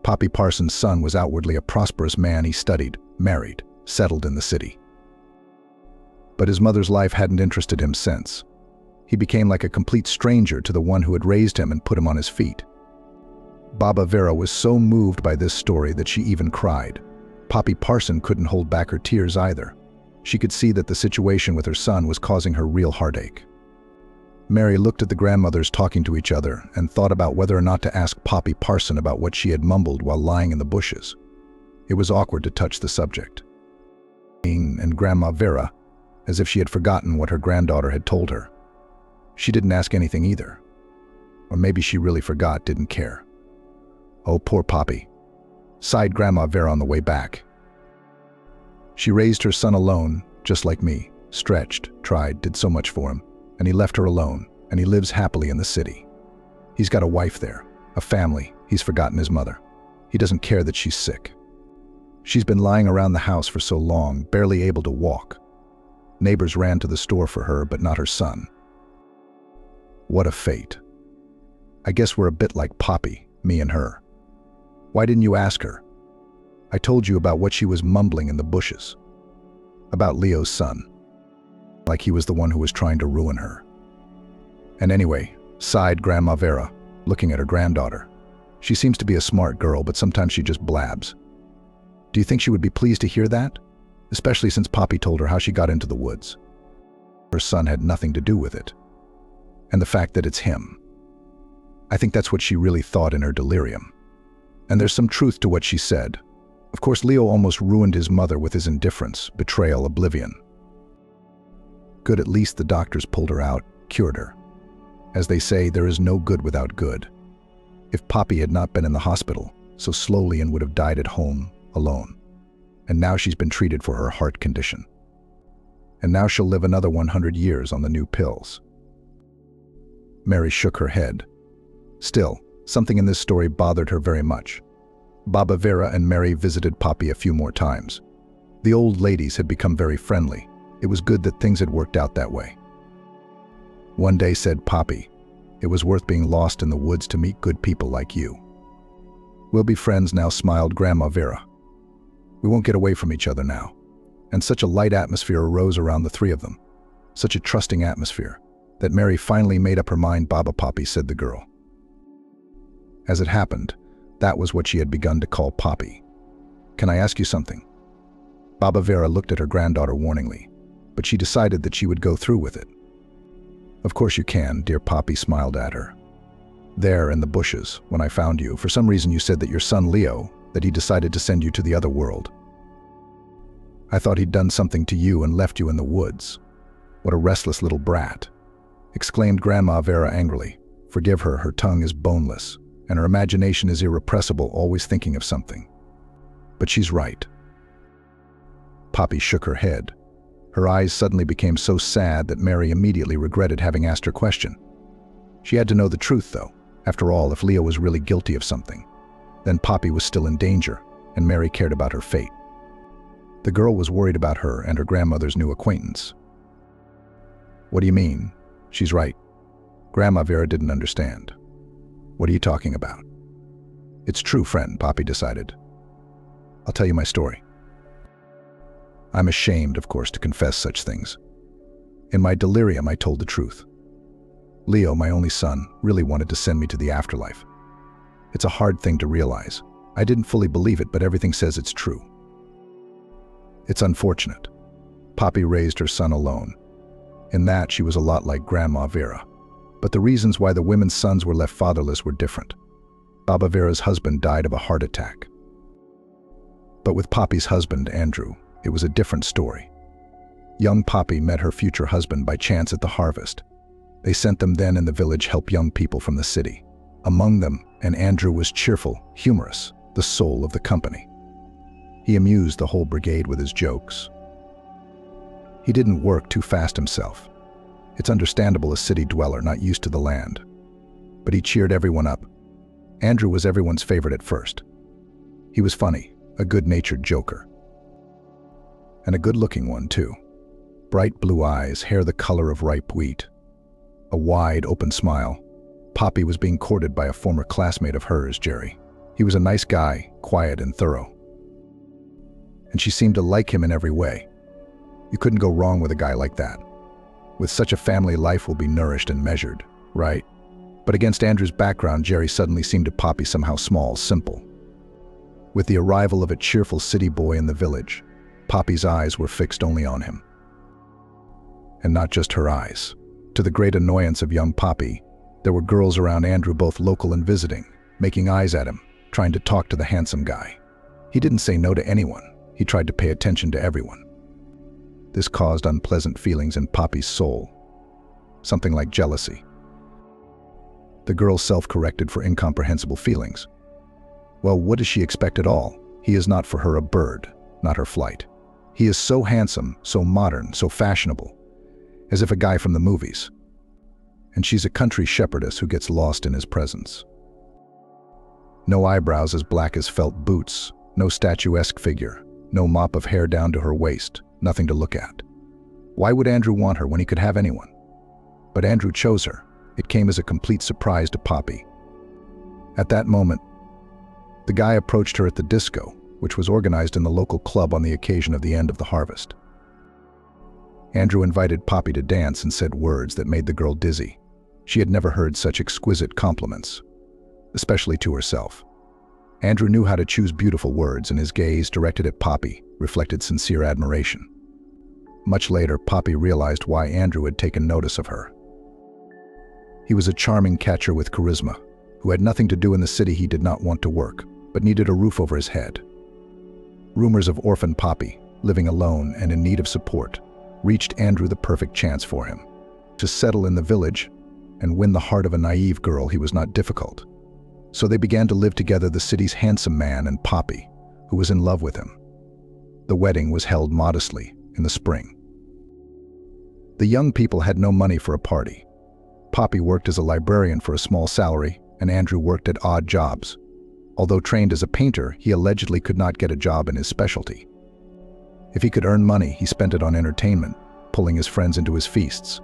C: Poppy Parson's son was outwardly a prosperous man. He studied, married, settled in the city. But his mother's life hadn't interested him since. He became like a complete stranger to the one who had raised him and put him on his feet. Baba Vera was so moved by this story that she even cried. Poppy Parson couldn't hold back her tears either. She could see that the situation with her son was causing her real heartache. Mary looked at the grandmothers talking to each other and thought about whether or not to ask Poppy Parson about what she had mumbled while lying in the bushes. It was awkward to touch the subject. And Grandma Vera, as if she had forgotten what her granddaughter had told her. She didn't ask anything either. Or maybe she really forgot, didn't care. "Oh, poor Poppy," sighed Grandma Vera on the way back. "She raised her son alone, just like me, stretched, tried, did so much for him, and he left her alone, and he lives happily in the city. He's got a wife there, a family. He's forgotten his mother. He doesn't care that she's sick. She's been lying around the house for so long, barely able to walk. Neighbors ran to the store for her, but not her son. What a fate. I guess we're a bit like Poppy, me and her. Why didn't you ask her? I told you about what she was mumbling in the bushes. About Leo's son. Like he was the one who was trying to ruin her. And anyway," sighed Grandma Vera, looking at her granddaughter. "She seems to be a smart girl, but sometimes she just blabs. Do you think she would be pleased to hear that? Especially since Poppy told her how she got into the woods. Her son had nothing to do with it. And the fact that it's him. I think that's what she really thought in her delirium. And there's some truth to what she said. Of course, Leo almost ruined his mother with his indifference, betrayal, oblivion. Good, at least the doctors pulled her out, cured her. As they say, there is no good without good. If Poppy had not been in the hospital, so slowly and would have died at home, alone. And now she's been treated for her heart condition. And now she'll live another 100 years on the new pills." Mary shook her head. Still, something in this story bothered her very much. Baba Vera and Mary visited Poppy a few more times. The old ladies had become very friendly. It was good that things had worked out that way. One day, said Poppy, "It was worth being lost in the woods to meet good people like you." "We'll be friends now," smiled Grandma Vera. "We won't get away from each other now." And such a light atmosphere arose around the three of them. Such a trusting atmosphere, that Mary finally made up her mind. "Baba Poppy," said the girl. As it happened, that was what she had begun to call Poppy. "Can I ask you something?" Baba Vera looked at her granddaughter warningly, but she decided that she would go through with it. "Of course you can," dear Poppy smiled at her. "There in the bushes, when I found you, for some reason you said that your son Leo, that he decided to send you to the other world. I thought he'd done something to you and left you in the woods. What a restless little brat," exclaimed Grandma Vera angrily. Forgive her, her tongue is boneless, and her imagination is irrepressible, always thinking of something. But she's right. Poppy shook her head. Her eyes suddenly became so sad that Mary immediately regretted having asked her question. She had to know the truth, though. After all, if Leo was really guilty of something, then Poppy was still in danger, and Mary cared about her fate. The girl was worried about her and her grandmother's new acquaintance. What do you mean? She's right. Grandma Vera didn't understand. What are you talking about? It's true, friend, Poppy decided. I'll tell you my story. I'm ashamed, of course, to confess such things. In my delirium, I told the truth. Leo, my only son, really wanted to send me to the afterlife. It's a hard thing to realize. I didn't fully believe it, but everything says it's true. It's unfortunate. Poppy raised her son alone. In that, she was a lot like Grandma Vera. But the reasons why the women's sons were left fatherless were different. Baba Vera's husband died of a heart attack. But with Poppy's husband, Andrew, it was a different story. Young Poppy met her future husband by chance at the harvest. They sent them then in the village help young people from the city. Among them, and Andrew was cheerful, humorous, the soul of the company. He amused the whole brigade with his jokes. He didn't work too fast himself. It's understandable, a city dweller not used to the land. But he cheered everyone up. Andrew was everyone's favorite at first. He was funny, a good-natured joker. And a good-looking one, too. Bright blue eyes, hair the color of ripe wheat. A wide, open smile. Poppy was being courted by a former classmate of hers, Jerry. He was a nice guy, quiet and thorough. And she seemed to like him in every way. You couldn't go wrong with a guy like that. With such a family, life will be nourished and measured, right? But against Andrew's background, Jerry suddenly seemed to Poppy somehow small, simple. With the arrival of a cheerful city boy in the village, Poppy's eyes were fixed only on him. And not just her eyes. To the great annoyance of young Poppy, there were girls around Andrew, both local and visiting, making eyes at him, trying to talk to the handsome guy. He didn't say no to anyone. He tried to pay attention to everyone. This caused unpleasant feelings in Poppy's soul, something like jealousy. The girl self-corrected for incomprehensible feelings. Well, what does she expect at all? He is not for her a bird, not her flight. He is so handsome, so modern, so fashionable, as if a guy from the movies. And she's a country shepherdess who gets lost in his presence. No eyebrows as black as felt boots, no statuesque figure, no mop of hair down to her waist, nothing to look at. Why would Andrew want her when he could have anyone? But Andrew chose her. It came as a complete surprise to Poppy. At that moment, the guy approached her at the disco, which was organized in the local club on the occasion of the end of the harvest. Andrew invited Poppy to dance and said words that made the girl dizzy. She had never heard such exquisite compliments, especially to herself. Andrew knew how to choose beautiful words, and his gaze, directed at Poppy, reflected sincere admiration. Much later, Poppy realized why Andrew had taken notice of her. He was a charming catcher with charisma, who had nothing to do in the city he did not want to work, but needed a roof over his head. Rumors of orphan Poppy, living alone and in need of support, reached Andrew the perfect chance for him. To settle in the village and win the heart of a naive girl, he was not difficult. So they began to live together, the city's handsome man and Poppy, who was in love with him. The wedding was held modestly in the spring. The young people had no money for a party. Poppy worked as a librarian for a small salary, and Andrew worked at odd jobs. Although trained as a painter, he allegedly could not get a job in his specialty. If he could earn money, he spent it on entertainment, pulling his friends into his feasts.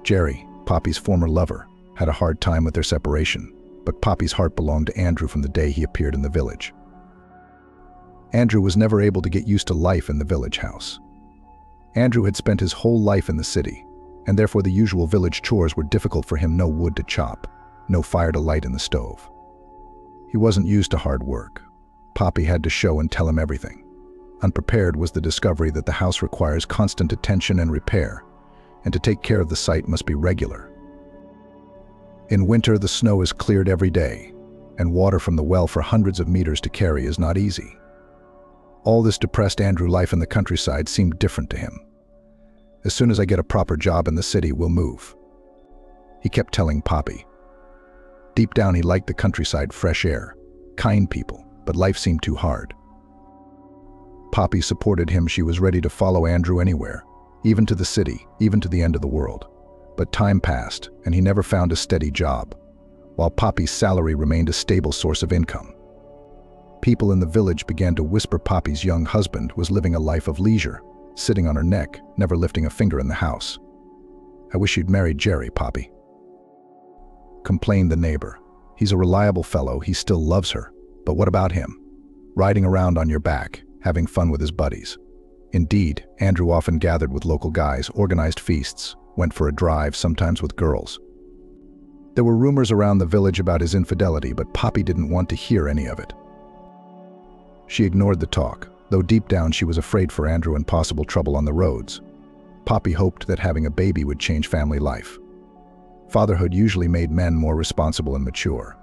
C: Jerry, Poppy's former lover, had a hard time with their separation, but Poppy's heart belonged to Andrew from the day he appeared in the village. Andrew was never able to get used to life in the village house. Andrew had spent his whole life in the city, and therefore the usual village chores were difficult for him. No wood to chop, no fire to light in the stove. He wasn't used to hard work. Poppy had to show and tell him everything. Unprepared was the discovery that the house requires constant attention and repair, and to take care of the site must be regular. In winter, the snow is cleared every day, and water from the well for hundreds of meters to carry is not easy. All this depressed Andrew. Life in the countryside seemed different to him. As soon as I get a proper job in the city, we'll move, he kept telling Poppy. Deep down, he liked the countryside, fresh air, kind people, but life seemed too hard. Poppy supported him. She was ready to follow Andrew anywhere, even to the city, even to the end of the world. But time passed, and he never found a steady job, while Poppy's salary remained a stable source of income. People in the village began to whisper Poppy's young husband was living a life of leisure, sitting on her neck, never lifting a finger in the house. "I wish you'd married Jerry, Poppy," complained the neighbor. "He's a reliable fellow, he still loves her. But what about him? Riding around on your back, having fun with his buddies." Indeed, Andrew often gathered with local guys, organized feasts, went for a drive, sometimes with girls. There were rumors around the village about his infidelity, but Poppy didn't want to hear any of it. She ignored the talk, though deep down she was afraid for Andrew and possible trouble on the roads. Poppy hoped that having a baby would change family life. Fatherhood usually made men more responsible and mature.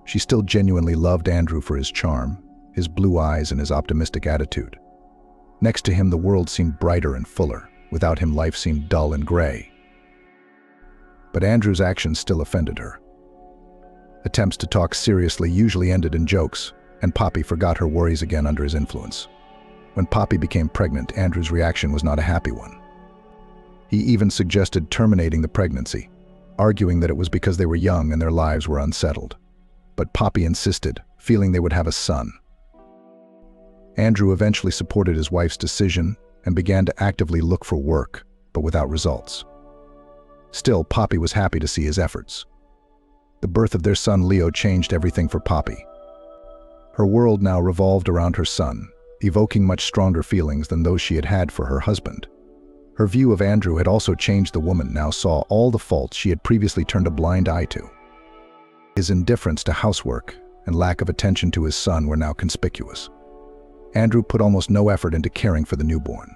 C: She still genuinely loved Andrew for his charm, his blue eyes, and his optimistic attitude. Next to him, the world seemed brighter and fuller. Without him, life seemed dull and gray. But Andrew's actions still offended her. Attempts to talk seriously usually ended in jokes, and Poppy forgot her worries again under his influence. When Poppy became pregnant, Andrew's reaction was not a happy one. He even suggested terminating the pregnancy, arguing that it was because they were young and their lives were unsettled. But Poppy insisted, feeling they would have a son. Andrew eventually supported his wife's decision and began to actively look for work, but without results. Still, Poppy was happy to see his efforts. The birth of their son Leo changed everything for Poppy. Her world now revolved around her son, evoking much stronger feelings than those she had had for her husband. Her view of Andrew had also changed. The woman now saw all the faults she had previously turned a blind eye to. His indifference to housework and lack of attention to his son were now conspicuous. Andrew put almost no effort into caring for the newborn.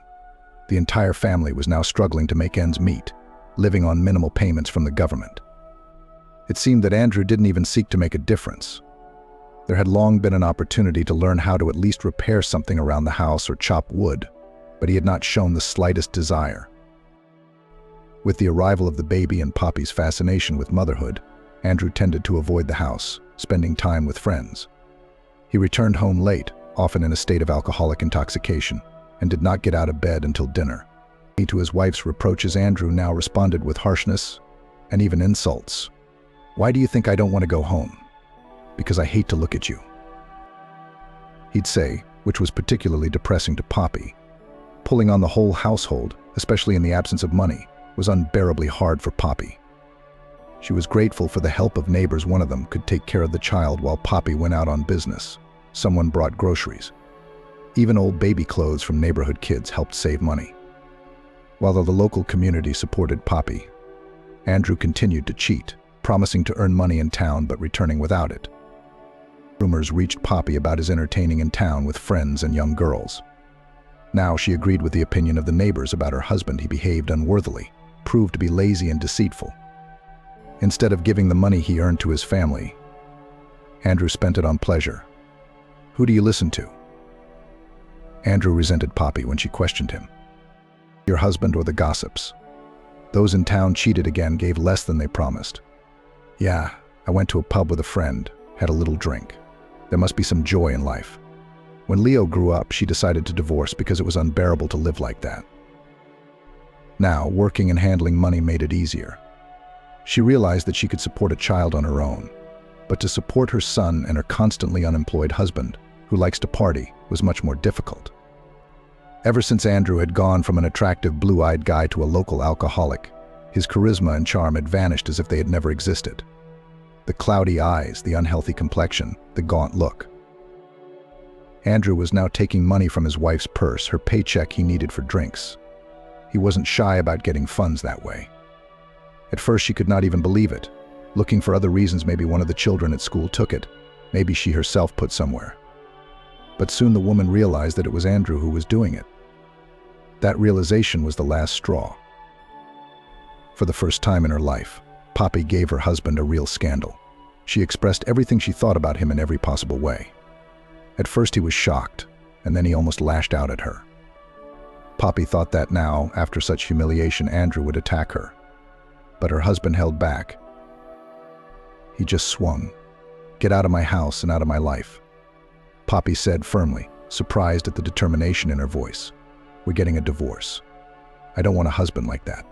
C: The entire family was now struggling to make ends meet, living on minimal payments from the government. It seemed that Andrew didn't even seek to make a difference. There had long been an opportunity to learn how to at least repair something around the house or chop wood, but he had not shown the slightest desire. With the arrival of the baby and Poppy's fascination with motherhood, Andrew tended to avoid the house, spending time with friends. He returned home late, often in a state of alcoholic intoxication, and did not get out of bed until dinner. To his wife's reproaches, Andrew now responded with harshness and even insults. "Why do you think I don't want to go home?" "Because I hate to look at you," he'd say, which was particularly depressing to Poppy. Pulling on the whole household, especially in the absence of money, was unbearably hard for Poppy. She was grateful for the help of neighbors. One of them could take care of the child while Poppy went out on business. Someone brought groceries. Even old baby clothes from neighborhood kids helped save money. While the local community supported Poppy, Andrew continued to cheat, promising to earn money in town but returning without it. Rumors reached Poppy about his entertaining in town with friends and young girls. Now she agreed with the opinion of the neighbors about her husband. He behaved unworthily, proved to be lazy and deceitful. Instead of giving the money he earned to his family, Andrew spent it on pleasure. Who do you listen to? Andrew resented Poppy when she questioned him. Your husband or the gossips? Those in town cheated again, gave less than they promised. Yeah, I went to a pub with a friend, had a little drink. There must be some joy in life. When Leo grew up, she decided to divorce because it was unbearable to live like that. Now, working and handling money made it easier. She realized that she could support a child on her own, but to support her son and her constantly unemployed husband, who likes to party, was much more difficult. Ever since Andrew had gone from an attractive blue-eyed guy to a local alcoholic, his charisma and charm had vanished as if they had never existed. The cloudy eyes, the unhealthy complexion, the gaunt look. Andrew was now taking money from his wife's purse, her paycheck he needed for drinks. He wasn't shy about getting funds that way. At first she could not even believe it, looking for other reasons. Maybe one of the children at school took it, maybe she herself put somewhere. But soon the woman realized that it was Andrew who was doing it. That realization was the last straw. For the first time in her life, Poppy gave her husband a real scandal. She expressed everything she thought about him in every possible way. At first he was shocked, and then he almost lashed out at her. Poppy thought that now, after such humiliation, Andrew would attack her. But her husband held back. He just swung. "Get out of my house and out of my life," Poppy said firmly, surprised at the determination in her voice. "We're getting a divorce. I don't want a husband like that.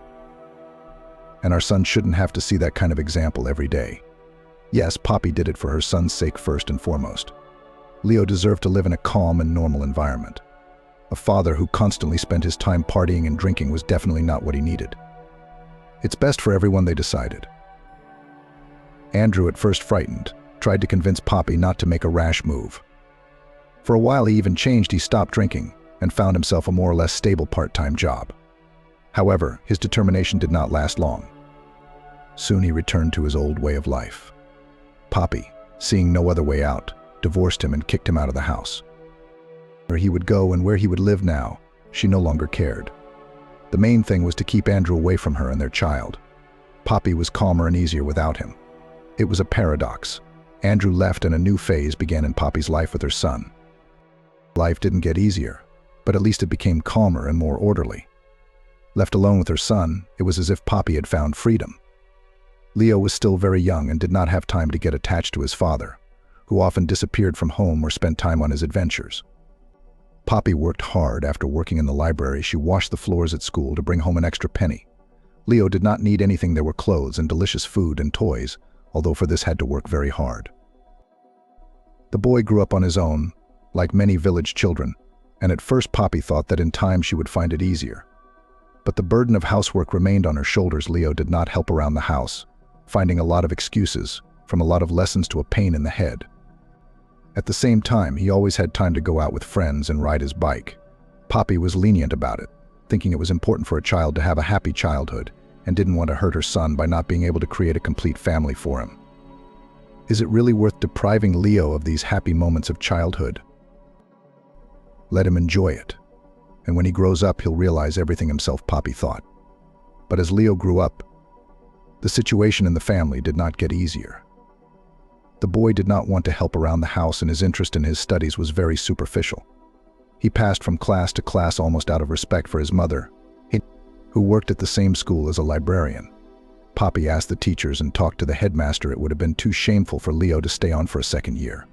C: And our son shouldn't have to see that kind of example every day." Yes, Poppy did it for her son's sake first and foremost. Leo deserved to live in a calm and normal environment. A father who constantly spent his time partying and drinking was definitely not what he needed. It's best for everyone, they decided. Andrew, at first frightened, tried to convince Poppy not to make a rash move. For a while he even changed. He stopped drinking and found himself a more or less stable part-time job. However, his determination did not last long. Soon he returned to his old way of life. Poppy, seeing no other way out, divorced him and kicked him out of the house. Where he would go and where he would live now, she no longer cared. The main thing was to keep Andrew away from her and their child. Poppy was calmer and easier without him. It was a paradox. Andrew left and a new phase began in Poppy's life with her son. Life didn't get easier, but at least it became calmer and more orderly. Left alone with her son, it was as if Poppy had found freedom. Leo was still very young and did not have time to get attached to his father, who often disappeared from home or spent time on his adventures. Poppy worked hard. After working in the library, she washed the floors at school to bring home an extra penny. Leo did not need anything. There were clothes and delicious food and toys, although for this had to work very hard. The boy grew up on his own, like many village children, and at first Poppy thought that in time she would find it easier. But the burden of housework remained on her shoulders. Leo did not help around the house, finding a lot of excuses, from a lot of lessons to a pain in the head. At the same time, he always had time to go out with friends and ride his bike. Poppy was lenient about it, thinking it was important for a child to have a happy childhood, and didn't want to hurt her son by not being able to create a complete family for him. Is it really worth depriving Leo of these happy moments of childhood? Let him enjoy it, and when he grows up, he'll realize everything himself, Poppy thought. But as Leo grew up, the situation in the family did not get easier. The boy did not want to help around the house, and his interest in his studies was very superficial. He passed from class to class almost out of respect for his mother, who worked at the same school as a librarian. Poppy asked the teachers and talked to the headmaster. It would have been too shameful for Leo to stay on for a second year.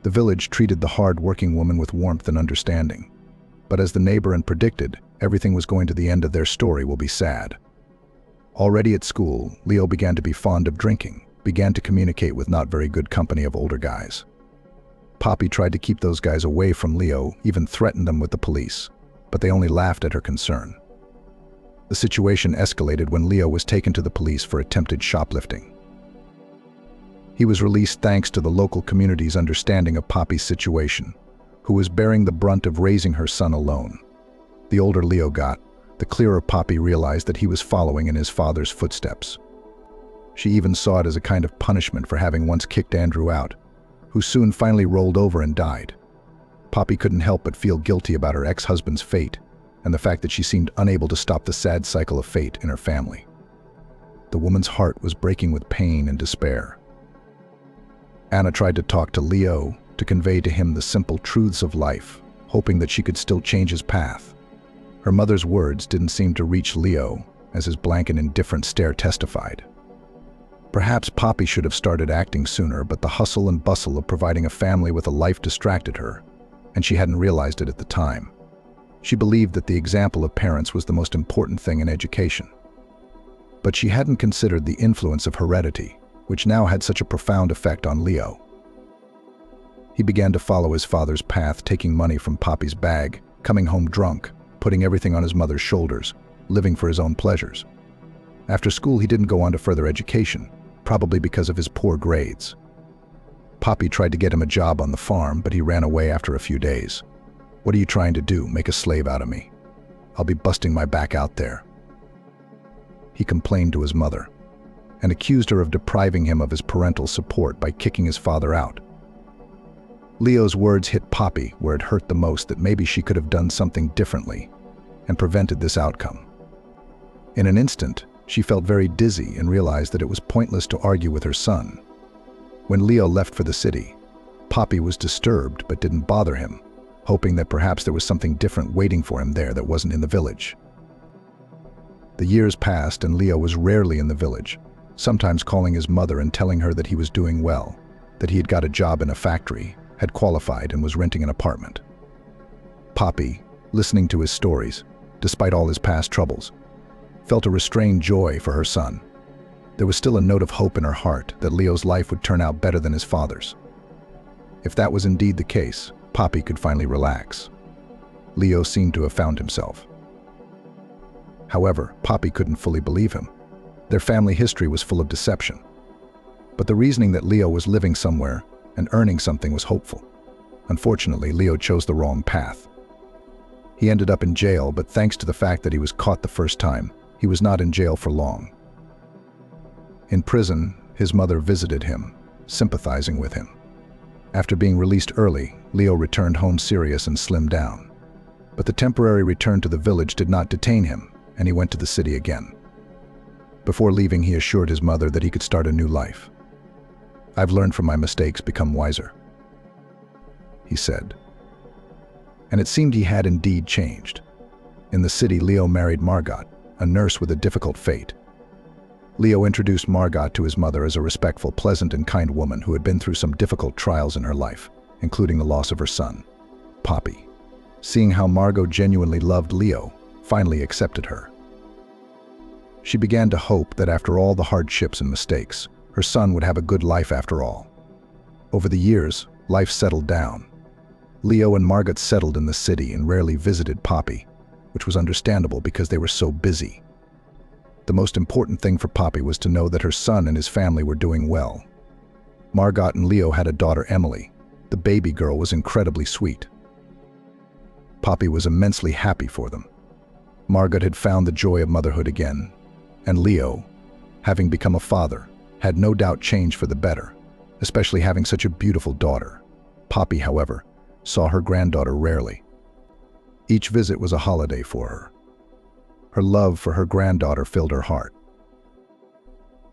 C: The village treated the hard-working woman with warmth and understanding. But as the neighbor and predicted, everything was going to the end of their story will be sad. Already at school, Leo began to be fond of drinking, began to communicate with not very good company of older guys. Poppy tried to keep those guys away from Leo, even threatened them with the police, but they only laughed at her concern. The situation escalated when Leo was taken to the police for attempted shoplifting. He was released thanks to the local community's understanding of Poppy's situation, who was bearing the brunt of raising her son alone. The older Leo got, the clearer Poppy realized that he was following in his father's footsteps. She even saw it as a kind of punishment for having once kicked Andrew out, who soon finally rolled over and died. Poppy couldn't help but feel guilty about her ex-husband's fate and the fact that she seemed unable to stop the sad cycle of fate in her family. The woman's heart was breaking with pain and despair. Anna tried to talk to Leo, to convey to him the simple truths of life, hoping that she could still change his path. Her mother's words didn't seem to reach Leo, as his blank and indifferent stare testified. Perhaps Poppy should have started acting sooner, but the hustle and bustle of providing a family with a life distracted her, and she hadn't realized it at the time. She believed that the example of parents was the most important thing in education. But she hadn't considered the influence of heredity, which now had such a profound effect on Leo. He began to follow his father's path, taking money from Poppy's bag, coming home drunk, putting everything on his mother's shoulders, living for his own pleasures. After school, he didn't go on to further education, probably because of his poor grades. Poppy tried to get him a job on the farm, but he ran away after a few days. "What are you trying to do, make a slave out of me? I'll be busting my back out there," he complained to his mother, and accused her of depriving him of his parental support by kicking his father out. Leo's words hit Poppy where it hurt the most, that maybe she could have done something differently and prevented this outcome. In an instant, she felt very dizzy and realized that it was pointless to argue with her son. When Leo left for the city, Poppy was disturbed but didn't bother him, hoping that perhaps there was something different waiting for him there that wasn't in the village. The years passed and Leo was rarely in the village, sometimes calling his mother and telling her that he was doing well, that he had got a job in a factory, had qualified and was renting an apartment. Poppy, listening to his stories, despite all his past troubles, felt a restrained joy for her son. There was still a note of hope in her heart that Leo's life would turn out better than his father's. If that was indeed the case, Poppy could finally relax. Leo seemed to have found himself. However, Poppy couldn't fully believe him. Their family history was full of deception. But the reasoning that Leo was living somewhere and earning something was hopeful. Unfortunately, Leo chose the wrong path. He ended up in jail, but thanks to the fact that he was caught the first time, he was not in jail for long. In prison, his mother visited him, sympathizing with him. After being released early, Leo returned home serious and slimmed down. But the temporary return to the village did not detain him, and he went to the city again. Before leaving, he assured his mother that he could start a new life. "I've learned from my mistakes, become wiser," he said. And it seemed he had indeed changed. In the city, Leo married Margot, a nurse with a difficult fate. Leo introduced Margot to his mother as a respectful, pleasant, and kind woman who had been through some difficult trials in her life, including the loss of her son, Poppy. Seeing how Margot genuinely loved Leo, finally accepted her. She began to hope that after all the hardships and mistakes, her son would have a good life after all. Over the years, life settled down. Leo and Margot settled in the city and rarely visited Poppy, which was understandable because they were so busy. The most important thing for Poppy was to know that her son and his family were doing well. Margot and Leo had a daughter, Emily. The baby girl was incredibly sweet. Poppy was immensely happy for them. Margot had found the joy of motherhood again, and Leo, having become a father, had no doubt changed for the better, especially having such a beautiful daughter. Poppy, however, saw her granddaughter rarely. Each visit was a holiday for her. Her love for her granddaughter filled her heart.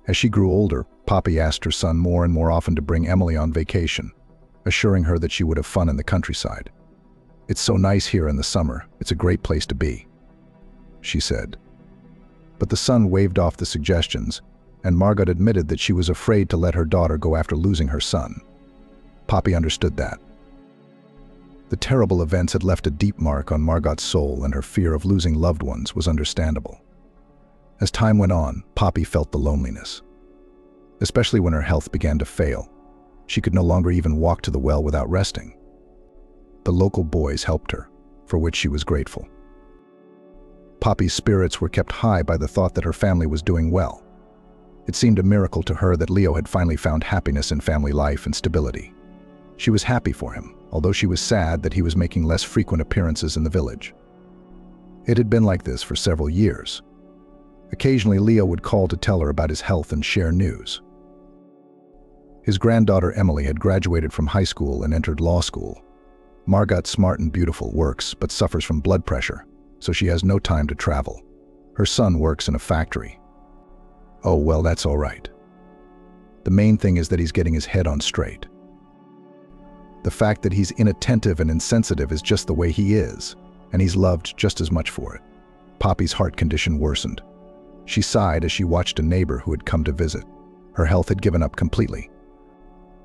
C: As she grew older, Poppy asked her son more and more often to bring Emily on vacation, assuring her that she would have fun in the countryside. "It's so nice here in the summer. It's a great place to be," she said. But the son waved off the suggestions, and Margot admitted that she was afraid to let her daughter go after losing her son. Poppy understood that. The terrible events had left a deep mark on Margot's soul, and her fear of losing loved ones was understandable. As time went on, Poppy felt the loneliness, especially when her health began to fail. She could no longer even walk to the well without resting. The local boys helped her, for which she was grateful. Poppy's spirits were kept high by the thought that her family was doing well. It seemed a miracle to her that Leo had finally found happiness in family life and stability. She was happy for him, although she was sad that he was making less frequent appearances in the village. It had been like this for several years. Occasionally, Leo would call to tell her about his health and share news. His granddaughter Emily had graduated from high school and entered law school. Margot, smart and beautiful, works but suffers from blood pressure, so she has no time to travel. Her son works in a factory. Oh, well, that's all right. The main thing is that he's getting his head on straight. The fact that he's inattentive and insensitive is just the way he is, and he's loved just as much for it. Poppy's heart condition worsened. She sighed as she watched a neighbor who had come to visit. Her health had given up completely.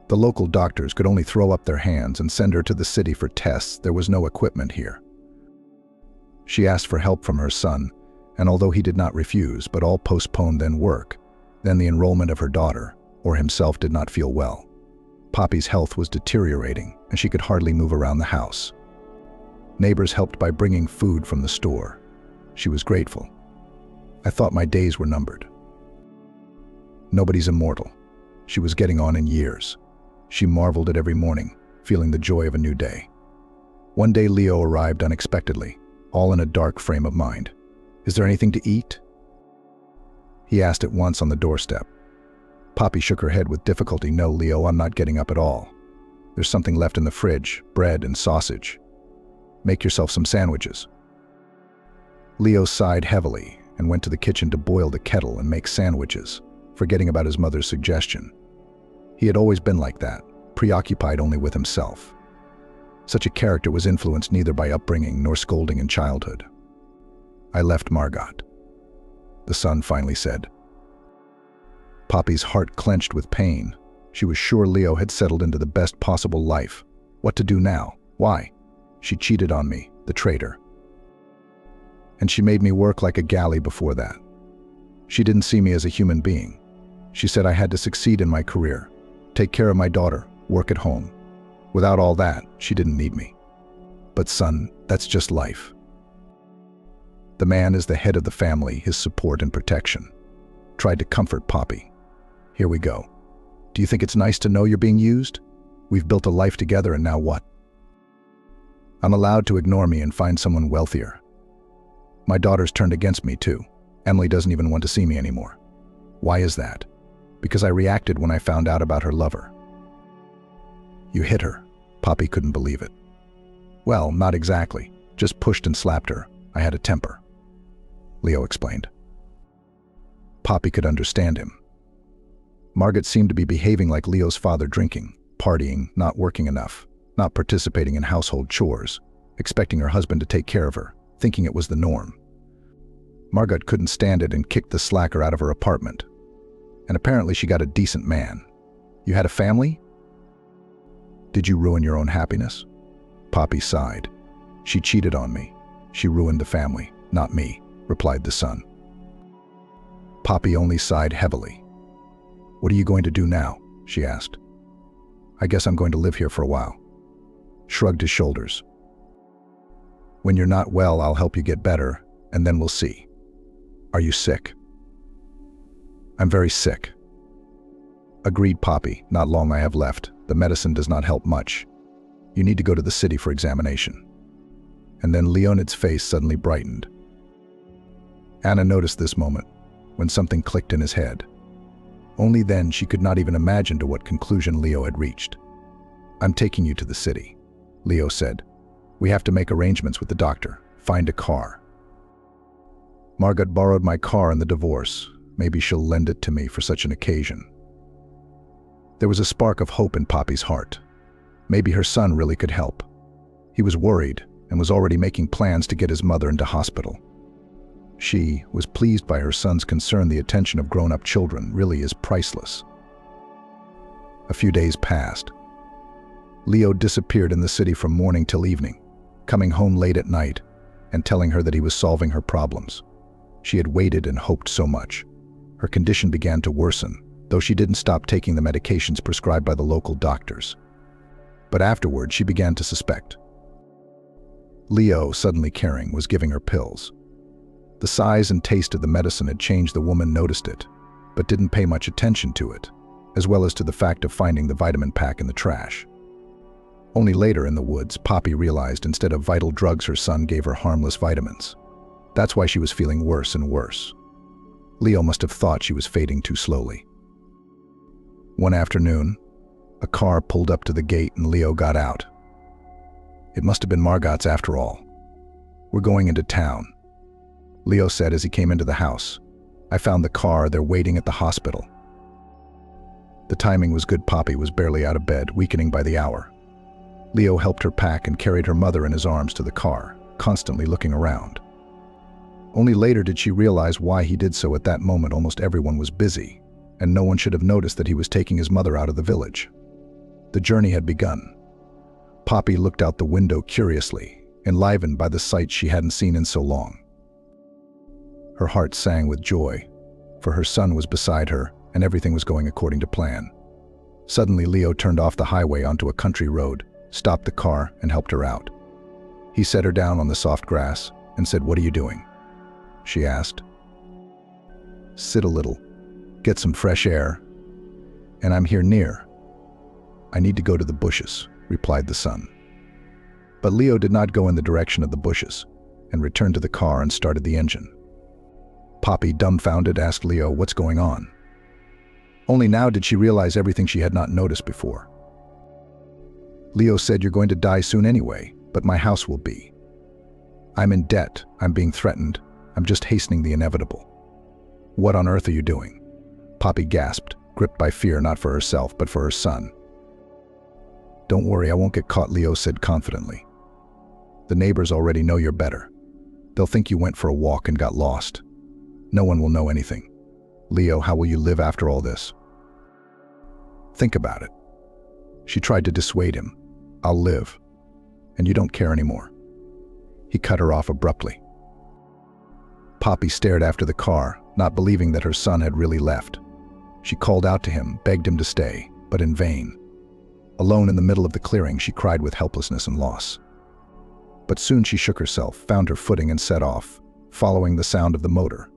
C: The local doctors could only throw up their hands and send her to the city for tests. There was no equipment here. She asked for help from her son, and although he did not refuse, but all postponed then work, then the enrollment of her daughter, or himself did not feel well. Poppy's health was deteriorating, and she could hardly move around the house. Neighbors helped by bringing food from the store. She was grateful. "I thought my days were numbered." Nobody's immortal. She was getting on in years. She marveled at every morning, feeling the joy of a new day. One day Leo arrived unexpectedly, all in a dark frame of mind. "Is there anything to eat?" he asked at once on the doorstep. Poppy shook her head with difficulty. "No, Leo, I'm not getting up at all. There's something left in the fridge, bread and sausage. Make yourself some sandwiches." Leo sighed heavily and went to the kitchen to boil the kettle and make sandwiches, forgetting about his mother's suggestion. He had always been like that, preoccupied only with himself. Such a character was influenced neither by upbringing nor scolding in childhood. "I left Margot," the son finally said. Poppy's heart clenched with pain. She was sure Leo had settled into the best possible life. What to do now? Why? She cheated on me, the traitor. And she made me work like a galley before that. She didn't see me as a human being. She said I had to succeed in my career, take care of my daughter, work at home. Without all that, she didn't need me. But son, that's just life. The man is the head of the family, his support and protection. Tried to comfort Poppy. Here we go. Do you think it's nice to know you're being used? We've built a life together, and now what? I'm allowed to ignore me and find someone wealthier. My daughter's turned against me too. Emily doesn't even want to see me anymore. Why is that? Because I reacted when I found out about her lover. You hit her. Poppy couldn't believe it. Well, not exactly. Just pushed and slapped her. I had a temper. Leo explained. Poppy could understand him. Margaret seemed to be behaving like Leo's father, drinking, partying, not working enough, not participating in household chores, expecting her husband to take care of her, thinking it was the norm. Margaret couldn't stand it and kicked the slacker out of her apartment. And apparently she got a decent man. You had a family? Did you ruin your own happiness? Poppy sighed. She cheated on me. She ruined the family, not me, replied the son. Poppy only sighed heavily. What are you going to do now? She asked. I guess I'm going to live here for a while. Shrugged his shoulders. When you're not well, I'll help you get better, and then we'll see. Are you sick? I'm very sick. Agreed, Poppy. Not long I have left. The medicine does not help much. You need to go to the city for examination. And then Leonid's face suddenly brightened. Anna noticed this moment, when something clicked in his head. Only then she could not even imagine to what conclusion Leo had reached. I'm taking you to the city, Leo said. We have to make arrangements with the doctor, find a car. Margaret borrowed my car in the divorce. Maybe she'll lend it to me for such an occasion. There was a spark of hope in Poppy's heart. Maybe her son really could help. He was worried and was already making plans to get his mother into hospital. She was pleased by her son's concern. The attention of grown-up children really is priceless. A few days passed. Leo disappeared in the city from morning till evening, coming home late at night and telling her that he was solving her problems. She had waited and hoped so much. Her condition began to worsen, though she didn't stop taking the medications prescribed by the local doctors. But afterward, she began to suspect. Leo, suddenly caring, was giving her pills. The size and taste of the medicine had changed. The woman noticed it, but didn't pay much attention to it, as well as to the fact of finding the vitamin pack in the trash. Only later in the woods, Poppy realized instead of vital drugs, her son gave her harmless vitamins. That's why she was feeling worse and worse. Leo must have thought she was fading too slowly. One afternoon, a car pulled up to the gate and Leo got out. It must have been Margot's after all. We're going into town, Leo said as he came into the house. I found the car. They're waiting at the hospital. The timing was good. Poppy was barely out of bed, weakening by the hour. Leo helped her pack and carried her mother in his arms to the car, constantly looking around. Only later did she realize why he did so. At that moment, almost everyone was busy, and no one should have noticed that he was taking his mother out of the village. The journey had begun. Poppy looked out the window curiously, enlivened by the sights she hadn't seen in so long. Her heart sang with joy, for her son was beside her and everything was going according to plan. Suddenly, Leo turned off the highway onto a country road, stopped the car, and helped her out. He set her down on the soft grass and said, "What are you doing?" She asked. "Sit a little, get some fresh air, and I'm here near." "I need to go to the bushes," replied the son. But Leo did not go in the direction of the bushes and returned to the car and started the engine. Poppy, dumbfounded, asked Leo, "What's going on?" Only now did she realize everything she had not noticed before. Leo said, "You're going to die soon anyway, but my house will be. I'm in debt, I'm being threatened, I'm just hastening the inevitable." "What on earth are you doing?" Poppy gasped, gripped by fear not for herself but for her son. "Don't worry, I won't get caught," Leo said confidently. "The neighbors already know you're better. They'll think you went for a walk and got lost. No one will know anything." Leo, how will you live after all this? Think about it. She tried to dissuade him. I'll live. And you don't care anymore. He cut her off abruptly. Poppy stared after the car, not believing that her son had really left. She called out to him, begged him to stay, but in vain. Alone in the middle of the clearing, she cried with helplessness and loss. But soon she shook herself, found her footing and set off, following the sound of the motor.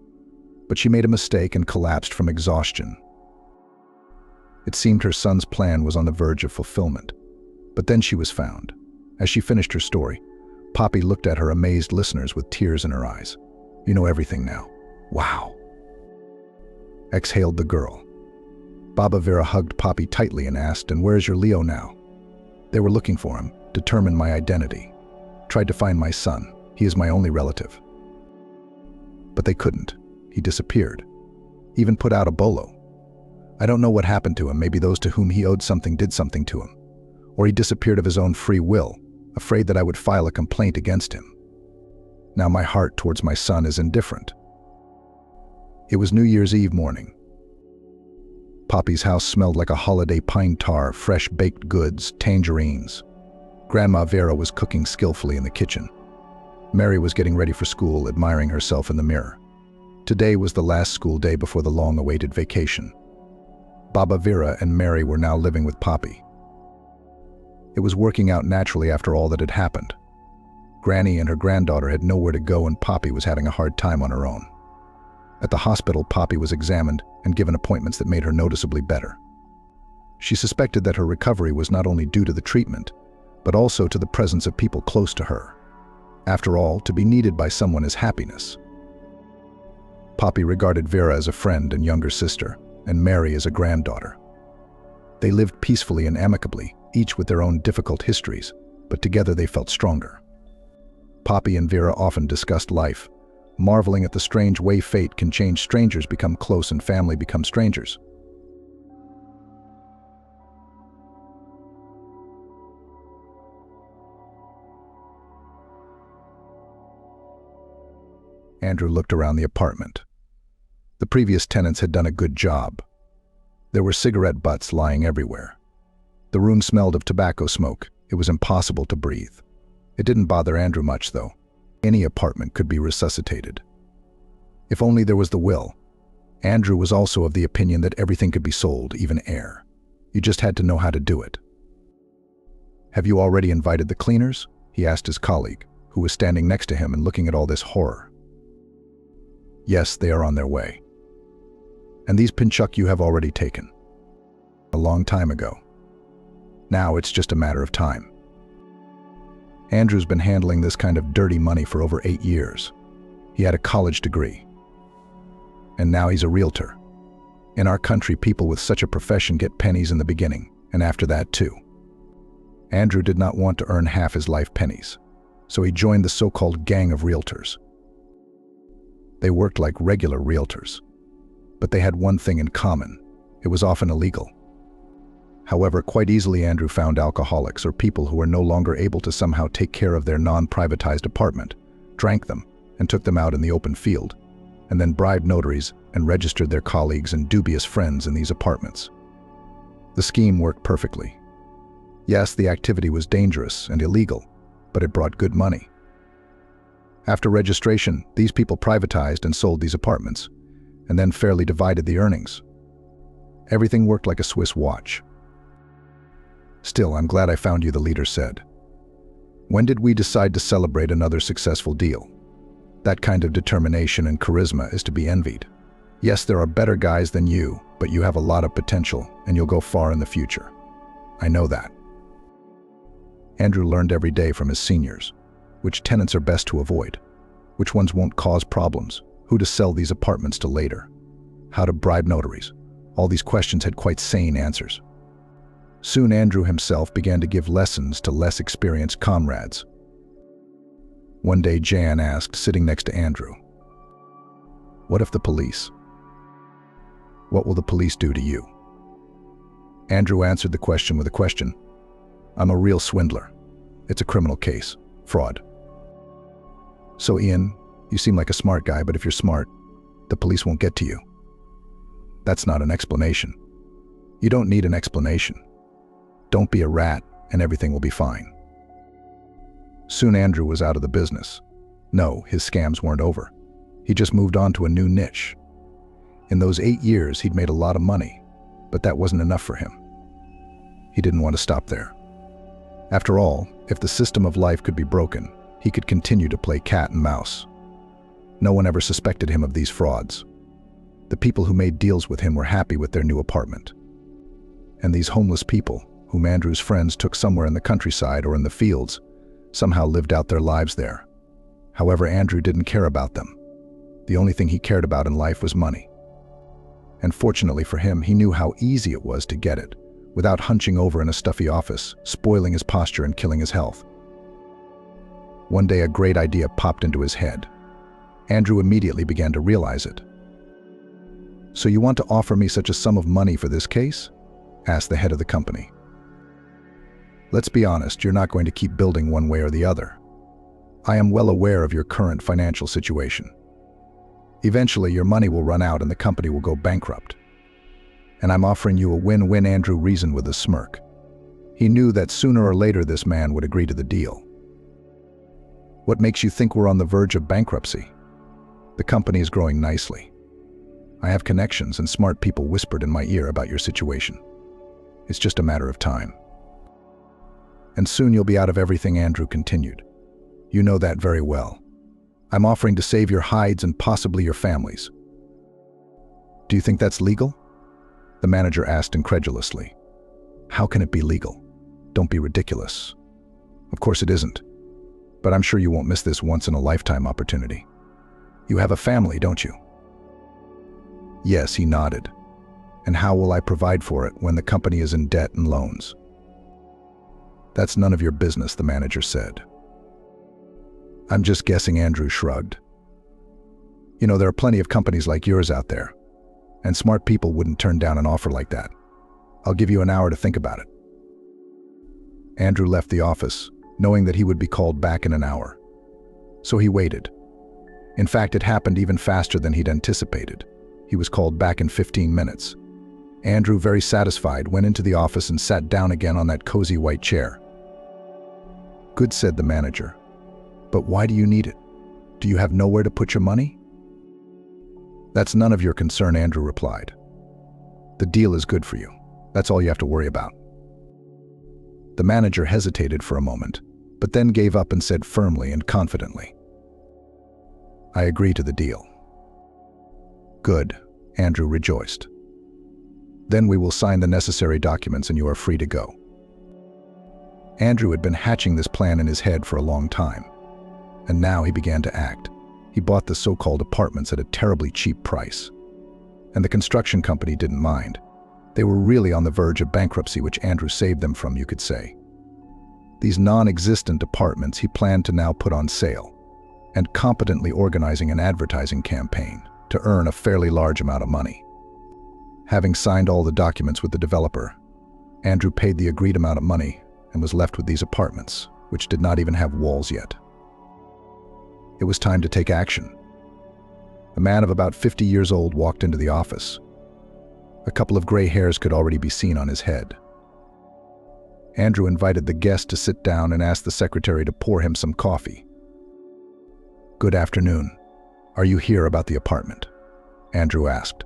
C: But she made a mistake and collapsed from exhaustion. It seemed her son's plan was on the verge of fulfillment. But then she was found. As she finished her story, Poppy looked at her amazed listeners with tears in her eyes. You know everything now. Wow. Exhaled the girl. Baba Vera hugged Poppy tightly and asked, and where's your Leo now? They were looking for him, determined my identity. Tried to find my son. He is my only relative. But they couldn't. He disappeared. Even put out a bolo. I don't know what happened to him. Maybe those to whom he owed something did something to him. Or he disappeared of his own free will, afraid that I would file a complaint against him. Now my heart towards my son is indifferent. It was New Year's Eve morning. Poppy's house smelled like a holiday pine tar, fresh baked goods, tangerines. Grandma Vera was cooking skillfully in the kitchen. Mary was getting ready for school, admiring herself in the mirror. Today was the last school day before the long-awaited vacation. Baba Vera and Mary were now living with Poppy. It was working out naturally after all that had happened. Granny and her granddaughter had nowhere to go and Poppy was having a hard time on her own. At the hospital, Poppy was examined and given appointments that made her noticeably better. She suspected that her recovery was not only due to the treatment, but also to the presence of people close to her. After all, to be needed by someone is happiness. Poppy regarded Vera as a friend and younger sister, and Mary as a granddaughter. They lived peacefully and amicably, each with their own difficult histories, but together they felt stronger. Poppy and Vera often discussed life, marveling at the strange way fate can change. Strangers become close and family become strangers. Andrew looked around the apartment. The previous tenants had done a good job. There were cigarette butts lying everywhere. The room smelled of tobacco smoke. It was impossible to breathe. It didn't bother Andrew much, though. Any apartment could be resuscitated. If only there was the will. Andrew was also of the opinion that everything could be sold, even air. You just had to know how to do it. Have you already invited the cleaners? He asked his colleague, who was standing next to him and looking at all this horror. Yes, they are on their way. And these Pinchuk you have already taken. A long time ago. Now it's just a matter of time. Andrew's been handling this kind of dirty money for over 8 years. He had a college degree. And now he's a realtor. In our country, people with such a profession get pennies in the beginning, and after that too. Andrew did not want to earn half his life pennies, so he joined the so-called gang of realtors. They worked like regular realtors, but they had one thing in common. It was often illegal. However, quite easily Andrew found alcoholics or people who were no longer able to somehow take care of their non-privatized apartment, drank them, and took them out in the open field, and then bribed notaries and registered their colleagues and dubious friends in these apartments. The scheme worked perfectly. Yes, the activity was dangerous and illegal, but it brought good money. After registration, these people privatized and sold these apartments, and then fairly divided the earnings. Everything worked like a Swiss watch. Still, I'm glad I found you, the leader said. When did we decide to celebrate another successful deal? That kind of determination and charisma is to be envied. Yes, there are better guys than you, but you have a lot of potential, and you'll go far in the future. I know that. Andrew learned every day from his seniors. Which tenants are best to avoid? Which ones won't cause problems? Who to sell these apartments to later? How to bribe notaries? All these questions had quite sane answers. Soon Andrew himself began to give lessons to less experienced comrades. One day Jan asked, sitting next to Andrew, "What if the police? What will the police do to you?" Andrew answered the question with a question. "I'm a real swindler. It's a criminal case. Fraud." "So Ian, you seem like a smart guy, but if you're smart, the police won't get to you." That's not an explanation. You don't need an explanation. Don't be a rat, and everything will be fine. Soon Andrew was out of the business. No, his scams weren't over. He just moved on to a new niche. In those 8 years, he'd made a lot of money, but that wasn't enough for him. He didn't want to stop there. After all, if the system of life could be broken, he could continue to play cat and mouse. No one ever suspected him of these frauds. The people who made deals with him were happy with their new apartment. And these homeless people, whom Andrew's friends took somewhere in the countryside or in the fields, somehow lived out their lives there. However, Andrew didn't care about them. The only thing he cared about in life was money. And fortunately for him, he knew how easy it was to get it, without hunching over in a stuffy office, spoiling his posture and killing his health. One day, a great idea popped into his head. Andrew immediately began to realize it. "So you want to offer me such a sum of money for this case?" asked the head of the company. "Let's be honest, you're not going to keep building one way or the other. I am well aware of your current financial situation. Eventually, your money will run out and the company will go bankrupt. And I'm offering you a win-win." Andrew reasoned with a smirk. He knew that sooner or later this man would agree to the deal. "What makes you think we're on the verge of bankruptcy? The company is growing nicely. I have connections and smart people whispered in my ear about your situation. It's just a matter of time. And soon you'll be out of everything," Andrew continued. "You know that very well. I'm offering to save your hides and possibly your families." "Do you think that's legal?" the manager asked incredulously. "How can it be legal? Don't be ridiculous." "Of course it isn't. But I'm sure you won't miss this once-in-a-lifetime opportunity. You have a family, don't you?" "Yes," he nodded. "And how will I provide for it when the company is in debt and loans?" "That's none of your business," the manager said. "I'm just guessing," Andrew shrugged. "You know, there are plenty of companies like yours out there, and smart people wouldn't turn down an offer like that. I'll give you an hour to think about it." Andrew left the office, knowing that he would be called back in an hour. So he waited. In fact, it happened even faster than he'd anticipated. He was called back in 15 minutes. Andrew, very satisfied, went into the office and sat down again on that cozy white chair. "Good," said the manager. "But why do you need it? Do you have nowhere to put your money?" "That's none of your concern," Andrew replied. "The deal is good for you. That's all you have to worry about." The manager hesitated for a moment, but then gave up and said firmly and confidently, "I agree to the deal." "Good," Andrew rejoiced. "Then we will sign the necessary documents and you are free to go." Andrew had been hatching this plan in his head for a long time, and now he began to act. He bought the so-called apartments at a terribly cheap price. And the construction company didn't mind. They were really on the verge of bankruptcy, which Andrew saved them from, you could say. These non-existent apartments he planned to now put on sale, and competently organizing an advertising campaign to earn a fairly large amount of money. Having signed all the documents with the developer, Andrew paid the agreed amount of money and was left with these apartments, which did not even have walls yet. It was time to take action. A man of about 50 years old walked into the office. A couple of gray hairs could already be seen on his head. Andrew invited the guest to sit down and asked the secretary to pour him some coffee. "Good afternoon. Are you here about the apartment?" Andrew asked.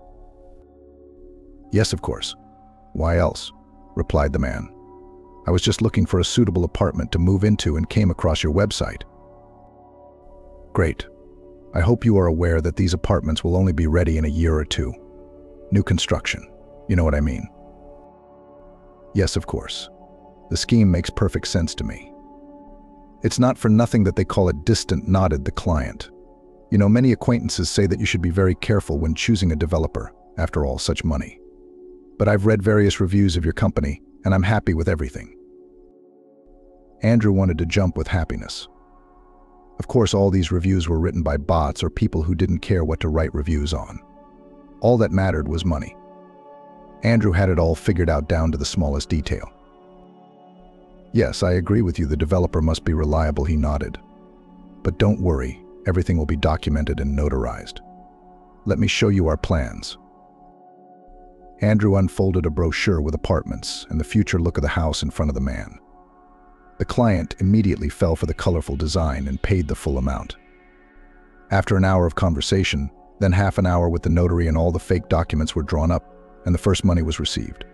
C: "Yes, of course. Why else?" replied the man. "I was just looking for a suitable apartment to move into and came across your website." "Great. I hope you are aware that these apartments will only be ready in a year or two. New construction, you know what I mean?" "Yes, of course. The scheme makes perfect sense to me." "It's not for nothing that they call it distant," nodded the client. "You know, many acquaintances say that you should be very careful when choosing a developer, after all, such money. But I've read various reviews of your company, and I'm happy with everything." Andrew wanted to jump with happiness. Of course, all these reviews were written by bots or people who didn't care what to write reviews on. All that mattered was money. Andrew had it all figured out down to the smallest detail. "Yes, I agree with you, the developer must be reliable," he nodded. "But don't worry, everything will be documented and notarized. Let me show you our plans." Andrew unfolded a brochure with apartments and the future look of the house in front of the man. The client immediately fell for the colorful design and paid the full amount. After an hour of conversation, then half an hour with the notary and all the fake documents were drawn up, and the first money was received.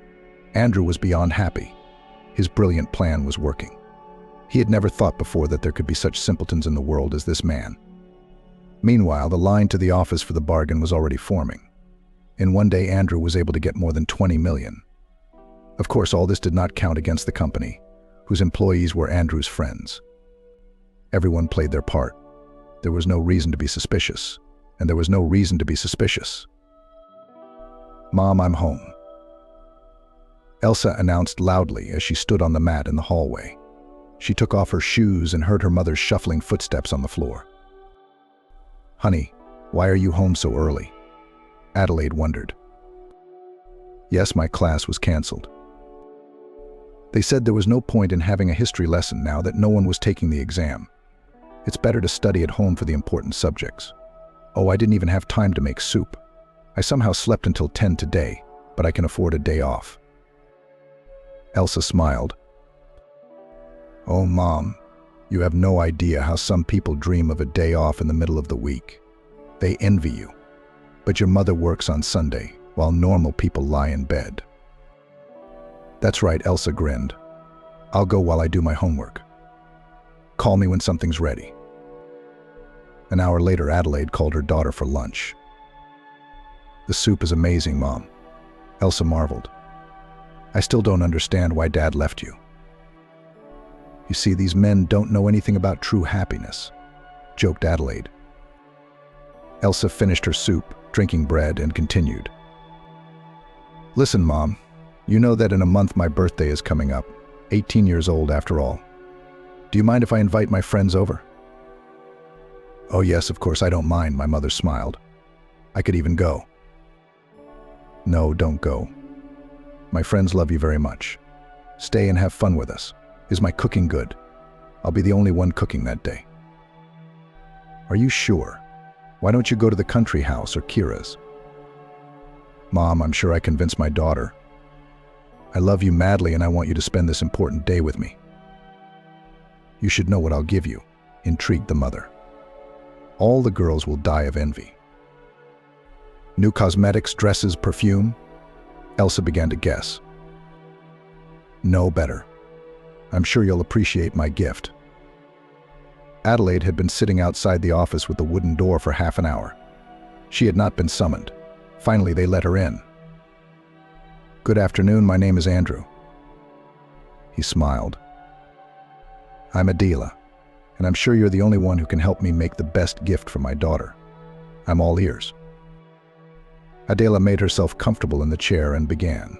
C: Andrew was beyond happy. His brilliant plan was working. He had never thought before that there could be such simpletons in the world as this man. Meanwhile, the line to the office for the bargain was already forming. In one day, Andrew was able to get more than 20 million. Of course, all this did not count against the company, whose employees were Andrew's friends. Everyone played their part. There was no reason to be suspicious, and there was no reason to be suspicious. "Mom, I'm home," Elsa announced loudly as she stood on the mat in the hallway. She took off her shoes and heard her mother's shuffling footsteps on the floor. "Honey, why are you home so early?" Adelaide wondered. "Yes, my class was canceled. They said there was no point in having a history lesson now that no one was taking the exam. It's better to study at home for the important subjects. Oh, I didn't even have time to make soup. I somehow slept until 10 today, but I can afford a day off." Elsa smiled. "Oh, Mom, you have no idea how some people dream of a day off in the middle of the week. They envy you. But your mother works on Sunday, while normal people lie in bed." "That's right," Elsa grinned. "I'll go while I do my homework. Call me when something's ready." An hour later, Adelaide called her daughter for lunch. "The soup is amazing, Mom," Elsa marveled. "I still don't understand why Dad left you." "You see, these men don't know anything about true happiness," joked Adelaide. Elsa finished her soup, drinking bread, and continued. "Listen, Mom, you know that in a month my birthday is coming up, 18 years old after all. Do you mind if I invite my friends over?" "Oh yes, of course I don't mind," my mother smiled. "I could even go." "No, don't go. My friends love you very much. Stay and have fun with us. Is my cooking good? I'll be the only one cooking that day." "Are you sure? Why don't you go to the country house or Kira's?" "Mom, I'm sure I convinced my daughter. I love you madly and I want you to spend this important day with me." "You should know what I'll give you," intrigued the mother. "All the girls will die of envy." "New cosmetics, dresses, perfume?" Elsa began to guess. "No better. I'm sure you'll appreciate my gift." Adelaide had been sitting outside the office with the wooden door for half an hour. She had not been summoned. Finally, they let her in. "Good afternoon, my name is Andrew." He smiled. "I'm Adela, and I'm sure you're the only one who can help me make the best gift for my daughter. I'm all ears." Adela made herself comfortable in the chair and began.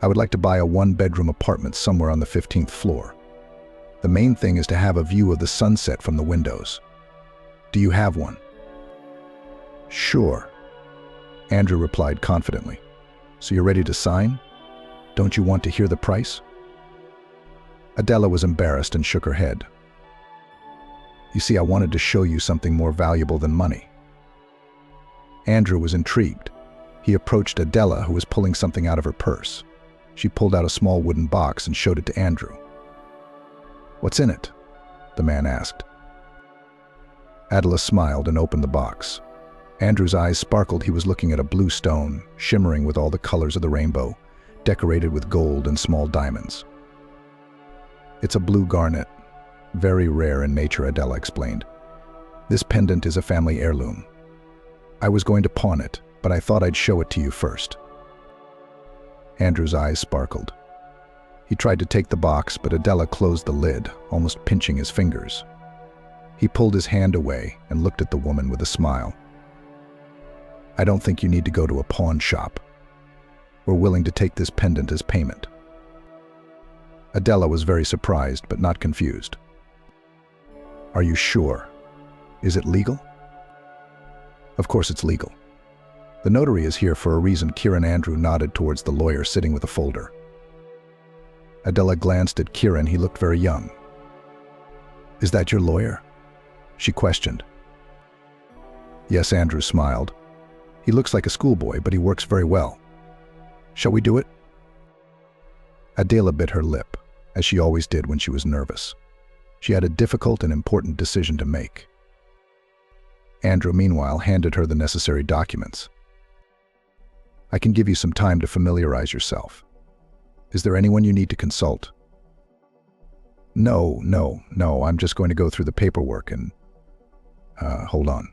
C: "I would like to buy a one-bedroom apartment somewhere on the 15th floor. The main thing is to have a view of the sunset from the windows. Do you have one?" "Sure," Andrew replied confidently. "So you're ready to sign? Don't you want to hear the price?" Adela was embarrassed and shook her head. "You see, I wanted to show you something more valuable than money." Andrew was intrigued. He approached Adela, who was pulling something out of her purse. She pulled out a small wooden box and showed it to Andrew. "What's in it?" the man asked. Adela smiled and opened the box. Andrew's eyes sparkled. He was looking at a blue stone, shimmering with all the colors of the rainbow, decorated with gold and small diamonds. "It's a blue garnet, very rare in nature," Adela explained. "This pendant is a family heirloom. I was going to pawn it, but I thought I'd show it to you first." Andrew's eyes sparkled. He tried to take the box, but Adela closed the lid, almost pinching his fingers. He pulled his hand away and looked at the woman with a smile. "I don't think you need to go to a pawn shop. We're willing to take this pendant as payment." Adela was very surprised, but not confused. "Are you sure? Is it legal?" "Of course it's legal. The notary is here for a reason." Kieran Andrew nodded towards the lawyer sitting with a folder. Adela glanced at Kieran. He looked very young. "Is that your lawyer?" she questioned. "Yes," Andrew smiled. "He looks like a schoolboy, but he works very well. Shall we do it? Adela bit her lip, as she always did when she was nervous. She had a difficult and important decision to make. Andrew, meanwhile, handed her the necessary documents. I can give you some time to familiarize yourself. Is there anyone you need to consult? No, I'm just going to go through the paperwork and... hold on.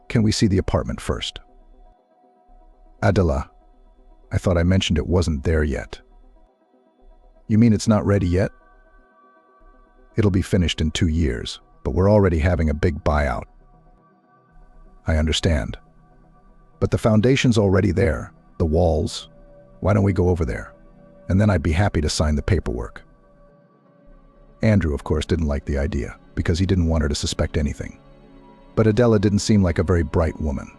C: Can we see the apartment first? Adela, I thought I mentioned it wasn't there yet. You mean it's not ready yet? It'll be finished in 2 years, but we're already having a big buyout. I understand. But the foundation's already there, the walls. Why don't we go over there? And then I'd be happy to sign the paperwork. Andrew, of course, didn't like the idea, because he didn't want her to suspect anything. But Adela didn't seem like a very bright woman.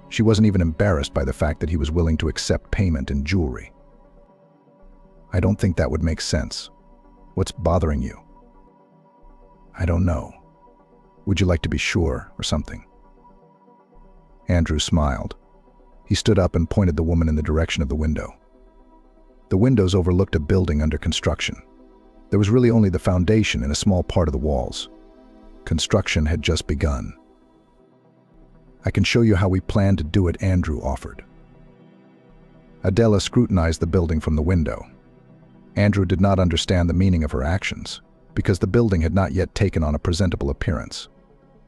C: She wasn't even embarrassed by the fact that he was willing to accept payment in jewelry. I don't think that would make sense. What's bothering you? I don't know. Would you like to be sure or something? Andrew smiled. He stood up and pointed the woman in the direction of the window. The windows overlooked a building under construction. There was really only the foundation and a small part of the walls. Construction had just begun. I can show you how we plan to do it, Andrew offered. Adela scrutinized the building from the window. Andrew did not understand the meaning of her actions, because the building had not yet taken on a presentable appearance.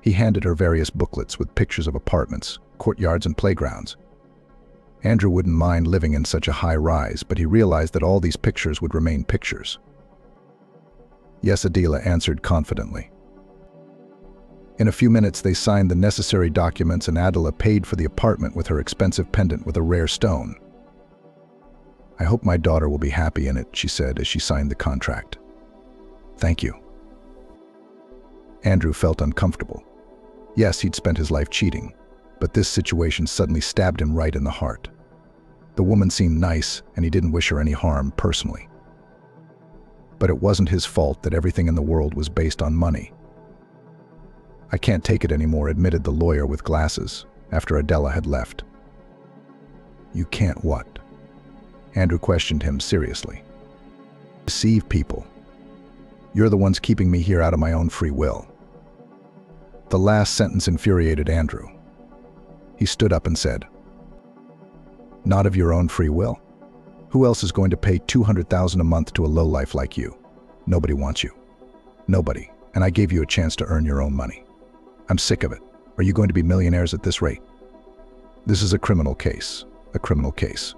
C: He handed her various booklets with pictures of apartments, courtyards, and playgrounds. Andrew wouldn't mind living in such a high rise, but he realized that all these pictures would remain pictures. Yes, Adela answered confidently. In a few minutes, they signed the necessary documents and Adela paid for the apartment with her expensive pendant with a rare stone. I hope my daughter will be happy in it, she said as she signed the contract. Thank you. Andrew felt uncomfortable. Yes, he'd spent his life cheating, but this situation suddenly stabbed him right in the heart. The woman seemed nice, and he didn't wish her any harm personally. But it wasn't his fault that everything in the world was based on money. I can't take it anymore, admitted the lawyer with glasses, after Adela had left. You can't what? Andrew questioned him seriously. Deceive people. You're the ones keeping me here out of my own free will. The last sentence infuriated Andrew. He stood up and said, Not of your own free will? Who else is going to pay $200,000 a month to a lowlife like you? Nobody wants you. Nobody. And I gave you a chance to earn your own money. I'm sick of it. Are you going to be millionaires at this rate? This is a criminal case. A criminal case.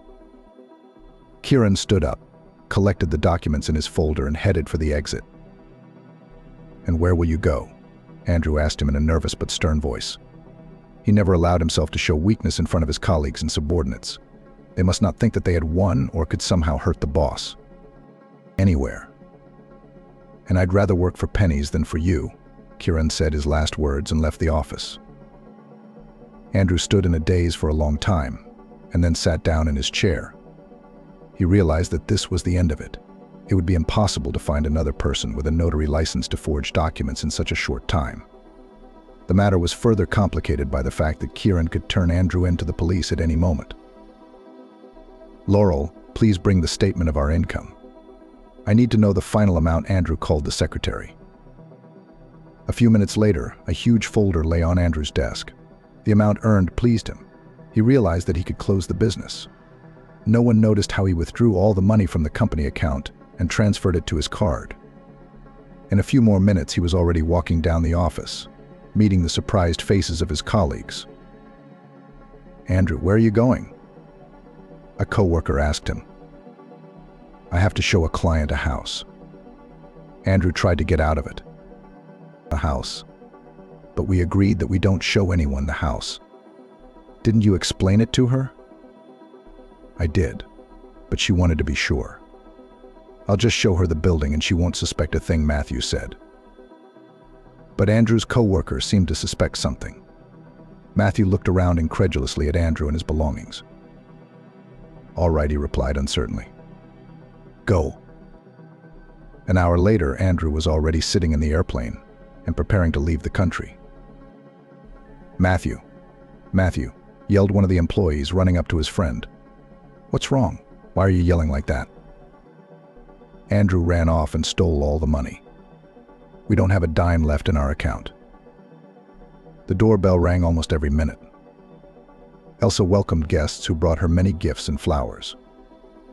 C: Kieran stood up, collected the documents in his folder, and headed for the exit. And where will you go? Andrew asked him in a nervous but stern voice. He never allowed himself to show weakness in front of his colleagues and subordinates. They must not think that they had won or could somehow hurt the boss. Anywhere. And I'd rather work for pennies than for you, Kieran said his last words and left the office. Andrew stood in a daze for a long time, and then sat down in his chair. He realized that this was the end of it. It would be impossible to find another person with a notary license to forge documents in such a short time. The matter was further complicated by the fact that Kieran could turn Andrew in to the police at any moment. Laurel, please bring the statement of our income. I need to know the final amount, Andrew called the secretary. A few minutes later, a huge folder lay on Andrew's desk. The amount earned pleased him. He realized that he could close the business. No one noticed how he withdrew all the money from the company account and transferred it to his card. In a few more minutes, he was already walking down the office, meeting the surprised faces of his colleagues. Andrew, where are you going? A coworker asked him. I have to show a client a house. Andrew tried to get out of it. A house. But we agreed that we don't show anyone the house. Didn't you explain it to her? I did, but she wanted to be sure. I'll just show her the building and she won't suspect a thing, Matthew said. But Andrew's coworker seemed to suspect something. Matthew looked around incredulously at Andrew and his belongings. All right, he replied uncertainly. Go. An hour later, Andrew was already sitting in the airplane and preparing to leave the country. Matthew, yelled one of the employees, running up to his friend. What's wrong? Why are you yelling like that? Andrew ran off and stole all the money. We don't have a dime left in our account. The doorbell rang almost every minute. Elsa welcomed guests who brought her many gifts and flowers.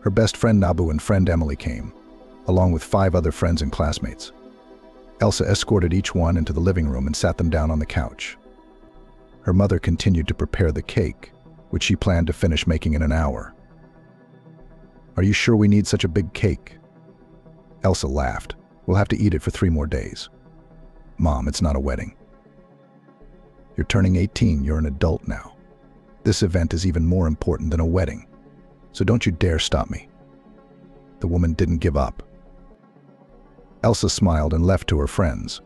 C: Her best friend Nabu and friend Emily came, along with 5 other friends and classmates. Elsa escorted each one into the living room and sat them down on the couch. Her mother continued to prepare the cake, which she planned to finish making in an hour. "Are you sure we need such a big cake?" Elsa laughed. "We'll have to eat it for 3 more days. Mom, it's not a wedding. You're turning 18, you're an adult now. This event is even more important than a wedding, so don't you dare stop me." The woman didn't give up. Elsa smiled and left to her friends.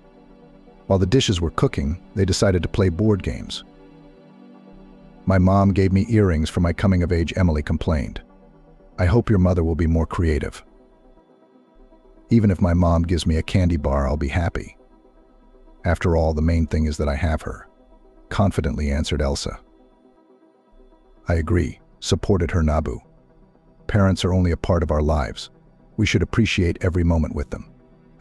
C: While the dishes were cooking, they decided to play board games. "My mom gave me earrings for my coming of age," Emily complained. "I hope your mother will be more creative." "Even if my mom gives me a candy bar, I'll be happy. After all, the main thing is that I have her," confidently answered Elsa. "I agree," supported her Nabu. "Parents are only a part of our lives. We should appreciate every moment with them.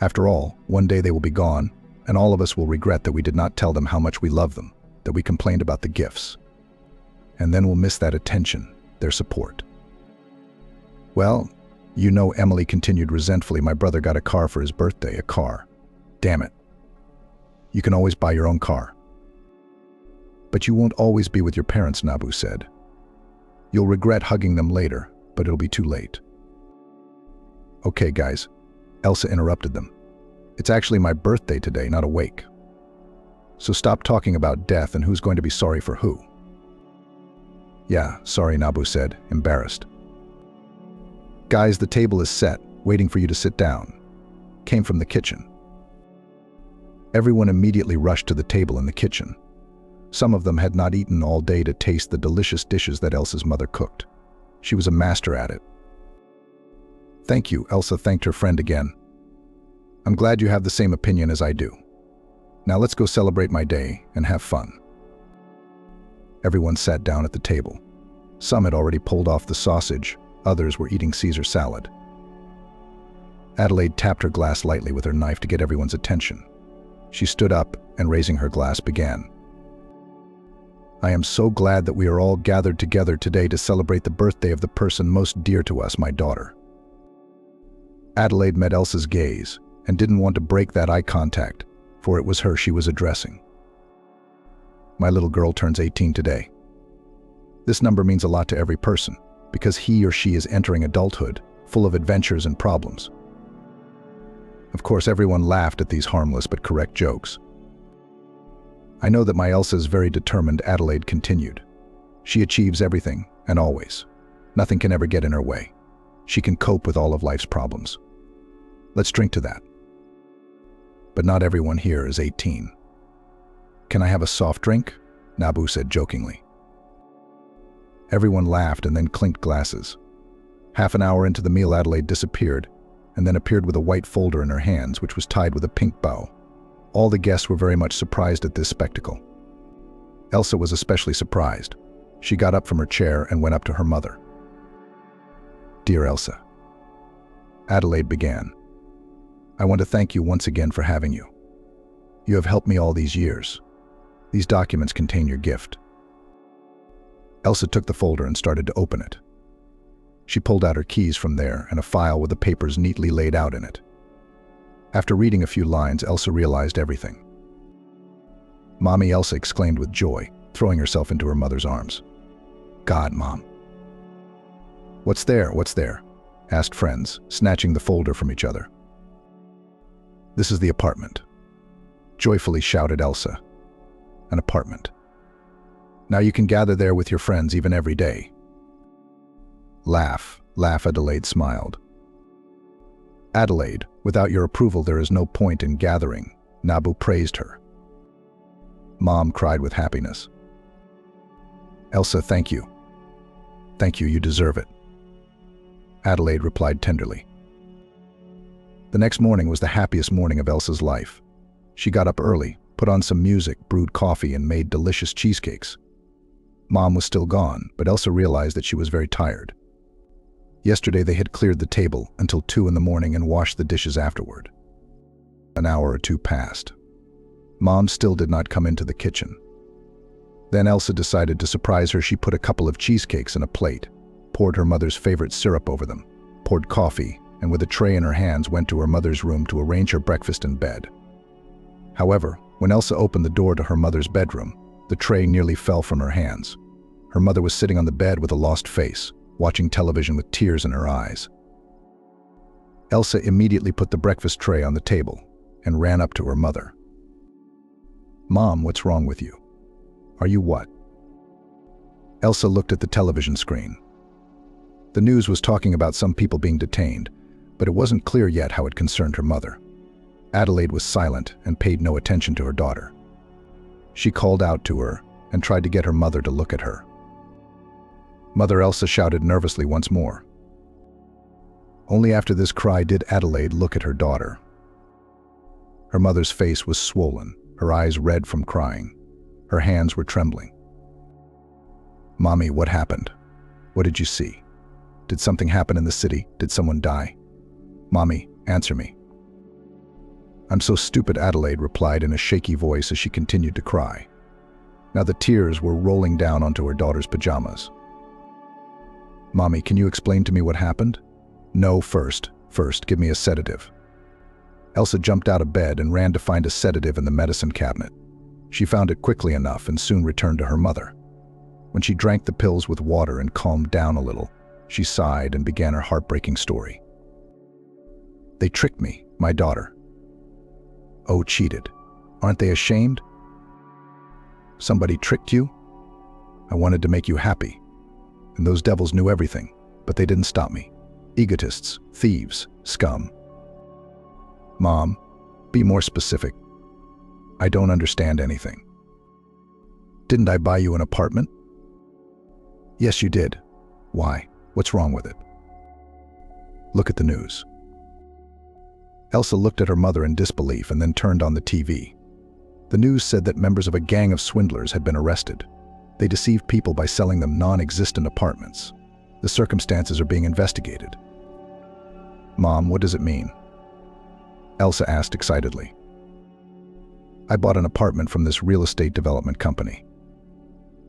C: After all, one day they will be gone, and all of us will regret that we did not tell them how much we love them, that we complained about the gifts. And then we'll miss that attention, their support." "Well, you know," Emily continued resentfully, "my brother got a car for his birthday, a car. Damn it. You can always buy your own car." "But you won't always be with your parents," Nabu said. "You'll regret hugging them later, but it'll be too late." "Okay, guys," Elsa interrupted them. "It's actually my birthday today, not a wake. So stop talking about death and who's going to be sorry for who." "Yeah, sorry," Nabu said, embarrassed. "Guys, the table is set, waiting for you to sit down," came from the kitchen. Everyone immediately rushed to the table in the kitchen. Some of them had not eaten all day to taste the delicious dishes that Elsa's mother cooked. She was a master at it. "Thank you," Elsa thanked her friend again. "I'm glad you have the same opinion as I do. Now let's go celebrate my day and have fun." Everyone sat down at the table. Some had already pulled off the sausage, others were eating Caesar salad. Adelaide tapped her glass lightly with her knife to get everyone's attention. She stood up and, raising her glass, began. "I am so glad that we are all gathered together today to celebrate the birthday of the person most dear to us, my daughter." Adelaide met Elsa's gaze and didn't want to break that eye contact, for it was her she was addressing. "My little girl turns 18 today. This number means a lot to every person, because he or she is entering adulthood, full of adventures and problems." Of course, everyone laughed at these harmless but correct jokes. "I know that my Elsa is very determined," Adelaide continued. "She achieves everything, and always. Nothing can ever get in her way. She can cope with all of life's problems. Let's drink to that." "But not everyone here is 18. "Can I have a soft drink?" Nabu said jokingly. Everyone laughed and then clinked glasses. Half an hour into the meal, Adelaide disappeared, and then appeared with a white folder in her hands, which was tied with a pink bow. All the guests were very much surprised at this spectacle. Elsa was especially surprised. She got up from her chair and went up to her mother. "Dear Elsa," Adelaide began, "I want to thank you once again for having you. You have helped me all these years. These documents contain your gift." Elsa took the folder and started to open it. She pulled out her keys from there and a file with the papers neatly laid out in it. After reading a few lines, Elsa realized everything. "Mommy," Elsa exclaimed with joy, throwing herself into her mother's arms. "God, Mom." "What's there? What's there?" asked friends, snatching the folder from each other. "This is the apartment," joyfully shouted Elsa. "An apartment. Now you can gather there with your friends even every day." "Laugh, laugh," Adelaide smiled. "Adelaide, without your approval there is no point in gathering," Nabu praised her. Mom cried with happiness. "Elsa, thank you. Thank you, you deserve it," Adelaide replied tenderly. The next morning was the happiest morning of Elsa's life. She got up early, put on some music, brewed coffee, and made delicious cheesecakes. Mom was still gone, but Elsa realized that she was very tired. Yesterday they had cleared the table until 2 in the morning and washed the dishes afterward. An hour or two passed. Mom still did not come into the kitchen. Then Elsa decided to surprise her. She put a couple of cheesecakes in a plate, poured her mother's favorite syrup over them, poured coffee, and with a tray in her hands went to her mother's room to arrange her breakfast in bed. However, when Elsa opened the door to her mother's bedroom, the tray nearly fell from her hands. Her mother was sitting on the bed with a lost face, watching television with tears in her eyes. Elsa immediately put the breakfast tray on the table and ran up to her mother. "Mom, what's wrong with you? Are you what?" Elsa looked at the television screen. The news was talking about some people being detained, but it wasn't clear yet how it concerned her mother. Adelaide was silent and paid no attention to her daughter. She called out to her and tried to get her mother to look at her. Mother Elsa shouted nervously once more. Only after this cry did Adelaide look at her daughter. Her mother's face was swollen, her eyes red from crying. Her hands were trembling. "Mommy, what happened? What did you see? Did something happen in the city? Did someone die? Mommy, answer me." "I'm so stupid," Adelaide replied in a shaky voice as she continued to cry. Now the tears were rolling down onto her daughter's pajamas. "Mommy, can you explain to me what happened?" "No, first, give me a sedative." Elsa jumped out of bed and ran to find a sedative in the medicine cabinet. She found it quickly enough and soon returned to her mother. When she drank the pills with water and calmed down a little, she sighed and began her heartbreaking story. "They tricked me, my daughter." "Oh, cheated. Aren't they ashamed?" "Somebody tricked you? I wanted to make you happy. And those devils knew everything, but they didn't stop me. Egotists, thieves, scum." "Mom, be more specific. I don't understand anything." "Didn't I buy you an apartment?" "Yes, you did. Why? What's wrong with it?" "Look at the news." Elsa looked at her mother in disbelief and then turned on the TV. The news said that members of a gang of swindlers had been arrested. They deceived people by selling them non-existent apartments. The circumstances are being investigated. "Mom, what does it mean?" Elsa asked excitedly. "I bought an apartment from this real estate development company.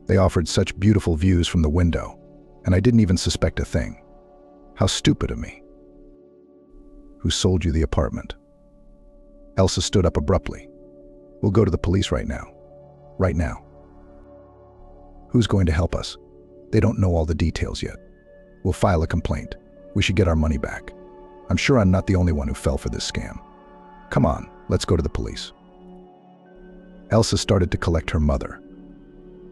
C: They offered such beautiful views from the window, and I didn't even suspect a thing. How stupid of me." "Who sold you the apartment?" Elsa stood up abruptly. "We'll go to the police right now. Right now." "Who's going to help us? They don't know all the details yet. We'll file a complaint. We should get our money back. I'm sure I'm not the only one who fell for this scam. Come on, let's go to the police." Elsa started to collect her mother.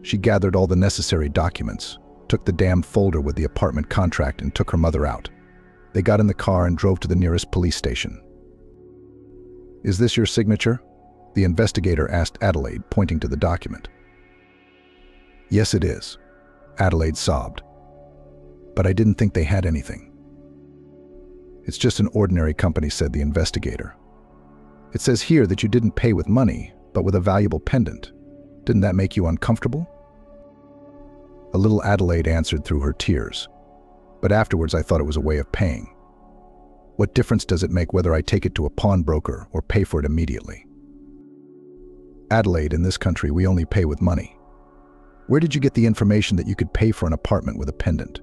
C: She gathered all the necessary documents, took the damned folder with the apartment contract and took her mother out. They got in the car and drove to the nearest police station. "Is this your signature?" the investigator asked Adelaide, pointing to the document. "Yes, it is," Adelaide sobbed. "But I didn't think they had anything." "It's just an ordinary company," said the investigator. "It says here that you didn't pay with money, but with a valuable pendant. Didn't that make you uncomfortable?" A little, Adelaide answered through her tears. "But afterwards I thought it was a way of paying. What difference does it make whether I take it to a pawnbroker or pay for it immediately?" "Adelaide, in this country we only pay with money. Where did you get the information that you could pay for an apartment with a pendant?"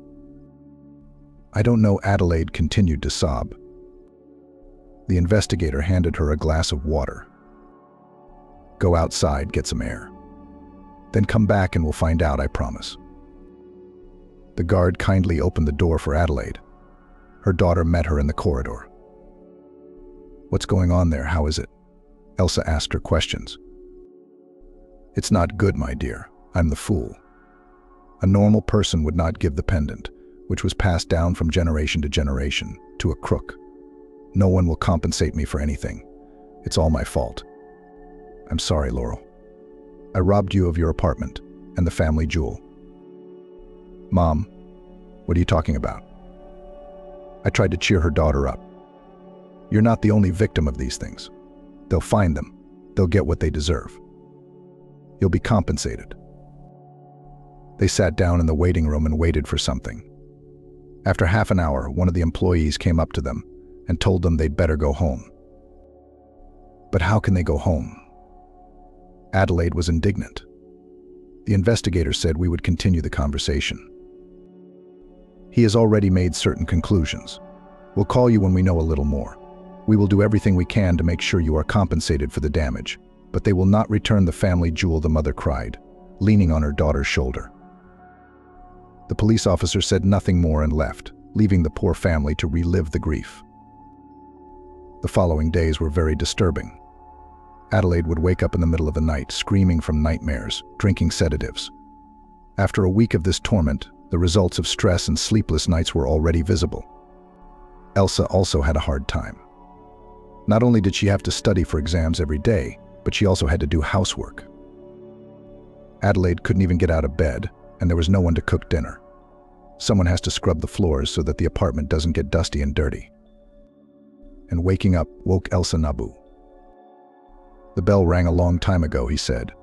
C: "I don't know," Adelaide continued to sob. The investigator handed her a glass of water. "Go outside, get some air. Then come back and we'll find out, I promise." The guard kindly opened the door for Adelaide. Her daughter met her in the corridor. "What's going on there? How is it?" Elsa asked her questions. "It's not good, my dear. I'm the fool. A normal person would not give the pendant, which was passed down from generation to generation, to a crook. No one will compensate me for anything. It's all my fault. I'm sorry, Laurel. I robbed you of your apartment and the family jewel." "Mom, what are you talking about?" I tried to cheer her daughter up. "You're not the only victim of these things. They'll find them. They'll get what they deserve. You'll be compensated." They sat down in the waiting room and waited for something. After half an hour, one of the employees came up to them and told them they'd better go home. But how can they go home? Adelaide was indignant. The investigator said we would continue the conversation. He has already made certain conclusions. We'll call you when we know a little more. We will do everything we can to make sure you are compensated for the damage, but they will not return the family jewel, the mother cried, leaning on her daughter's shoulder. The police officer said nothing more and left, leaving the poor family to relive the grief. The following days were very disturbing. Adelaide would wake up in the middle of the night, screaming from nightmares, drinking sedatives. After a week of this torment, the results of stress and sleepless nights were already visible. Elsa also had a hard time. Not only did she have to study for exams every day, but she also had to do housework. Adelaide couldn't even get out of bed, and there was no one to cook dinner. Someone has to scrub the floors so that the apartment doesn't get dusty and dirty. And waking up woke Elsa Nabu. The bell rang a long time ago, he said.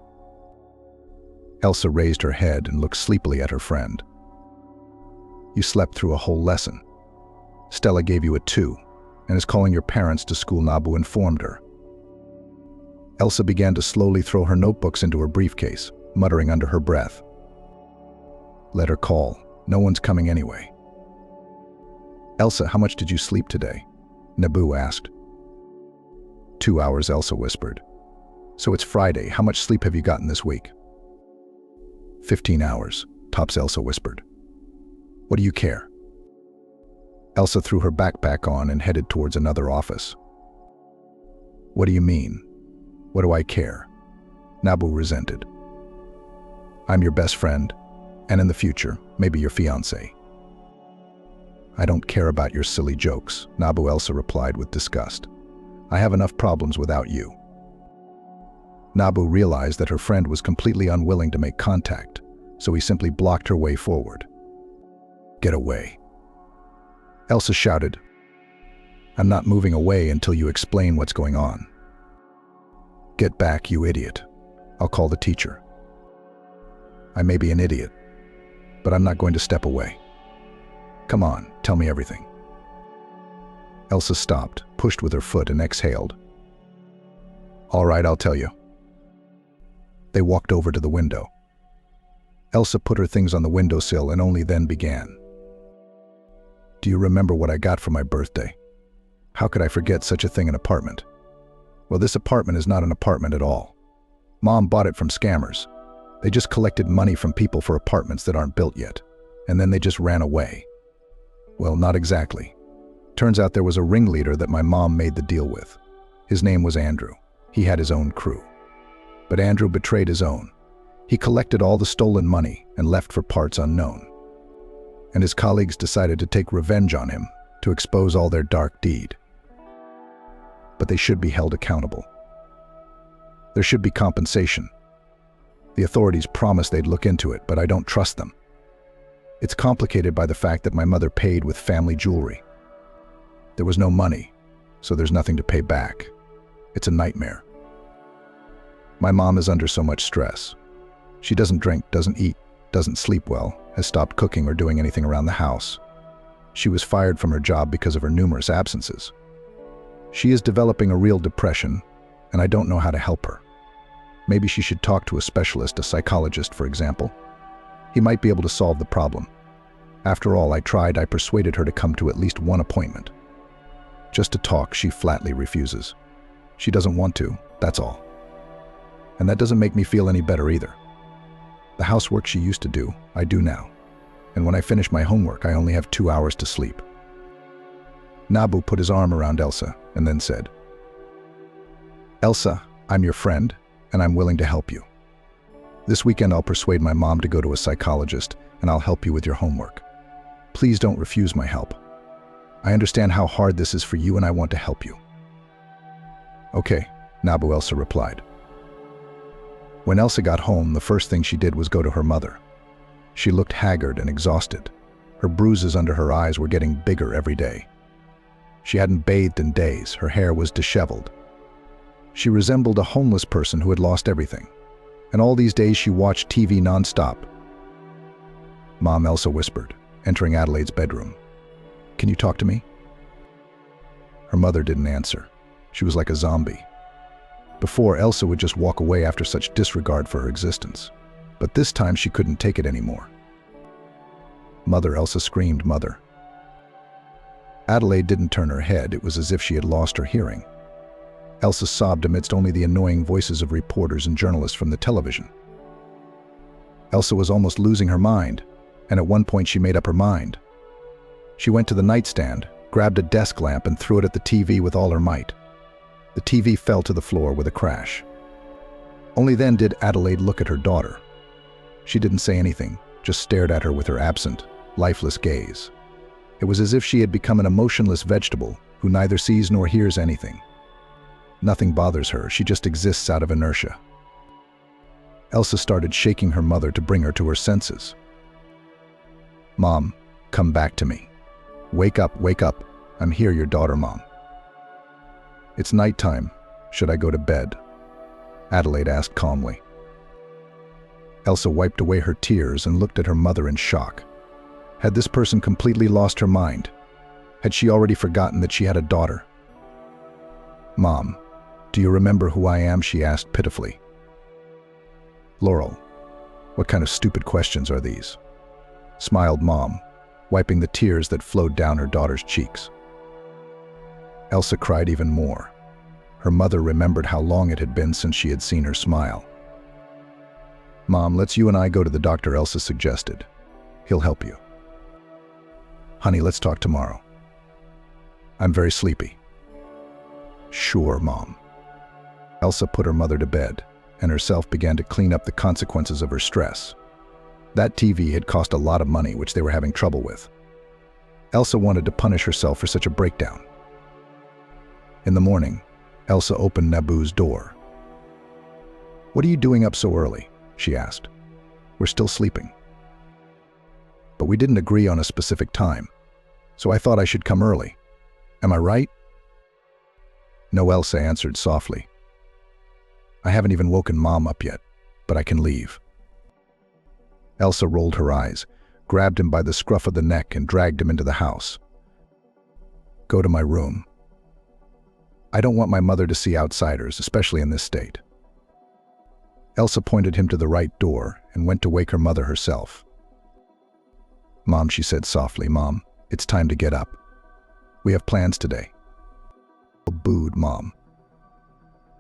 C: Elsa raised her head and looked sleepily at her friend. You slept through a whole lesson. Stella gave you a 2 and is calling your parents to school, Nabu informed her. Elsa began to slowly throw her notebooks into her briefcase, muttering under her breath. Let her call. No one's coming anyway. Elsa, how much did you sleep today? Nabu asked. 2 hours, Elsa whispered. So it's Friday. How much sleep have you gotten this week? 15 hours, tops, Elsa whispered. What do you care? Elsa threw her backpack on and headed towards another office. What do you mean? What do I care? Nabu resented. I'm your best friend, and in the future, maybe your fiancé. I don't care about your silly jokes, Nabu, Elsa replied with disgust. I have enough problems without you. Nabu realized that her friend was completely unwilling to make contact, so he simply blocked her way forward. Get away. Elsa shouted. I'm not moving away until you explain what's going on. Get back, you idiot. I'll call the teacher. I may be an idiot, but I'm not going to step away. Come on, tell me everything. Elsa stopped, pushed with her foot, and exhaled. All right, I'll tell you. They walked over to the window. Elsa put her things on the windowsill and only then began. Do you remember what I got for my birthday? How could I forget such a thing, an apartment? Well, this apartment is not an apartment at all. Mom bought it from scammers. They just collected money from people for apartments that aren't built yet, and then they just ran away. Well, not exactly. Turns out there was a ringleader that my mom made the deal with. His name was Andrew. He had his own crew. But Andrew betrayed his own. He collected all the stolen money and left for parts unknown. And his colleagues decided to take revenge on him, to expose all their dark deed. But they should be held accountable. There should be compensation. The authorities promised they'd look into it, but I don't trust them. It's complicated by the fact that my mother paid with family jewelry. There was no money, so there's nothing to pay back. It's a nightmare. My mom is under so much stress. She doesn't drink, doesn't eat, doesn't sleep well, has stopped cooking or doing anything around the house. She was fired from her job because of her numerous absences. She is developing a real depression, and I don't know how to help her. Maybe she should talk to a specialist, a psychologist, for example. He might be able to solve the problem. After all, I persuaded her to come to at least one appointment. Just to talk, she flatly refuses. She doesn't want to, that's all. And that doesn't make me feel any better either. The housework she used to do, I do now. And when I finish my homework, I only have 2 hours to sleep. Nabu put his arm around Elsa and then said, Elsa, I'm your friend, and I'm willing to help you. This weekend I'll persuade my mom to go to a psychologist, and I'll help you with your homework. Please don't refuse my help. I understand how hard this is for you, and I want to help you. Okay, Nabu, Elsa replied. When Elsa got home, the first thing she did was go to her mother. She looked haggard and exhausted. Her bruises under her eyes were getting bigger every day. She hadn't bathed in days. Her hair was disheveled. She resembled a homeless person who had lost everything. And all these days she watched TV nonstop. Mom, Elsa whispered, entering Adelaide's bedroom. Can you talk to me?" Her mother didn't answer. She was like a zombie. Before, Elsa would just walk away after such disregard for her existence. But this time she couldn't take it anymore. "Mother," Elsa screamed, "Mother." Adelaide didn't turn her head. It was as if she had lost her hearing. Elsa sobbed amidst only the annoying voices of reporters and journalists from the television. Elsa was almost losing her mind, and at one point she made up her mind. She went to the nightstand, grabbed a desk lamp and threw it at the TV with all her might. The TV fell to the floor with a crash. Only then did Adelaide look at her daughter. She didn't say anything, just stared at her with her absent, lifeless gaze. It was as if she had become an emotionless vegetable who neither sees nor hears anything. Nothing bothers her, she just exists out of inertia. Elsa started shaking her mother to bring her to her senses. "Mom, come back to me. Wake up, wake up. I'm here, your daughter, Mom." "It's nighttime. Should I go to bed?" Adelaide asked calmly. Elsa wiped away her tears and looked at her mother in shock. Had this person completely lost her mind? Had she already forgotten that she had a daughter? "Mom, do you remember who I am?" she asked pitifully. "Laurel, what kind of stupid questions are these?" smiled Mom, wiping the tears that flowed down her daughter's cheeks. Elsa cried even more. Her mother remembered how long it had been since she had seen her smile. "Mom, let's you and I go to the doctor," Elsa suggested. "He'll help you." "Honey, let's talk tomorrow. I'm very sleepy." "Sure, Mom." Elsa put her mother to bed, and herself began to clean up the consequences of her stress. That TV had cost a lot of money, which they were having trouble with. Elsa wanted to punish herself for such a breakdown. In the morning, Elsa opened Nabu's door. "What are you doing up so early?" she asked. "We're still sleeping." "But we didn't agree on a specific time, so I thought I should come early. Am I right?" "No," Elsa answered softly. "I haven't even woken Mom up yet, but I can leave." Elsa rolled her eyes, grabbed him by the scruff of the neck and dragged him into the house. "Go to my room. I don't want my mother to see outsiders, especially in this state." Elsa pointed him to the right door and went to wake her mother herself. "Mom," she said softly, "Mom, it's time to get up. We have plans today." Booed Mom.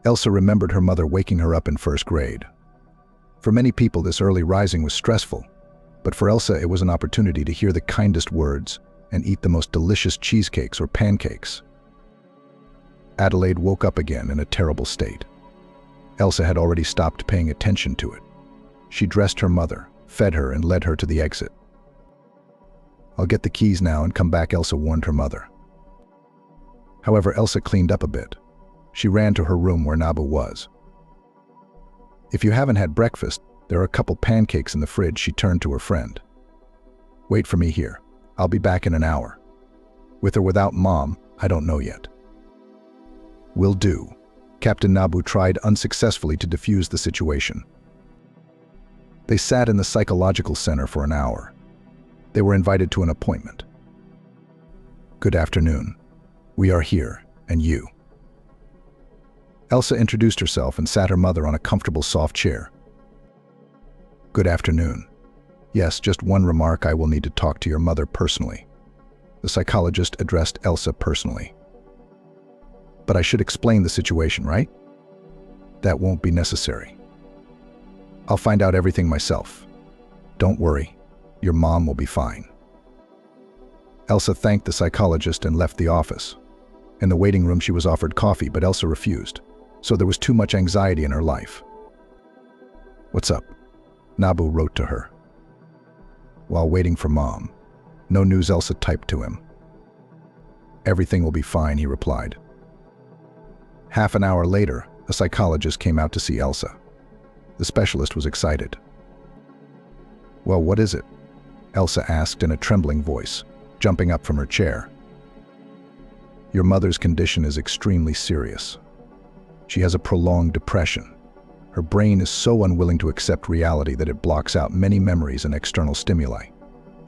C: Elsa remembered her mother waking her up in first grade. For many people, this early rising was stressful, but for Elsa it was an opportunity to hear the kindest words and eat the most delicious cheesecakes or pancakes. Adelaide woke up again in a terrible state. Elsa had already stopped paying attention to it. She dressed her mother, fed her, and led her to the exit. "I'll get the keys now and come back," Elsa warned her mother. However, Elsa cleaned up a bit. She ran to her room where Nabu was. "If you haven't had breakfast, there are a couple pancakes in the fridge," she turned to her friend. "Wait for me here. I'll be back in an hour. With or without Mom, I don't know yet." "Will do." Captain Nabu tried unsuccessfully to defuse the situation. They sat in the psychological center for an hour. They were invited to an appointment. "Good afternoon. We are here, and you." Elsa introduced herself and sat her mother on a comfortable soft chair. "Good afternoon. Yes, just one remark. I will need to talk to your mother personally." The psychologist addressed Elsa personally. "But I should explain the situation, right?" "That won't be necessary. I'll find out everything myself. Don't worry, your mom will be fine." Elsa thanked the psychologist and left the office. In the waiting room she was offered coffee, but Elsa refused, so there was too much anxiety in her life. "What's up?" Nabu wrote to her. While waiting for Mom. "No news," Elsa typed to him. "Everything will be fine," he replied. Half an hour later, a psychologist came out to see Elsa. The specialist was excited. "Well, what is it?" Elsa asked in a trembling voice, jumping up from her chair. "Your mother's condition is extremely serious. She has a prolonged depression. Her brain is so unwilling to accept reality that it blocks out many memories and external stimuli.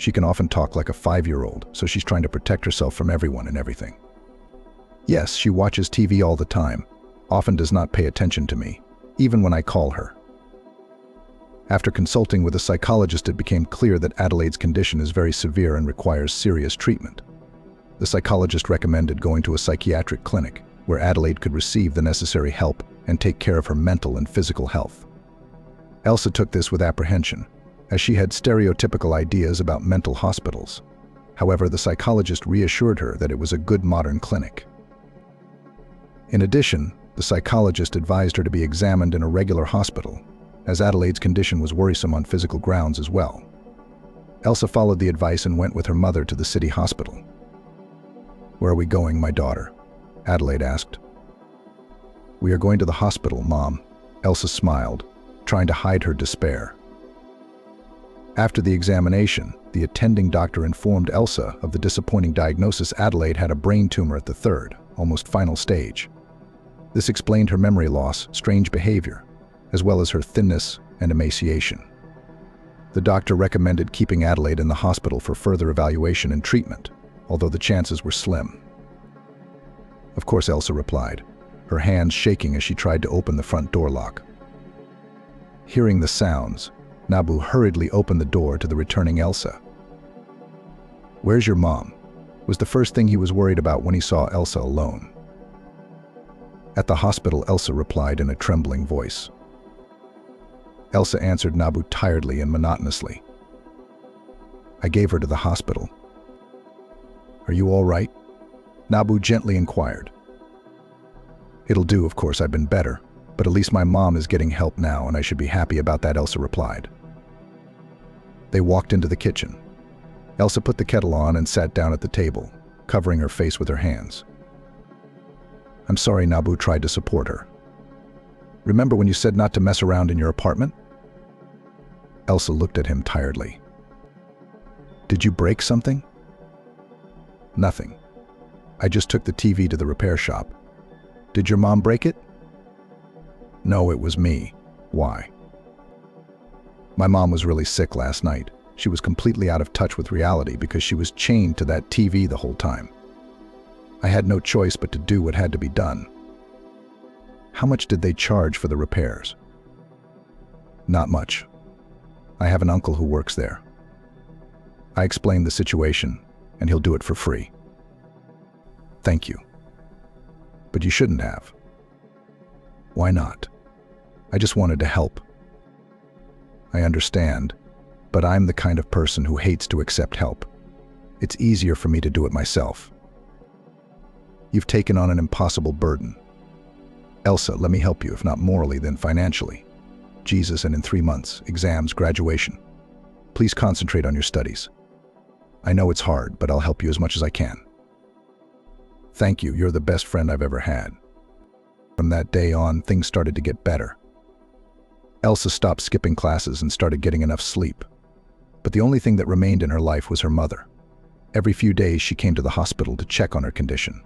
C: She can often talk like a 5-year-old, so she's trying to protect herself from everyone and everything. Yes, she watches TV all the time, often does not pay attention to me, even when I call her. After consulting with a psychologist, it became clear that Adelaide's condition is very severe and requires serious treatment. The psychologist recommended going to a psychiatric clinic where Adelaide could receive the necessary help and take care of her mental and physical health. Elsa took this with apprehension, as she had stereotypical ideas about mental hospitals. However, the psychologist reassured her that it was a good modern clinic. In addition, the psychologist advised her to be examined in a regular hospital, as Adelaide's condition was worrisome on physical grounds as well. Elsa followed the advice and went with her mother to the city hospital. "Where are we going, my daughter?" Adelaide asked. "We are going to the hospital, Mom." Elsa smiled, trying to hide her despair. After the examination, the attending doctor informed Elsa of the disappointing diagnosis. Adelaide had a brain tumor at the third, almost final stage. This explained her memory loss, strange behavior, as well as her thinness and emaciation. The doctor recommended keeping Adelaide in the hospital for further evaluation and treatment, although the chances were slim. Of course, Elsa replied, her hands shaking as she tried to open the front door lock. Hearing the sounds, Nabu hurriedly opened the door to the returning Elsa. "Where's your mom?" was the first thing he was worried about when he saw Elsa alone. "At the hospital," Elsa replied in a trembling voice. Elsa answered Nabu tiredly and monotonously. "I gave her to the hospital." "Are you all right?" Nabu gently inquired. "It'll do, of course, I've been better, but at least my mom is getting help now and I should be happy about that," Elsa replied. They walked into the kitchen. Elsa put the kettle on and sat down at the table, covering her face with her hands. "I'm sorry," Nabu tried to support her. "Remember when you said not to mess around in your apartment?" Elsa looked at him tiredly. "Did you break something?" "Nothing. I just took the TV to the repair shop." "Did your mom break it?" "No, it was me." "Why?" "My mom was really sick last night. She was completely out of touch with reality because she was chained to that TV the whole time. I had no choice but to do what had to be done." "How much did they charge for the repairs?" "Not much. I have an uncle who works there. I explained the situation, and he'll do it for free." "Thank you." "But you shouldn't have." "Why not?" "I just wanted to help." "I understand, but I'm the kind of person who hates to accept help. It's easier for me to do it myself." "You've taken on an impossible burden." "Elsa, let me help you, if not morally, then financially. Jesus, and in 3 months, exams, graduation. Please concentrate on your studies. I know it's hard, but I'll help you as much as I can." "Thank you, you're the best friend I've ever had." From that day on, things started to get better. Elsa stopped skipping classes and started getting enough sleep. But the only thing that remained in her life was her mother. Every few days she came to the hospital to check on her condition.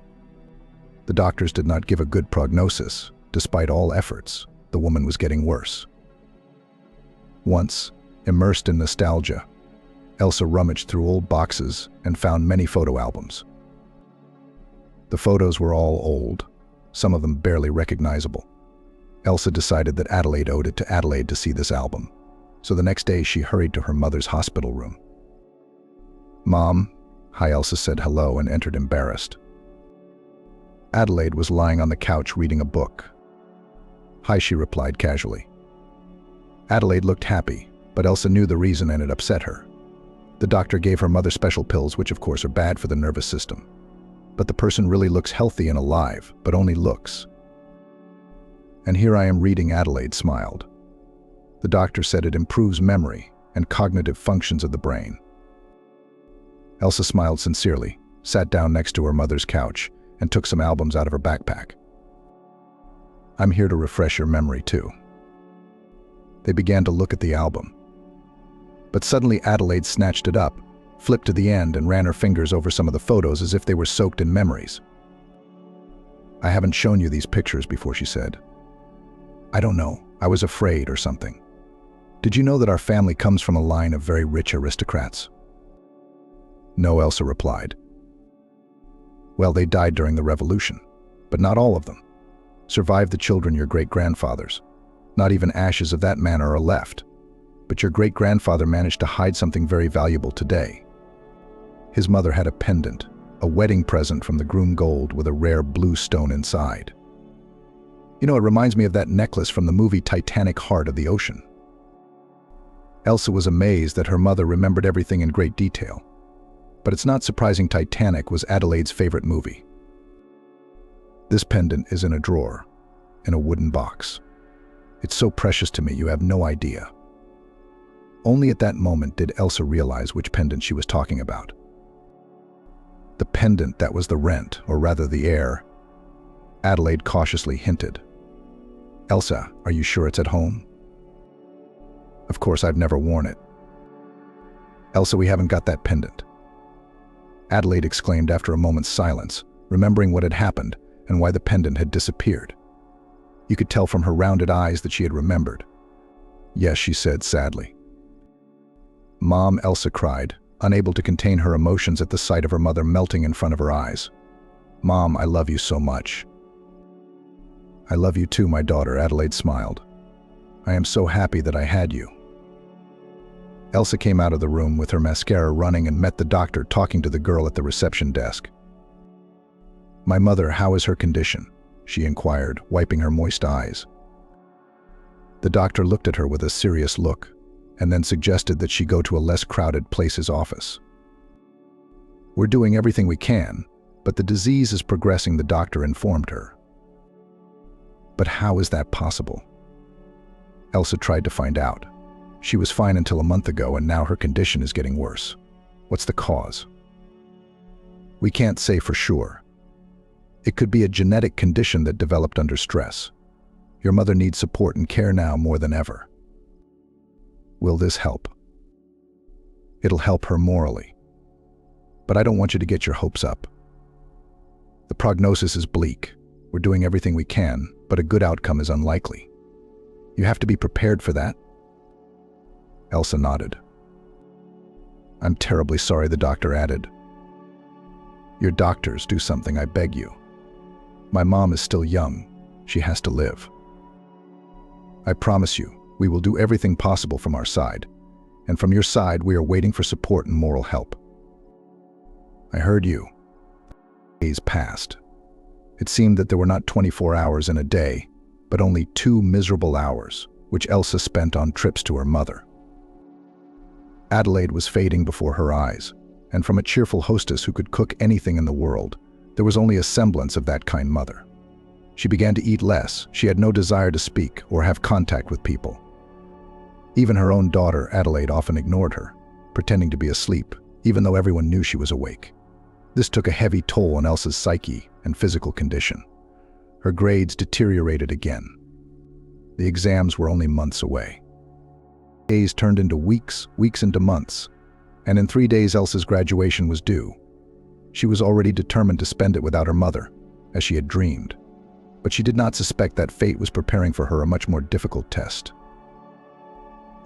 C: The doctors did not give a good prognosis. Despite all efforts, the woman was getting worse. Once, immersed in nostalgia, Elsa rummaged through old boxes and found many photo albums. The photos were all old, some of them barely recognizable. Elsa decided that Adelaide owed it to Adelaide to see this album, so the next day she hurried to her mother's hospital room. "Mom," Hi, Elsa said hello and entered embarrassed. Adelaide was lying on the couch reading a book. "Hi," she replied casually. Adelaide looked happy, but Elsa knew the reason and it upset her. The doctor gave her mother special pills, which of course are bad for the nervous system. But the person really looks healthy and alive, but only looks. "And here I am reading," Adelaide smiled. "The doctor said it improves memory and cognitive functions of the brain." Elsa smiled sincerely, sat down next to her mother's couch, and took some albums out of her backpack. "I'm here to refresh your memory too." They began to look at the album. But suddenly Adelaide snatched it up, flipped to the end, and ran her fingers over some of the photos as if they were soaked in memories. "I haven't shown you these pictures before," she said. "I don't know. I was afraid or something. Did you know that our family comes from a line of very rich aristocrats?" No, Elsa replied. Well, they died during the revolution, but not all of them. Survived the children, your great-grandfathers. Not even ashes of that manner are left. But your great-grandfather managed to hide something very valuable today. His mother had a pendant, a wedding present from the groom gold with a rare blue stone inside. You know, it reminds me of that necklace from the movie Titanic, Heart of the Ocean. Elsa was amazed that her mother remembered everything in great detail. But it's not surprising Titanic was Adelaide's favorite movie. This pendant is in a drawer, in a wooden box. It's so precious to me, you have no idea. Only at that moment did Elsa realize which pendant she was talking about. The pendant that was the rent, or rather the heir. Adelaide cautiously hinted. Elsa, are you sure it's at home? Of course, I've never worn it. Elsa, we haven't got that pendant. Adelaide exclaimed after a moment's silence, remembering what had happened and why the pendant had disappeared. You could tell from her rounded eyes that she had remembered. Yes, she said sadly. Mom, Elsa cried, unable to contain her emotions at the sight of her mother melting in front of her eyes. Mom, I love you so much. I love you too, my daughter, Adelaide smiled. I am so happy that I had you. Elsa came out of the room with her mascara running and met the doctor talking to the girl at the reception desk. My mother, how is her condition? She inquired, wiping her moist eyes. The doctor looked at her with a serious look, and then suggested that she go to a less crowded place's office. We're doing everything we can, but the disease is progressing, the doctor informed her. But how is that possible? Elsa tried to find out. She was fine until a month ago, and now her condition is getting worse. What's the cause? We can't say for sure. It could be a genetic condition that developed under stress. Your mother needs support and care now more than ever. Will this help? It'll help her morally. But I don't want you to get your hopes up. The prognosis is bleak. We're doing everything we can, but a good outcome is unlikely. You have to be prepared for that. Elsa nodded. I'm terribly sorry, the doctor added. Your doctors, do something, I beg you. My mom is still young. She has to live. I promise you, we will do everything possible from our side. And from your side, we are waiting for support and moral help. I heard you. Days passed. It seemed that there were not 24 hours in a day, but only 2 miserable hours, which Elsa spent on trips to her mother. Adelaide was fading before her eyes, and from a cheerful hostess who could cook anything in the world, there was only a semblance of that kind mother. She began to eat less. She had no desire to speak or have contact with people. Even her own daughter, Adelaide, often ignored her, pretending to be asleep, even though everyone knew she was awake. This took a heavy toll on Elsa's psyche and physical condition. Her grades deteriorated again. The exams were only months away. Days turned into weeks, weeks into months, and in 3 days Elsa's graduation was due. She was already determined to spend it without her mother, as she had dreamed. But she did not suspect that fate was preparing for her a much more difficult test.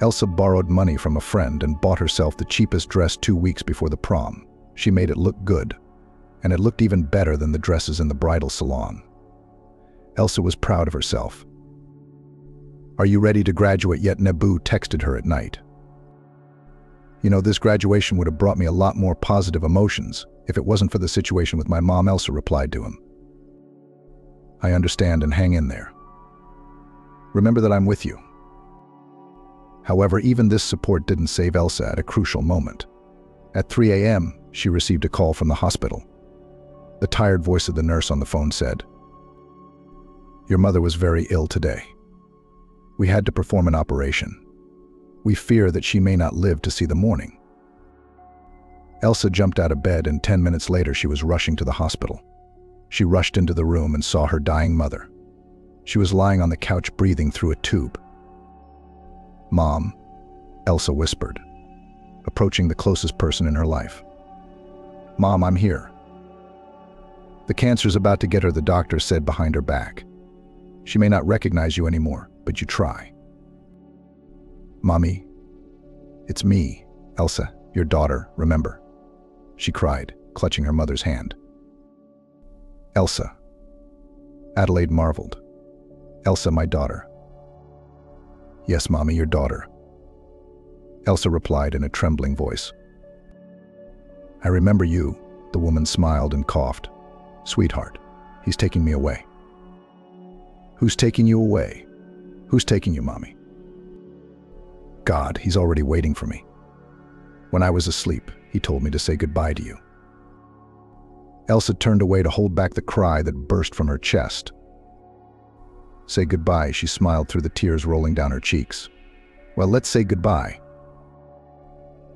C: Elsa borrowed money from a friend and bought herself the cheapest dress 2 weeks before the prom. She made it look good, and it looked even better than the dresses in the bridal salon. Elsa was proud of herself. Are you ready to graduate yet? Nebu texted her at night. You know, this graduation would have brought me a lot more positive emotions if it wasn't for the situation with my mom, Elsa replied to him. I understand, and hang in there. Remember that I'm with you. However, even this support didn't save Elsa at a crucial moment. At 3 a.m., she received a call from the hospital. The tired voice of the nurse on the phone said, Your mother was very ill today. We had to perform an operation. We fear that she may not live to see the morning. Elsa jumped out of bed, and 10 minutes later she was rushing to the hospital. She rushed into the room and saw her dying mother. She was lying on the couch breathing through a tube. Mom, Elsa whispered, approaching the closest person in her life. Mom, I'm here. The cancer's about to get her, the doctor said behind her back. She may not recognize you anymore, but you try. Mommy, it's me, Elsa, your daughter, remember. she cried, clutching her mother's hand. Elsa. Adelaide marveled. Elsa, my daughter. Yes, Mommy, your daughter. Elsa replied in a trembling voice. I remember you, the woman smiled and coughed. Sweetheart, he's taking me away. Who's taking you away? Who's taking you, Mommy? God, he's already waiting for me. When I was asleep, he told me to say goodbye to you. Elsa turned away to hold back the cry that burst from her chest. Say goodbye, she smiled through the tears rolling down her cheeks. Well, let's say goodbye.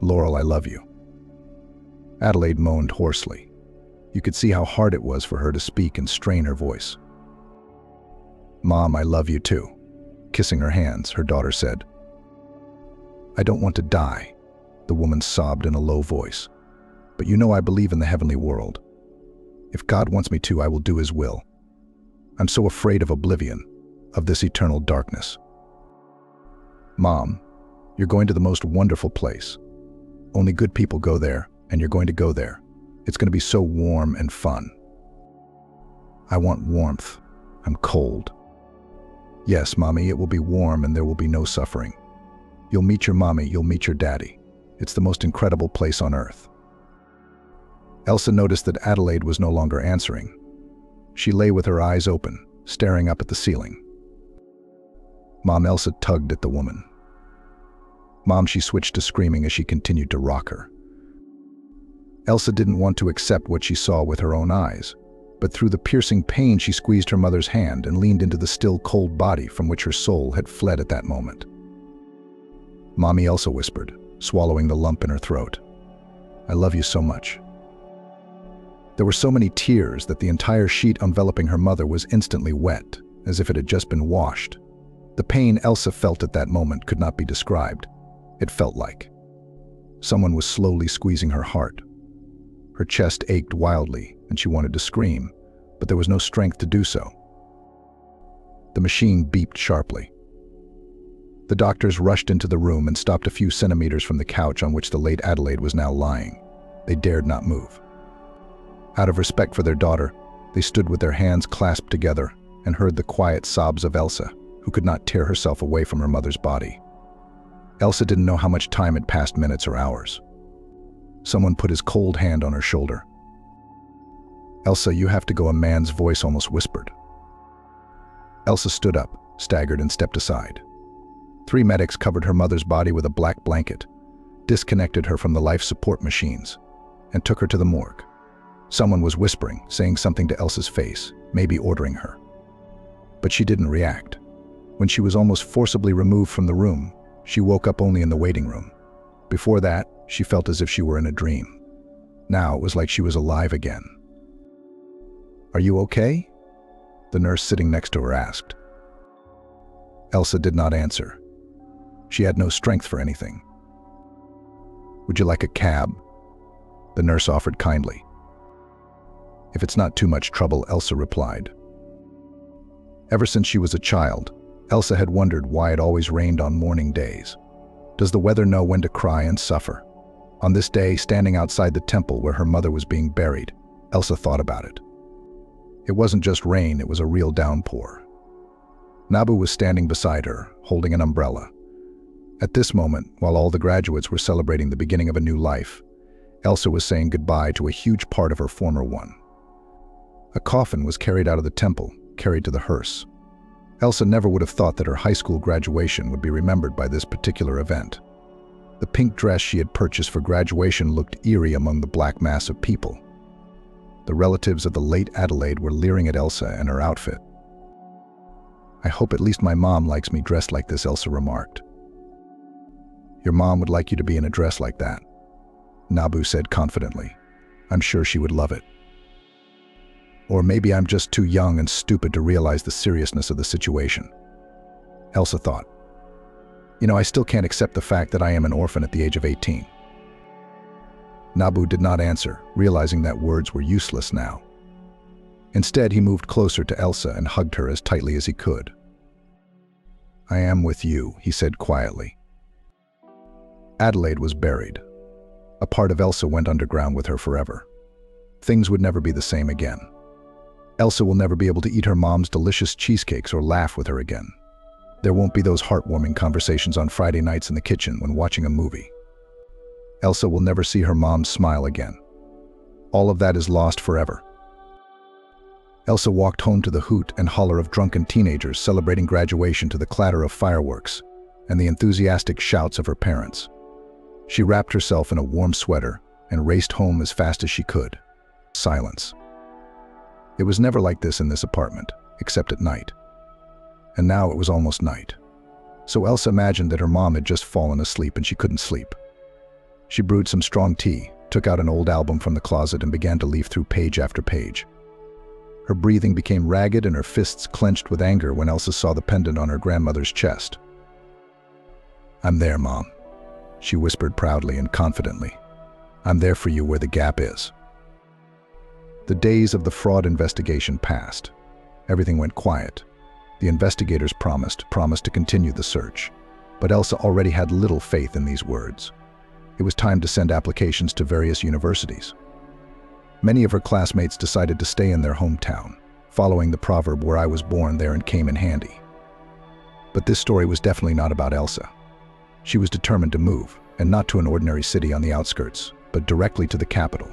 C: Laurel, I love you. Adelaide moaned hoarsely. You could see how hard it was for her to speak and strain her voice. Mom, I love you too. Kissing her hands, her daughter said. I don't want to die, the woman sobbed in a low voice. But you know I believe in the heavenly world. If God wants me to, I will do his will. I'm so afraid of oblivion, of this eternal darkness. Mom, you're going to the most wonderful place. Only good people go there, and you're going to go there. It's going to be so warm and fun. I want warmth. I'm cold. Yes, Mommy, it will be warm and there will be no suffering. You'll meet your mommy, you'll meet your daddy. It's the most incredible place on earth. Elsa noticed that Adelaide was no longer answering. She lay with her eyes open, staring up at the ceiling. Mom, Elsa tugged at the woman. Mom, she switched to screaming as she continued to rock her. Elsa didn't want to accept what she saw with her own eyes, but through the piercing pain she squeezed her mother's hand and leaned into the still cold body from which her soul had fled at that moment. Mommy, Elsa whispered, swallowing the lump in her throat. I love you so much. There were so many tears that the entire sheet enveloping her mother was instantly wet, as if it had just been washed. The pain Elsa felt at that moment could not be described. It felt like someone was slowly squeezing her heart. Her chest ached wildly, and she wanted to scream, but there was no strength to do so. The machine beeped sharply. The doctors rushed into the room and stopped a few centimeters from the couch on which the late Adelaide was now lying. They dared not move. Out of respect for their daughter, they stood with their hands clasped together and heard the quiet sobs of Elsa, who could not tear herself away from her mother's body. Elsa didn't know how much time had passed, minutes or hours. Someone put his cold hand on her shoulder. Elsa, you have to go, a man's voice almost whispered. Elsa stood up, staggered, and stepped aside. 3 medics covered her mother's body with a black blanket, disconnected her from the life support machines, and took her to the morgue. Someone was whispering, saying something to Elsa's face, maybe ordering her. But she didn't react. When she was almost forcibly removed from the room, she woke up only in the waiting room. Before that, she felt as if she were in a dream. Now it was like she was alive again. Are you okay? The nurse sitting next to her asked. Elsa did not answer. She had no strength for anything. Would you like a cab? The nurse offered kindly. If it's not too much trouble, Elsa replied. Ever since she was a child, Elsa had wondered why it always rained on mourning days. Does the weather know when to cry and suffer? On this day, standing outside the temple where her mother was being buried, Elsa thought about it. It wasn't just rain, it was a real downpour. Nabu was standing beside her, holding an umbrella. At this moment, while all the graduates were celebrating the beginning of a new life, Elsa was saying goodbye to a huge part of her former one. A coffin was carried out of the temple, carried to the hearse. Elsa never would have thought that her high school graduation would be remembered by this particular event. The pink dress she had purchased for graduation looked eerie among the black mass of people. The relatives of the late Adelaide were leering at Elsa and her outfit. I hope at least my mom likes me dressed like this, Elsa remarked. Your mom would like you to be in a dress like that, Nabu said confidently. I'm sure she would love it. Or maybe I'm just too young and stupid to realize the seriousness of the situation, Elsa thought. You know, I still can't accept the fact that I am an orphan at the age of 18. Nabu did not answer, realizing that words were useless now. Instead, he moved closer to Elsa and hugged her as tightly as he could. I am with you, he said quietly. Adelaide was buried. A part of Elsa went underground with her forever. Things would never be the same again. Elsa will never be able to eat her mom's delicious cheesecakes or laugh with her again. There won't be those heartwarming conversations on Friday nights in the kitchen when watching a movie. Elsa will never see her mom's smile again. All of that is lost forever. Elsa walked home to the hoot and holler of drunken teenagers celebrating graduation, to the clatter of fireworks and the enthusiastic shouts of her parents. She wrapped herself in a warm sweater and raced home as fast as she could. Silence. It was never like this in this apartment, except at night. And now it was almost night. So Elsa imagined that her mom had just fallen asleep and she couldn't sleep. She brewed some strong tea, took out an old album from the closet and began to leaf through page after page. Her breathing became ragged and her fists clenched with anger when Elsa saw the pendant on her grandmother's chest. "I'm there, Mom," she whispered proudly and confidently. "I'm there for you where the gap is." The days of the fraud investigation passed. Everything went quiet. The investigators promised to continue the search. But Elsa already had little faith in these words. It was time to send applications to various universities. Many of her classmates decided to stay in their hometown, following the proverb, "Where I was born, there it came in handy." But this story was definitely not about Elsa. She was determined to move, and not to an ordinary city on the outskirts, but directly to the capital.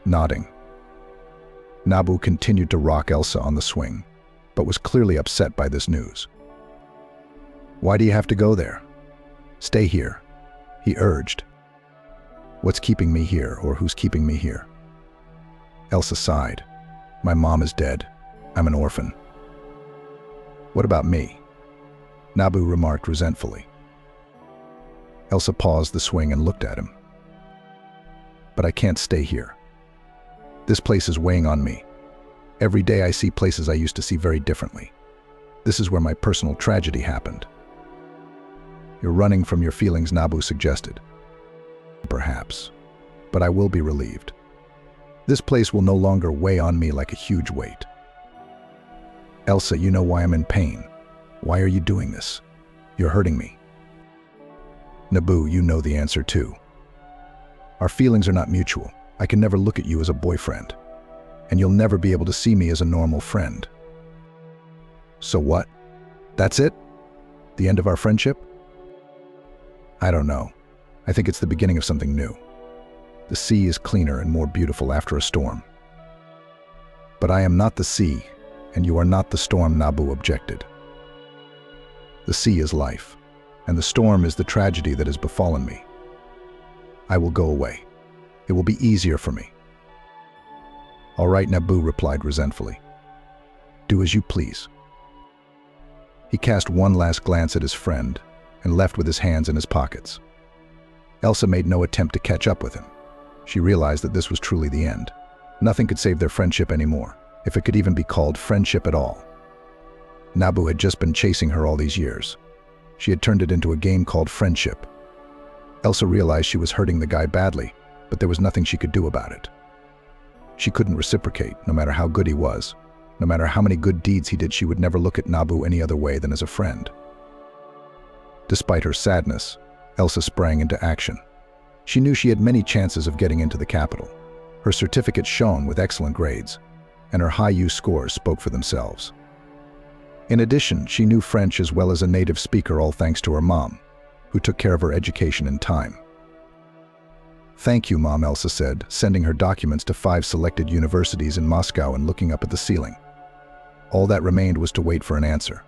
C: Nodding. Nabu continued to rock Elsa on the swing, but was clearly upset by this news. "Why do you have to go there? Stay here," he urged. "What's keeping me here, or who's keeping me here?" Elsa sighed. "My mom is dead. I'm an orphan." "What about me?" Nabu remarked resentfully. Elsa paused the swing and looked at him. "But I can't stay here. This place is weighing on me. Every day I see places I used to see very differently. This is where my personal tragedy happened." "You're running from your feelings," Nabu suggested. "Perhaps, but I will be relieved. This place will no longer weigh on me like a huge weight." "Elsa, you know why I'm in pain. Why are you doing this? You're hurting me." "Nabu, you know the answer too. Our feelings are not mutual. I can never look at you as a boyfriend, and you'll never be able to see me as a normal friend." "So what? That's it? The end of our friendship?" "I don't know. I think it's the beginning of something new. The sea is cleaner and more beautiful after a storm." "But I am not the sea, and you are not the storm," Nabu objected. "The sea is life, and the storm is the tragedy that has befallen me. I will go away. It will be easier for me." "All right," Nabu replied resentfully. "Do as you please." He cast one last glance at his friend and left with his hands in his pockets. Elsa made no attempt to catch up with him. She realized that this was truly the end. Nothing could save their friendship anymore, if it could even be called friendship at all. Nabu had just been chasing her all these years. She had turned it into a game called friendship. Elsa realized she was hurting the guy badly, but there was nothing she could do about it. She couldn't reciprocate, no matter how good he was. No matter how many good deeds he did, she would never look at Nabu any other way than as a friend. Despite her sadness, Elsa sprang into action. She knew she had many chances of getting into the capital. Her certificate shone with excellent grades, and her high U scores spoke for themselves. In addition, she knew French as well as a native speaker, all thanks to her mom, who took care of her education in time. "Thank you, Mom," Elsa said, sending her documents to 5 selected universities in Moscow and looking up at the ceiling. All that remained was to wait for an answer.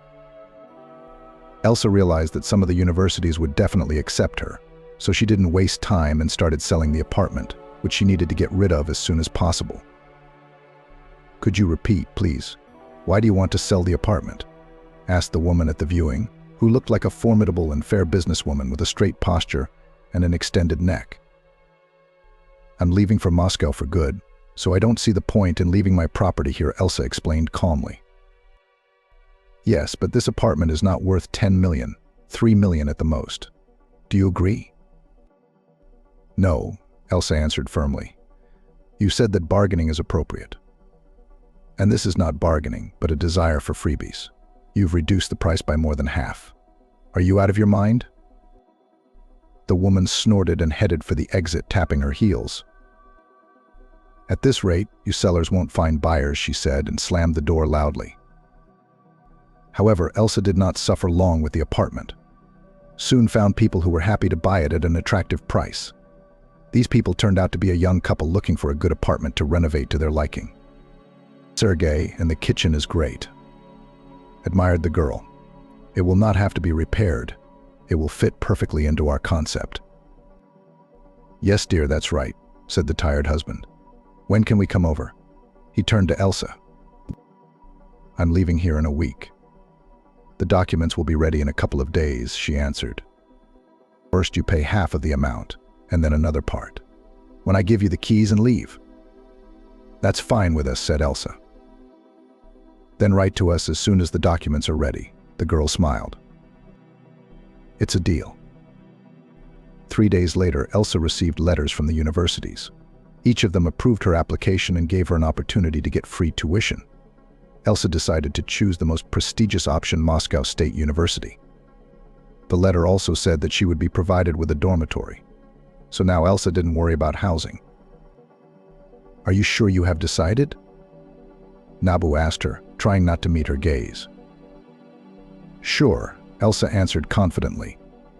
C: Elsa realized that some of the universities would definitely accept her, so she didn't waste time and started selling the apartment, which she needed to get rid of as soon as possible. "Could you repeat, please? Why do you want to sell the apartment?" asked the woman at the viewing, who looked like a formidable and fair businesswoman with a straight posture and an extended neck. "I'm leaving for Moscow for good, so I don't see the point in leaving my property here," Elsa explained calmly. "Yes, but this apartment is not worth 10 million, 3 million at the most. Do you agree?" "No," Elsa answered firmly. "You said that bargaining is appropriate. And this is not bargaining, but a desire for freebies. You've reduced the price by more than half. Are you out of your mind?" The woman snorted and headed for the exit, tapping her heels. "At this rate, you sellers won't find buyers," she said, and slammed the door loudly. However, Elsa did not suffer long with the apartment. Soon found people who were happy to buy it at an attractive price. These people turned out to be a young couple looking for a good apartment to renovate to their liking. "Sergey, and the kitchen is great," admired the girl. "It will not have to be repaired. It will fit perfectly into our concept." "Yes, dear, that's right," said the tired husband. "When can we come over?" He turned to Elsa. "I'm leaving here in a week." "The documents will be ready in a couple of days," she answered. "First you pay half of the amount, and then another part, when I give you the keys and leave." "That's fine with us," said Elsa. "Then write to us as soon as the documents are ready." The girl smiled. "It's a deal." 3 days later, Elsa received letters from the universities. Each of them approved her application and gave her an opportunity to get free tuition. Elsa decided to choose the most prestigious option, Moscow State University. The letter also said that she would be provided with a dormitory. So now Elsa didn't worry about housing. "Are you sure you have decided?" Nabu asked her, trying not to meet her gaze. "Sure," Elsa answered confidently,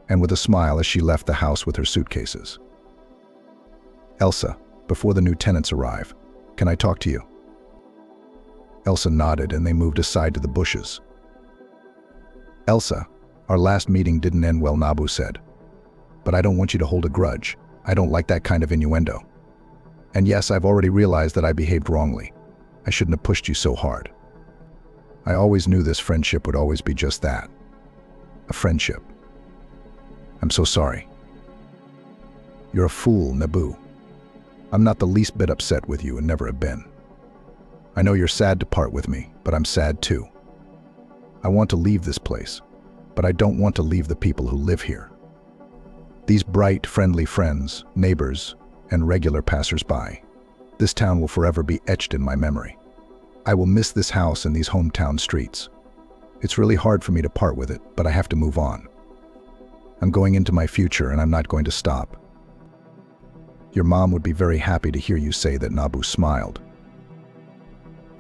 C: and with a smile as she left the house with her suitcases. "Elsa, before the new tenants arrive, can I talk to you?" Elsa nodded, and they moved aside to the bushes. "Elsa, our last meeting didn't end well," Nabu said. "But I don't want you to hold a grudge. I don't like that kind of innuendo. And yes, I've already realized that I behaved wrongly. I shouldn't have pushed you so hard. I always knew this friendship would always be just that. A friendship. I'm so sorry." "You're a fool, Nabu. I'm not the least bit upset with you and never have been. I know you're sad to part with me, but I'm sad too. I want to leave this place, but I don't want to leave the people who live here. These bright, friendly friends, neighbors, and regular passers-by. This town will forever be etched in my memory. I will miss this house and these hometown streets. It's really hard for me to part with it, but I have to move on. I'm going into my future and I'm not going to stop." "Your mom would be very happy to hear you say that," Nabu smiled.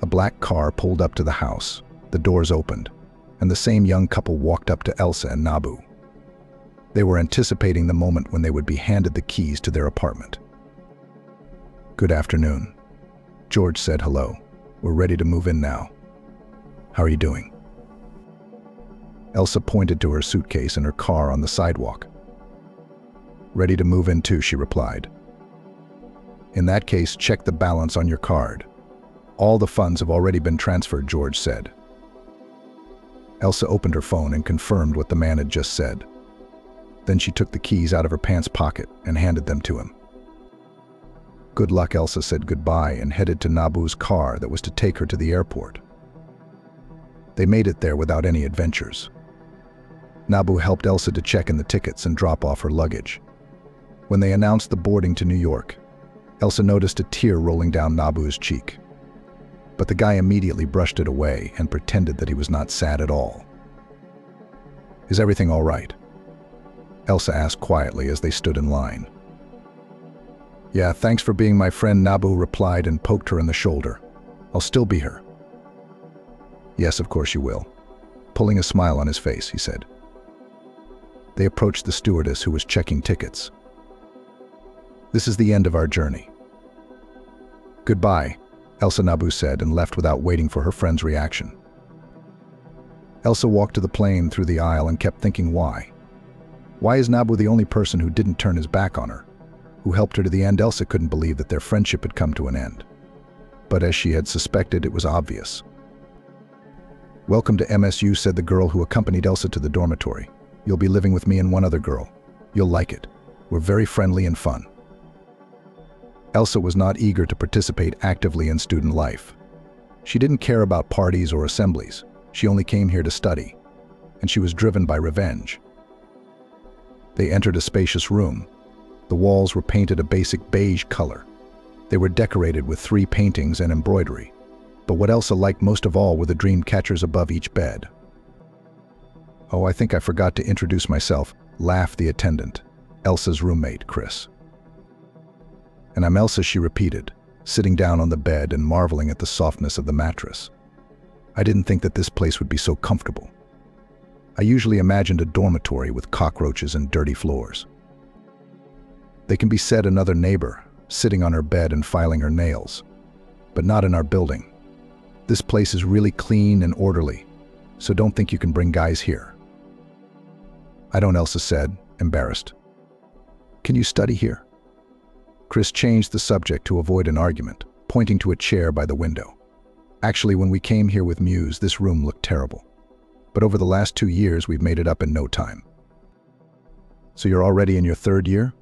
C: A black car pulled up to the house, the doors opened, and the same young couple walked up to Elsa and Nabu. They were anticipating the moment when they would be handed the keys to their apartment. "Good afternoon." George said hello. "We're ready to move in now. How are you doing?" Elsa pointed to her suitcase and her car on the sidewalk. "Ready to move in too," she replied. "In that case, check the balance on your card. All the funds have already been transferred," George said. Elsa opened her phone and confirmed what the man had just said. Then she took the keys out of her pants pocket and handed them to him. "Good luck," Elsa said goodbye and headed to Nabu's car that was to take her to the airport. They made it there without any adventures. Nabu helped Elsa to check in the tickets and drop off her luggage. When they announced the boarding to New York, Elsa noticed a tear rolling down Nabu's cheek. But the guy immediately brushed it away and pretended that he was not sad at all. "Is everything all right?" Elsa asked quietly as they stood in line. "Yeah, thanks for being my friend," Nabu replied and poked her in the shoulder. "I'll still be here." "Yes, of course you will," pulling a smile on his face, he said. They approached the stewardess who was checking tickets. "This is the end of our journey." "Goodbye," Elsa, Nabu said, and left without waiting for her friend's reaction. Elsa walked to the plane through the aisle and kept thinking why. Why is Nabu the only person who didn't turn his back on her, who helped her to the end? Elsa couldn't believe that their friendship had come to an end. But as she had suspected, it was obvious. "Welcome to MSU," said the girl who accompanied Elsa to the dormitory. "You'll be living with me and one other girl. You'll like it. We're very friendly and fun." Elsa was not eager to participate actively in student life. She didn't care about parties or assemblies. She only came here to study, and she was driven by revenge. They entered a spacious room. The walls were painted a basic beige color. They were decorated with 3 paintings and embroidery. But what Elsa liked most of all were the dream catchers above each bed. "Oh, I think I forgot to introduce myself," laughed the attendant. Elsa's roommate, Chris. And I'm Elsa, she repeated, sitting down on the bed and marveling at the softness of the mattress. I didn't think that this place would be so comfortable. I usually imagined a dormitory with cockroaches and dirty floors. They can be said another neighbor, sitting on her bed and filing her nails. But not in our building. This place is really clean and orderly, so don't think you can bring guys here. I don't, Elsa said, embarrassed. Can you study here? Chris changed the subject to avoid an argument, pointing to a chair by the window. Actually, when we came here with Muse, this room looked terrible. But over the last 2 years, we've made it up in no time. So you're already in your 3rd year?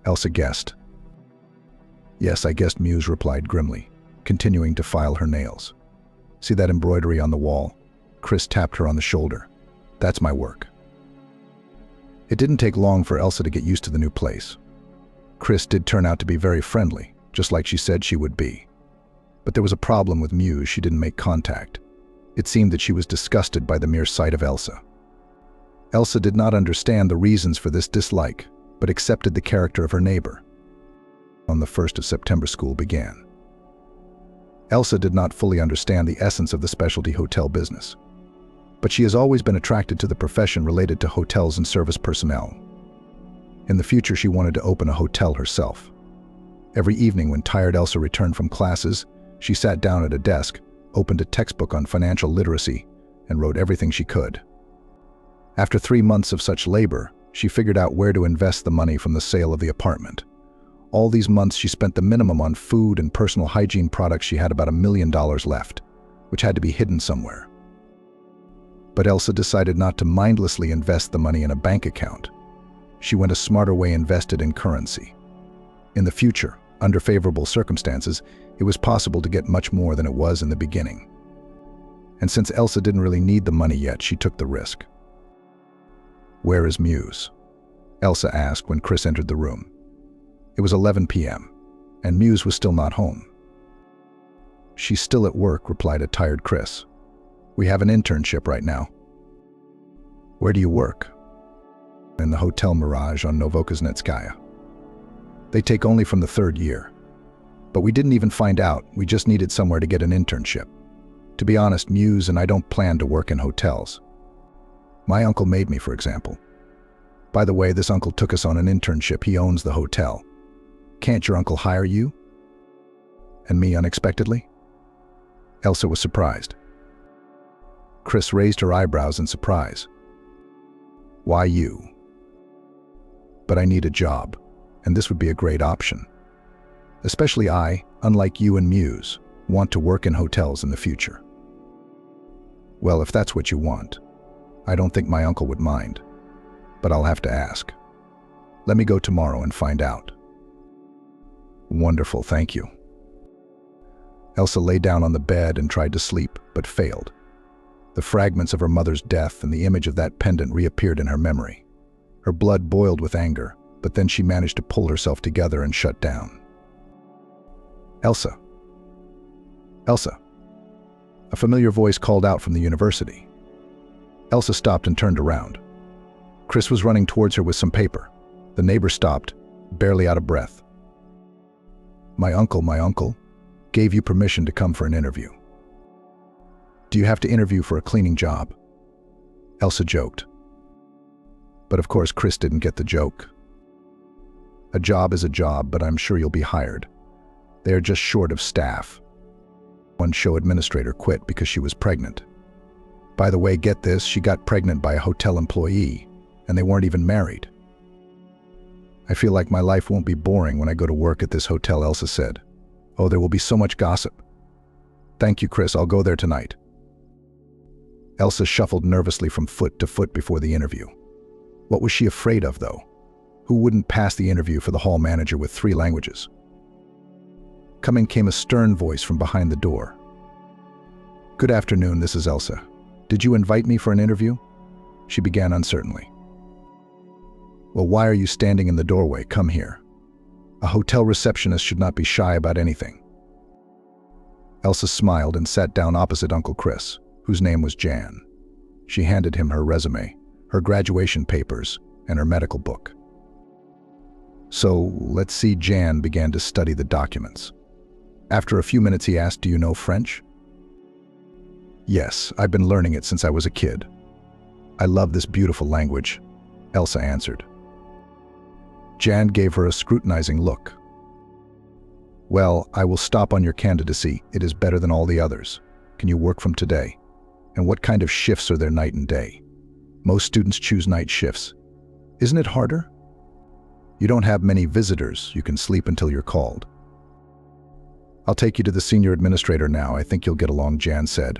C: Elsa guessed. Yes, I guessed, Muse replied grimly, continuing to file her nails. See that embroidery on the wall? Chris tapped her on the shoulder. That's my work. It didn't take long for Elsa to get used to the new place. Chris did turn out to be very friendly, just like she said she would be. But there was a problem with Muse. She didn't make contact. It seemed that she was disgusted by the mere sight of Elsa. Elsa did not understand the reasons for this dislike, but accepted the character of her neighbor. On the 1st of September, school began. Elsa did not fully understand the essence of the specialty hotel business, but she has always been attracted to the profession related to hotels and service personnel. In the future, she wanted to open a hotel herself. Every evening when tired Elsa returned from classes, she sat down at a desk, opened a textbook on financial literacy, and wrote everything she could. After 3 months of such labor, she figured out where to invest the money from the sale of the apartment. All these months she spent the minimum on food and personal hygiene products. She had about $1 million left, which had to be hidden somewhere. But Elsa decided not to mindlessly invest the money in a bank account. She went a smarter way, invested in currency. In the future, under favorable circumstances, it was possible to get much more than it was in the beginning. And since Elsa didn't really need the money yet, she took the risk. Where is Muse? Elsa asked when Chris entered the room. It was 11 p.m., and Muse was still not home. She's still at work, replied a tired Chris. We have an internship right now. Where do you work? In the Hotel Mirage on Novokuznetskaya. They take only from the 3rd year. But we didn't even find out, we just needed somewhere to get an internship. To be honest, Muse and I don't plan to work in hotels. My uncle made me, for example. By the way, this uncle took us on an internship. He owns the hotel. Can't your uncle hire you? And me unexpectedly? Elsa was surprised. Chris raised her eyebrows in surprise. Why you? But I need a job, and this would be a great option. Especially I, unlike you and Muse, want to work in hotels in the future. Well, if that's what you want, I don't think my uncle would mind, but I'll have to ask. Let me go tomorrow and find out. Wonderful, thank you. Elsa lay down on the bed and tried to sleep, but failed. The fragments of her mother's death and the image of that pendant reappeared in her memory. Her blood boiled with anger, but then she managed to pull herself together and shut down. Elsa. Elsa. A familiar voice called out from the university. Elsa stopped and turned around. Chris was running towards her with some paper. The neighbor stopped, barely out of breath. My uncle, gave you permission to come for an interview. Do you have to interview for a cleaning job? Elsa joked. But of course, Chris didn't get the joke. A job is a job, but I'm sure you'll be hired. They are just short of staff. One show administrator quit because she was pregnant. By the way, get this, she got pregnant by a hotel employee, and they weren't even married. I feel like my life won't be boring when I go to work at this hotel, Elsa said. Oh, there will be so much gossip. Thank you, Chris, I'll go there tonight. Elsa shuffled nervously from foot to foot before the interview. What was she afraid of, though? Who wouldn't pass the interview for the hall manager with 3 languages? Coming came a stern voice from behind the door. Good afternoon, this is Elsa. Did you invite me for an interview? She began uncertainly. Well, why are you standing in the doorway? Come here. A hotel receptionist should not be shy about anything. Elsa smiled and sat down opposite Uncle Chris, whose name was Jan. She handed him her resume, her graduation papers, and her medical book. So, let's see. Jan began to study the documents. After a few minutes he asked, "Do you know French?" "Yes, I've been learning it since I was a kid. I love this beautiful language," Elsa answered. Jan gave her a scrutinizing look. "Well, I will stop on your candidacy. It is better than all the others. Can you work from today? And what kind of shifts are there, night and day?" "Most students choose night shifts. Isn't it harder? You don't have many visitors. You can sleep until you're called." "I'll take you to the senior administrator now. I think you'll get along," Jan said.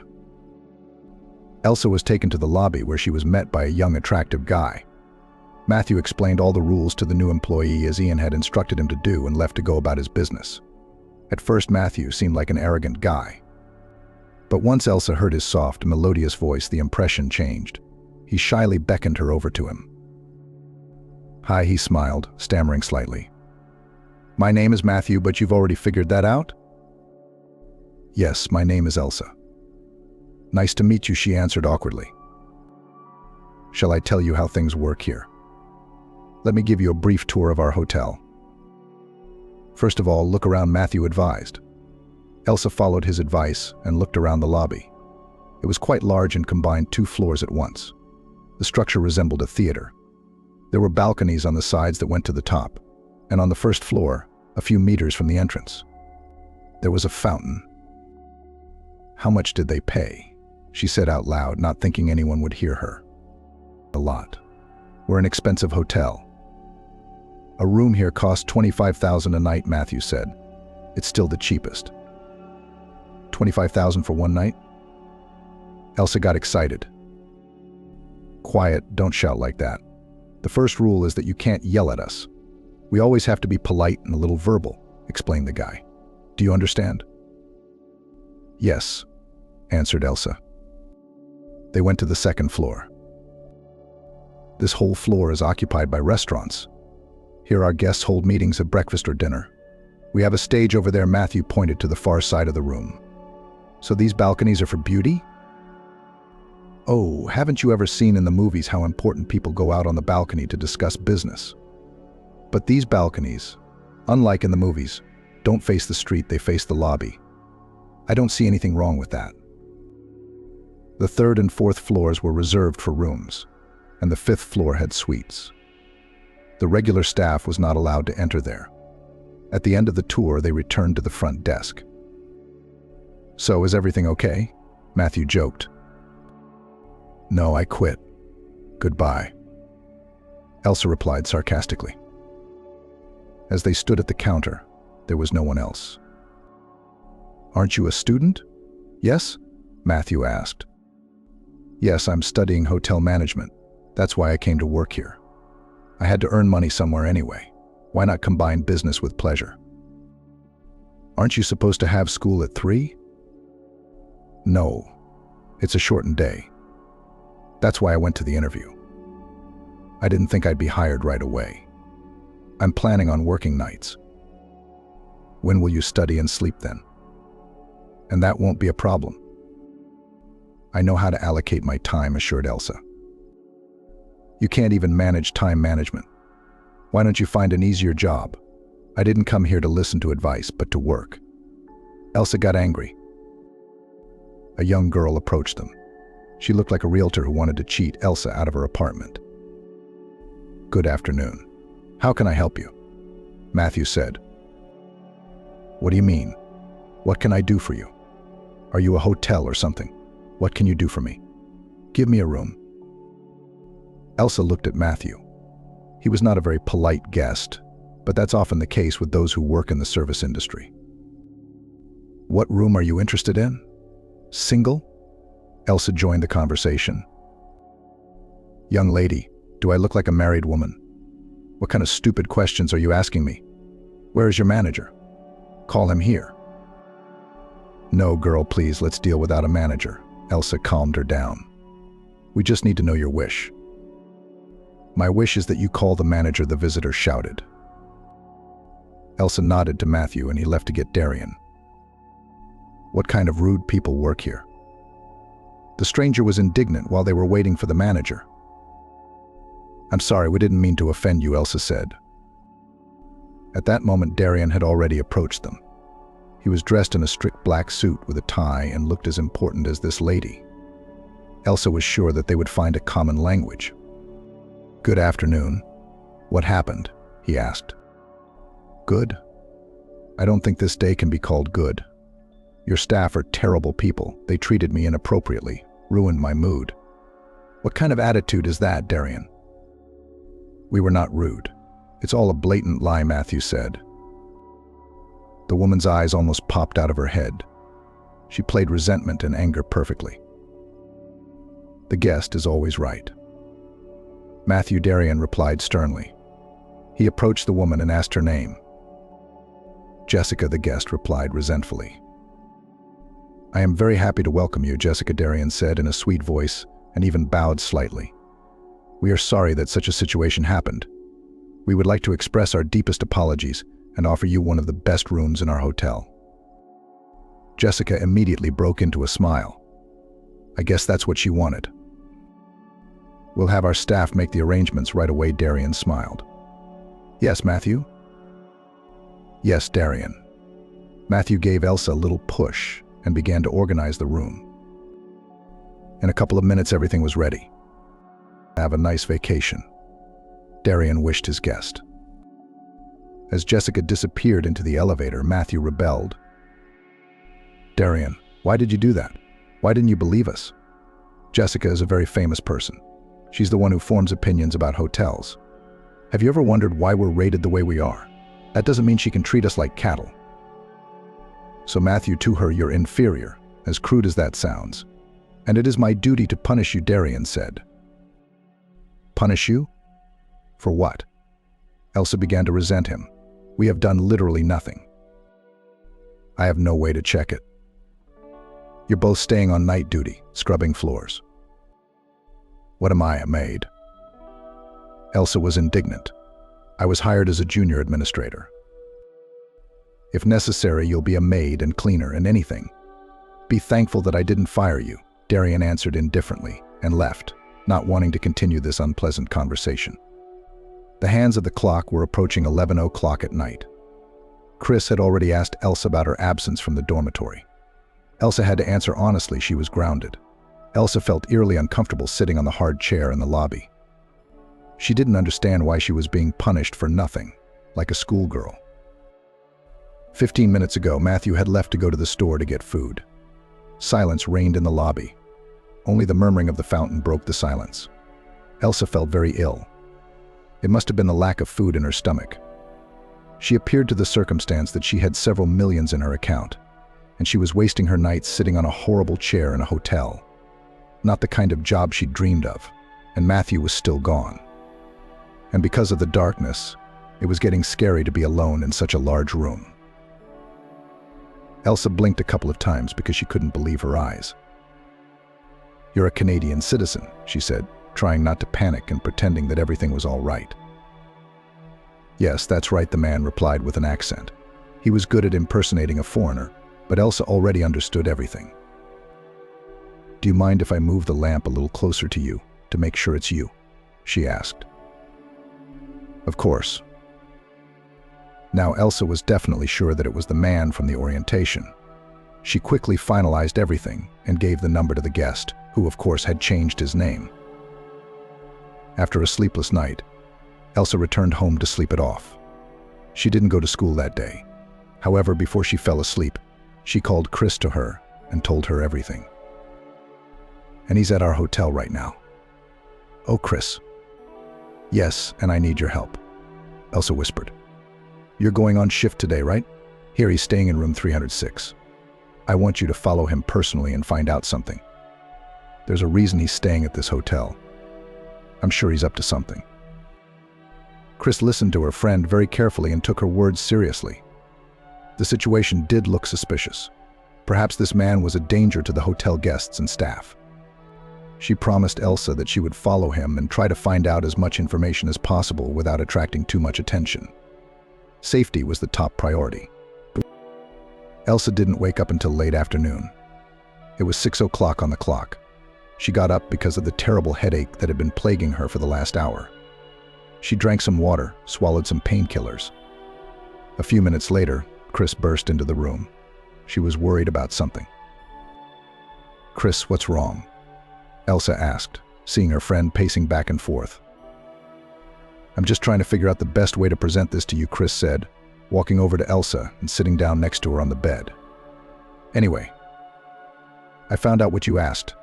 C: Elsa was taken to the lobby where she was met by a young, attractive guy. Matthew explained all the rules to the new employee as Ian had instructed him to do and left to go about his business. At first, Matthew seemed like an arrogant guy. But once Elsa heard his soft, melodious voice, the impression changed. He shyly beckoned her over to him. "Hi," he smiled, stammering slightly. "My name is Matthew, but you've already figured that out?" "Yes, my name is Elsa." "Nice to meet you," she answered awkwardly. "Shall I tell you how things work here? Let me give you a brief tour of our hotel." "First of all, look around," Matthew advised. Elsa followed his advice and looked around the lobby. It was quite large and combined 2 floors at once. The structure resembled a theater. There were balconies on the sides that went to the top, and on the first floor, a few meters from the entrance, there was a fountain. "How much did they pay?" she said out loud, not thinking anyone would hear her. "A lot. We're an expensive hotel." "A room here costs $25,000 a night," Matthew said. "It's still the cheapest." $25,000 for one night? Elsa got excited. "Quiet, don't shout like that. The first rule is that you can't yell at us. We always have to be polite and a little verbal," explained the guy. "Do you understand?" "Yes," answered Elsa. They went to the second floor. "This whole floor is occupied by restaurants. Here our guests hold meetings at breakfast or dinner. We have a stage over there." Matthew pointed to the far side of the room. "So these balconies are for beauty?" "Oh, haven't you ever seen in the movies how important people go out on the balcony to discuss business? But these balconies, unlike in the movies, don't face the street, they face the lobby. I don't see anything wrong with that." The third and fourth floors were reserved for rooms, and the fifth floor had suites. The regular staff was not allowed to enter there. At the end of the tour, they returned to the front desk. "So, is everything okay?" Matthew joked. "No, I quit. Goodbye," Elsa replied sarcastically. As they stood at the counter, there was no one else. "Aren't you a student?" "Yes?" Matthew asked. "Yes, I'm studying hotel management. That's why I came to work here. I had to earn money somewhere anyway. Why not combine business with pleasure?" "Aren't you supposed to have school at 3? "No, it's a shortened day. That's why I went to the interview. I didn't think I'd be hired right away. I'm planning on working nights." "When will you study and sleep then?" "And that won't be a problem. I know how to allocate my time," assured Elsa. "You can't even manage time management. Why don't you find an easier job? I didn't come here to listen to advice, but to work." Elsa got angry. A young girl approached them. She looked like a realtor who wanted to cheat Elsa out of her apartment. "Good afternoon. How can I help you?" Matthew said. "What do you mean? What can I do for you? Are you a hotel or something? What can you do for me? Give me a room." Elsa looked at Matthew. He was not a very polite guest, but that's often the case with those who work in the service industry. "What room are you interested in? Single?" Elsa joined the conversation. "Young lady, do I look like a married woman? What kind of stupid questions are you asking me? Where is your manager? Call him here." "No, girl, please, let's deal without a manager." Elsa calmed her down. "We just need to know your wish." "My wish is that you call the manager," the visitor shouted. Elsa nodded to Matthew and he left to get Darian. "What kind of rude people work here?" The stranger was indignant while they were waiting for the manager. "I'm sorry, we didn't mean to offend you," Elsa said. At that moment, Darian had already approached them. He was dressed in a strict black suit with a tie and looked as important as this lady. Elsa was sure that they would find a common language. "Good afternoon. What happened?" he asked. "Good? I don't think this day can be called good. Your staff are terrible people. They treated me inappropriately, ruined my mood." "What kind of attitude is that, Darian?" "We were not rude. It's all a blatant lie," Matthew said. The woman's eyes almost popped out of her head. She played resentment and anger perfectly. "The guest is always right." Matthew Darian replied sternly. He approached the woman and asked her name. "Jessica," the guest replied resentfully. "I am very happy to welcome you," Jessica Darian said in a sweet voice and even bowed slightly. "We are sorry that such a situation happened. We would like to express our deepest apologies and offer you one of the best rooms in our hotel." Jessica immediately broke into a smile. I guess that's what she wanted. "We'll have our staff make the arrangements right away," Darian smiled. "Yes, Matthew?" "Yes, Darian." Matthew gave Elsa a little push and began to organize the room. In a couple of minutes, everything was ready. "Have a nice vacation," Darian wished his guest. As Jessica disappeared into the elevator, Matthew rebelled. "Darian, why did you do that? Why didn't you believe us? Jessica is a very famous person. She's the one who forms opinions about hotels. Have you ever wondered why we're rated the way we are? That doesn't mean she can treat us like cattle." So Matthew to her, "You're inferior, as crude as that sounds. And it is my duty to punish you," Darian said. "Punish you? For what?" Elsa began to resent him. "We have done literally nothing." "I have no way to check it. You're both staying on night duty, scrubbing floors." "What am I, a maid?" Elsa was indignant. "I was hired as a junior administrator." "If necessary, you'll be a maid and cleaner and anything. Be thankful that I didn't fire you," Darian answered indifferently and left, not wanting to continue this unpleasant conversation. The hands of the clock were approaching 11 o'clock at night. Chris had already asked Elsa about her absence from the dormitory. Elsa had to answer honestly she was grounded. Elsa felt eerily uncomfortable sitting on the hard chair in the lobby. She didn't understand why she was being punished for nothing, like a schoolgirl. 15 minutes ago, Matthew had left to go to the store to get food. Silence reigned in the lobby. Only the murmuring of the fountain broke the silence. Elsa felt very ill. It must have been the lack of food in her stomach. She appeared to the circumstance that she had several millions in her account, and she was wasting her nights sitting on a horrible chair in a hotel. Not the kind of job she'd dreamed of, and Matthew was still gone. And because of the darkness, it was getting scary to be alone in such a large room. Elsa blinked a couple of times because she couldn't believe her eyes. "You're a Canadian citizen," she said, trying not to panic and pretending that everything was all right. "Yes, that's right," the man replied with an accent. He was good at impersonating a foreigner, but Elsa already understood everything. "Do you mind if I move the lamp a little closer to you to make sure it's you?" she asked. "Of course." Now Elsa was definitely sure that it was the man from the orientation. She quickly finalized everything and gave the number to the guest, who of course had changed his name. After a sleepless night, Elsa returned home to sleep it off. She didn't go to school that day. However, before she fell asleep, she called Chris to her and told her everything. "And he's at our hotel right now." "Oh, Chris." "Yes, and I need your help," Elsa whispered. "You're going on shift today, right? Here, he's staying in room 306. I want you to follow him personally and find out something. There's a reason he's staying at this hotel. I'm sure he's up to something." Chris listened to her friend very carefully and took her words seriously. The situation did look suspicious. Perhaps this man was a danger to the hotel guests and staff. She promised Elsa that she would follow him and try to find out as much information as possible without attracting too much attention. Safety was the top priority. Elsa didn't wake up until late afternoon. It was 6 o'clock on the clock. She got up because of the terrible headache that had been plaguing her for the last hour. She drank some water, swallowed some painkillers. A few minutes later, Chris burst into the room. She was worried about something. "Chris, what's wrong?" Elsa asked, seeing her friend pacing back and forth. "I'm just trying to figure out the best way to present this to you," Chris said, walking over to Elsa and sitting down next to her on the bed. "Anyway, I found out what you asked.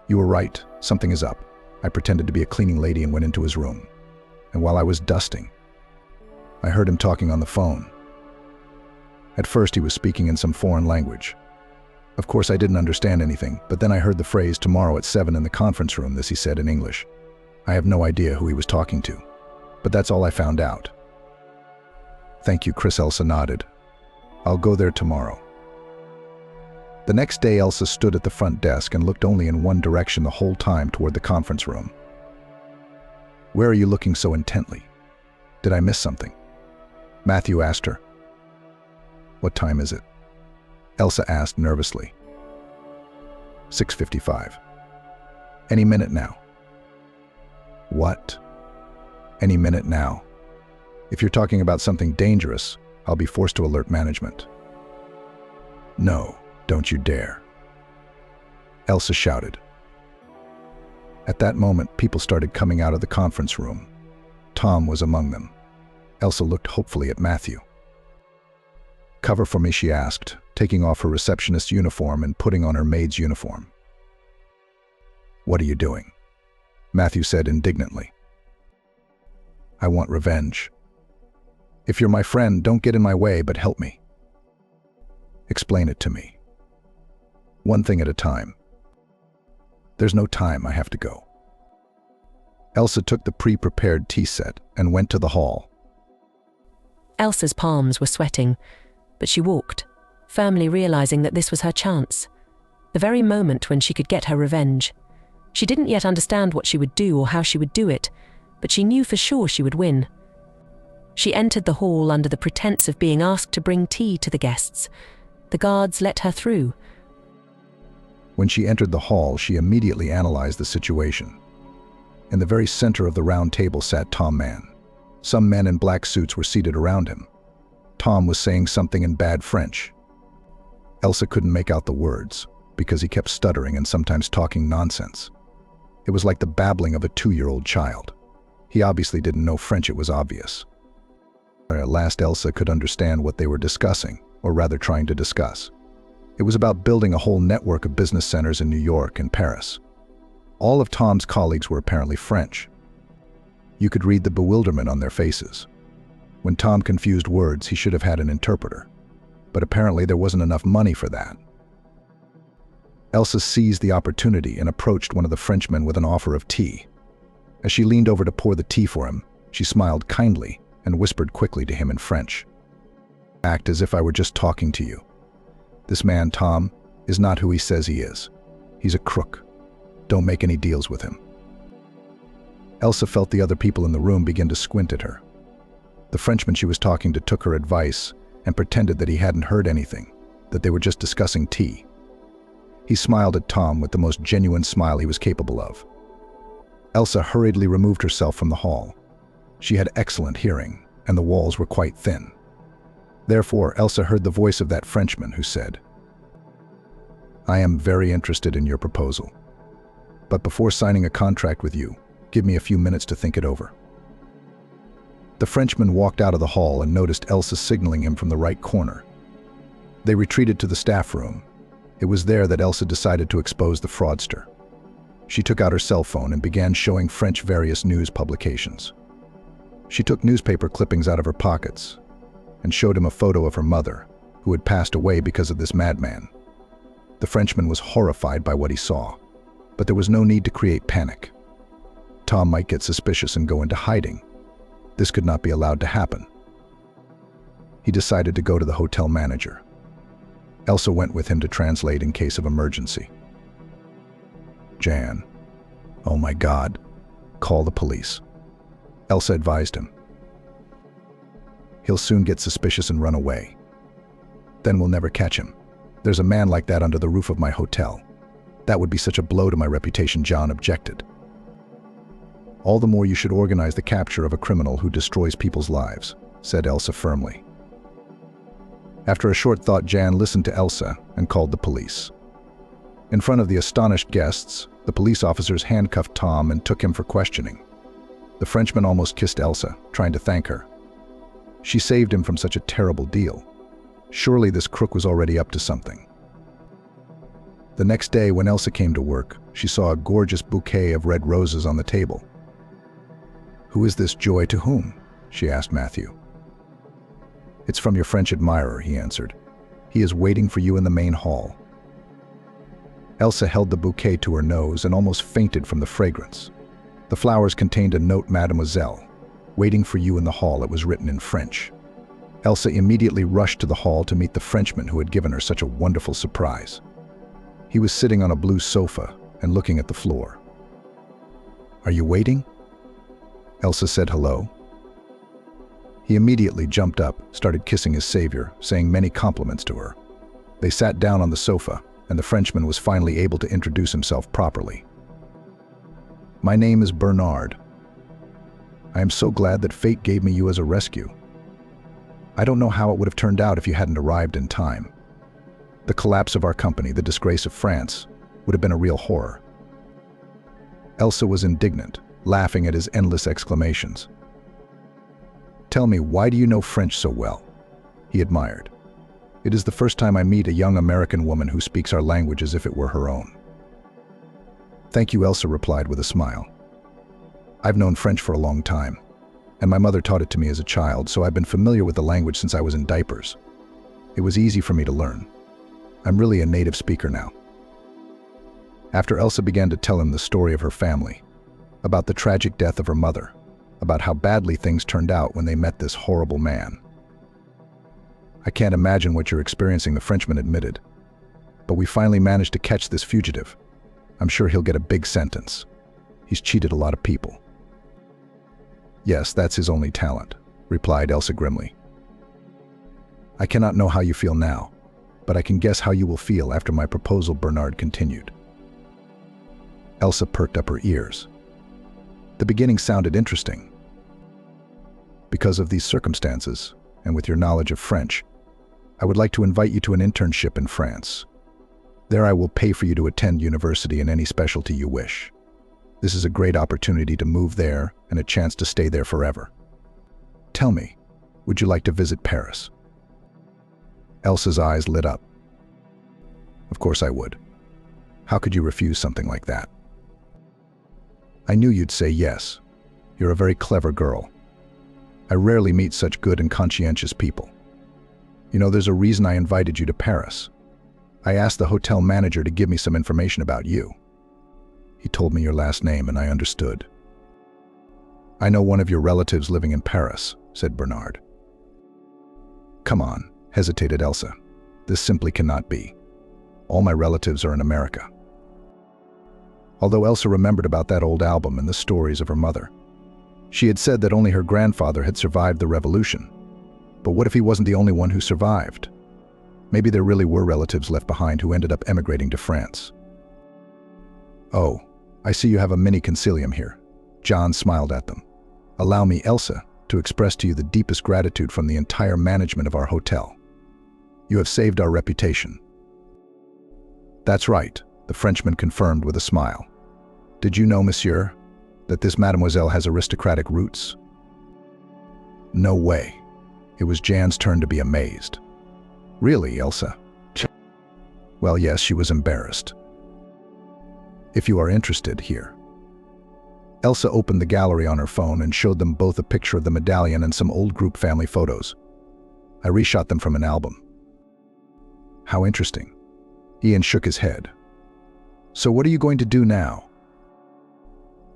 C: You were right, something is up. I pretended to be a cleaning lady and went into his room. And while I was dusting, I heard him talking on the phone. At first he was speaking in some foreign language. Of course I didn't understand anything, but then I heard the phrase 'tomorrow at 7 in the conference room,' this he said in English. I have no idea who he was talking to, but that's all I found out." "Thank you, Chris," Elsa nodded. "I'll go there tomorrow." The next day, Elsa stood at the front desk and looked only in one direction the whole time, toward the conference room. "Where are you looking so intently? Did I miss something?" Matthew asked her. "What time is it?" Elsa asked nervously. 6:55. "Any minute now." "What?" "Any minute now. If you're talking about something dangerous, I'll be forced to alert management." "No, don't you dare," Elsa shouted. At that moment, people started coming out of the conference room. Tom was among them. Elsa looked hopefully at Matthew. "Cover for me," she asked, taking off her receptionist's uniform and putting on her maid's uniform. "What are you doing?" Matthew said indignantly. "I want revenge. If you're my friend, don't get in my way, but help me." "Explain it to me." "One thing at a time." "There's no time, I have to go." Elsa took the pre-prepared tea set and went to the hall.
D: Elsa's palms were sweating, but she walked, firmly realizing that this was her chance, the very moment when she could get her revenge. She didn't yet understand what she would do or how she would do it, but she knew for sure she would win. She entered the hall under the pretense of being asked to bring tea to the guests. The guards let her through.
C: When she entered the hall, she immediately analyzed the situation. In the very center of the round table sat Tom Mann. Some men in black suits were seated around him. Tom was saying something in bad French. Elsa couldn't make out the words, because he kept stuttering and sometimes talking nonsense. It was like the babbling of a 2-year-old child. He obviously didn't know French, it was obvious. At last Elsa could understand what they were discussing, or rather trying to discuss. It was about building a whole network of business centers in New York and Paris. All of Tom's colleagues were apparently French. You could read the bewilderment on their faces. When Tom confused words, he should have had an interpreter. But apparently there wasn't enough money for that. Elsa seized the opportunity and approached one of the Frenchmen with an offer of tea. As she leaned over to pour the tea for him, she smiled kindly and whispered quickly to him in French. "Act as if I were just talking to you. This man, Tom, is not who he says he is. He's a crook. Don't make any deals with him." Elsa felt the other people in the room begin to squint at her. The Frenchman she was talking to took her advice and pretended that he hadn't heard anything, that they were just discussing tea. He smiled at Tom with the most genuine smile he was capable of. Elsa hurriedly removed herself from the hall. She had excellent hearing, and the walls were quite thin. Therefore, Elsa heard the voice of that Frenchman who said, "I am very interested in your proposal. But before signing a contract with you, give me a few minutes to think it over." The Frenchman walked out of the hall and noticed Elsa signaling him from the right corner. They retreated to the staff room. It was there that Elsa decided to expose the fraudster. She took out her cell phone and began showing French various news publications. She took newspaper clippings out of her pockets and showed him a photo of her mother, who had passed away because of this madman. The Frenchman was horrified by what he saw, but there was no need to create panic. Tom might get suspicious and go into hiding. This could not be allowed to happen. He decided to go to the hotel manager. Elsa went with him to translate in case of emergency. "Jan, oh my God, call the police," Elsa advised him. "He'll soon get suspicious and run away. Then we'll never catch him. There's a man like that under the roof of my hotel. That would be such a blow to my reputation," John objected. "All the more you should organize the capture of a criminal who destroys people's lives," said Elsa firmly. After a short thought, Jan listened to Elsa and called the police. In front of the astonished guests, the police officers handcuffed Tom and took him for questioning. The Frenchman almost kissed Elsa, trying to thank her. She saved him from such a terrible deal. Surely this crook was already up to something. The next day, when Elsa came to work, she saw a gorgeous bouquet of red roses on the table. "Who is this joy to whom?" she asked Matthew. "It's from your French admirer," he answered. "He is waiting for you in the main hall." Elsa held the bouquet to her nose and almost fainted from the fragrance. The flowers contained a note, "Mademoiselle, waiting for you in the hall." It was written in French. Elsa immediately rushed to the hall to meet the Frenchman who had given her such a wonderful surprise. He was sitting on a blue sofa and looking at the floor. "Are you waiting?" Elsa said hello. He immediately jumped up, started kissing his savior, saying many compliments to her. They sat down on the sofa, and the Frenchman was finally able to introduce himself properly. "My name is Bernard. I am so glad that fate gave me you as a rescue. I don't know how it would have turned out if you hadn't arrived in time. The collapse of our company, the disgrace of France, would have been a real horror." Elsa was indignant, laughing at his endless exclamations. "Tell me, why do you know French so well?" he admired. "It is the first time I meet a young American woman who speaks our language as if it were her own." "Thank you," Elsa replied with a smile. "I've known French for a long time, and my mother taught it to me as a child, so I've been familiar with the language since I was in diapers. It was easy for me to learn. I'm really a native speaker now." After Elsa began to tell him the story of her family, about the tragic death of her mother, about how badly things turned out when they met this horrible man. "I can't imagine what you're experiencing," the Frenchman admitted. "But we finally managed to catch this fugitive. I'm sure he'll get a big sentence. He's cheated a lot of people." "Yes, that's his only talent," replied Elsa grimly. "I cannot know how you feel now, but I can guess how you will feel after my proposal," Bernard continued. Elsa perked up her ears. The beginning sounded interesting. "Because of these circumstances, and with your knowledge of French, I would like to invite you to an internship in France. There I will pay for you to attend university in any specialty you wish. This is a great opportunity to move there and a chance to stay there forever. Tell me, would you like to visit Paris?" Elsa's eyes lit up. "Of course I would. How could you refuse something like that?" "I knew you'd say yes. You're a very clever girl. I rarely meet such good and conscientious people. You know, there's a reason I invited you to Paris. I asked the hotel manager to give me some information about you. He told me your last name and I understood." "I know one of your relatives living in Paris," said Bernard. "Come on," hesitated Elsa. "This simply cannot be. All my relatives are in America." Although Elsa remembered about that old album and the stories of her mother. She had said that only her grandfather had survived the revolution. But what if he wasn't the only one who survived? Maybe there really were relatives left behind who ended up emigrating to France. "Oh, I see you have a mini concilium here." John smiled at them. "Allow me, Elsa, to express to you the deepest gratitude from the entire management of our hotel. You have saved our reputation." "That's right," the Frenchman confirmed with a smile. "Did you know, monsieur, that this mademoiselle has aristocratic roots?" "No way." It was Jan's turn to be amazed. "Really, Elsa?" "Well, yes, she was embarrassed. If you are interested, here." Elsa opened the gallery on her phone and showed them both a picture of the medallion and some old group family photos. "I reshot them from an album." "How interesting." Ian shook his head. "So what are you going to do now?"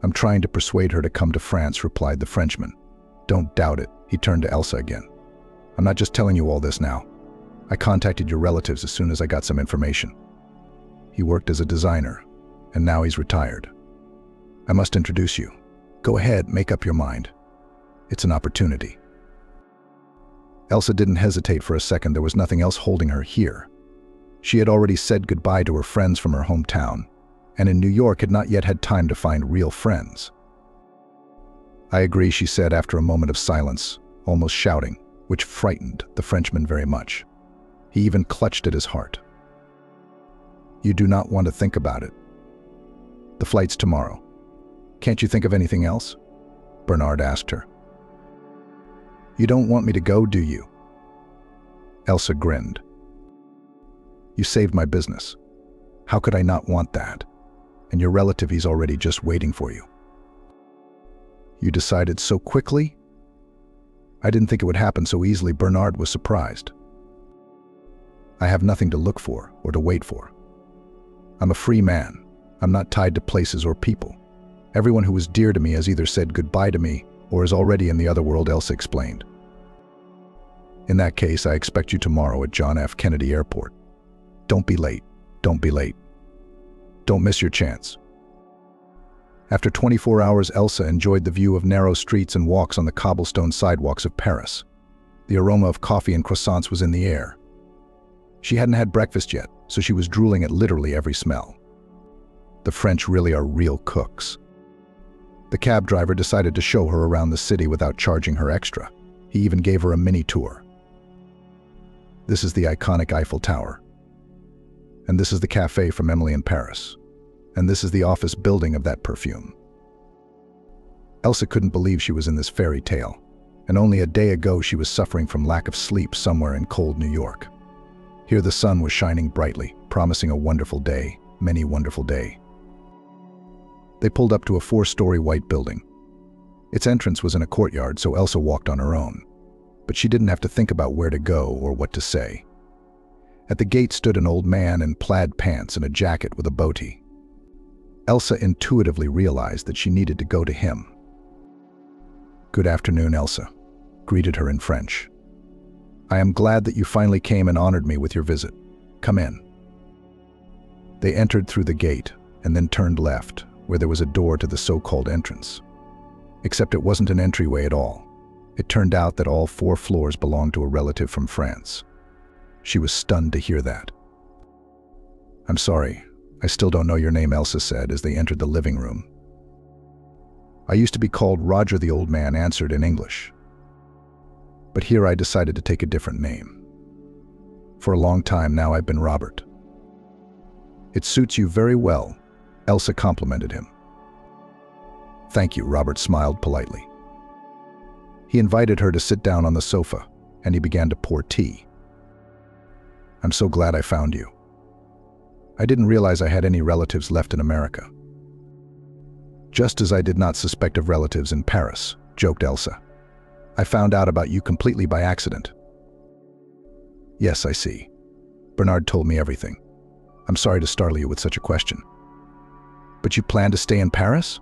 C: "I'm trying to persuade her to come to France," replied the Frenchman. "Don't doubt it." He turned to Elsa again. "I'm not just telling you all this now. I contacted your relatives as soon as I got some information. He worked as a designer, and now he's retired. I must introduce you. Go ahead, make up your mind. It's an opportunity." Elsa didn't hesitate for a second. There was nothing else holding her here. She had already said goodbye to her friends from her hometown, and in New York had not yet had time to find real friends. "I agree," she said after a moment of silence, almost shouting, which frightened the Frenchman very much. He even clutched at his heart. You do not want to think about it. The flight's tomorrow. Can't you think of anything else? Bernard asked her. You don't want me to go, do you? Elsa grinned. You saved my business. How could I not want that? And your relative, he's already just waiting for you. You decided so quickly? I didn't think it would happen so easily. Bernard was surprised. I have nothing to look for or to wait for. I'm a free man. I'm not tied to places or people. Everyone who was dear to me has either said goodbye to me or is already in the other world, Elsa explained. In that case, I expect you tomorrow at John F. Kennedy Airport. Don't be late. Don't be late. Don't miss your chance. After 24 hours, Elsa enjoyed the view of narrow streets and walks on the cobblestone sidewalks of Paris. The aroma of coffee and croissants was in the air. She hadn't had breakfast yet, so she was drooling at literally every smell. The French really are real cooks. The cab driver decided to show her around the city without charging her extra. He even gave her a mini tour. This is the iconic Eiffel Tower. And this is the cafe from Emily in Paris. And this is the office building of that perfume. Elsa couldn't believe she was in this fairy tale, and only a day ago she was suffering from lack of sleep somewhere in cold New York. Here the sun was shining brightly, promising a wonderful day, many wonderful day. They pulled up to a 4-story white building. Its entrance was in a courtyard, so Elsa walked on her own. But she didn't have to think about where to go or what to say. At the gate stood an old man in plaid pants and a jacket with a boatie. Elsa intuitively realized that she needed to go to him. Good afternoon, Elsa greeted her in French. I am glad that you finally came and honored me with your visit. Come in. They entered through the gate and then turned left, where there was a door to the so-called entrance. Except it wasn't an entryway at all. It turned out that all 4 floors belonged to a relative from France. She was stunned to hear that. I'm sorry, I still don't know your name, Elsa said as they entered the living room. I used to be called Roger, the old man answered in English. But here I decided to take a different name. For a long time now I've been Robert. It suits you very well, Elsa complimented him. Thank you, Robert smiled politely. He invited her to sit down on the sofa, and he began to pour tea. I'm so glad I found you. I didn't realize I had any relatives left in America. Just as I did not suspect of relatives in Paris, joked Elsa. I found out about you completely by accident. Yes, I see. Bernard told me everything. I'm sorry to startle you with such a question. But you plan to stay in Paris?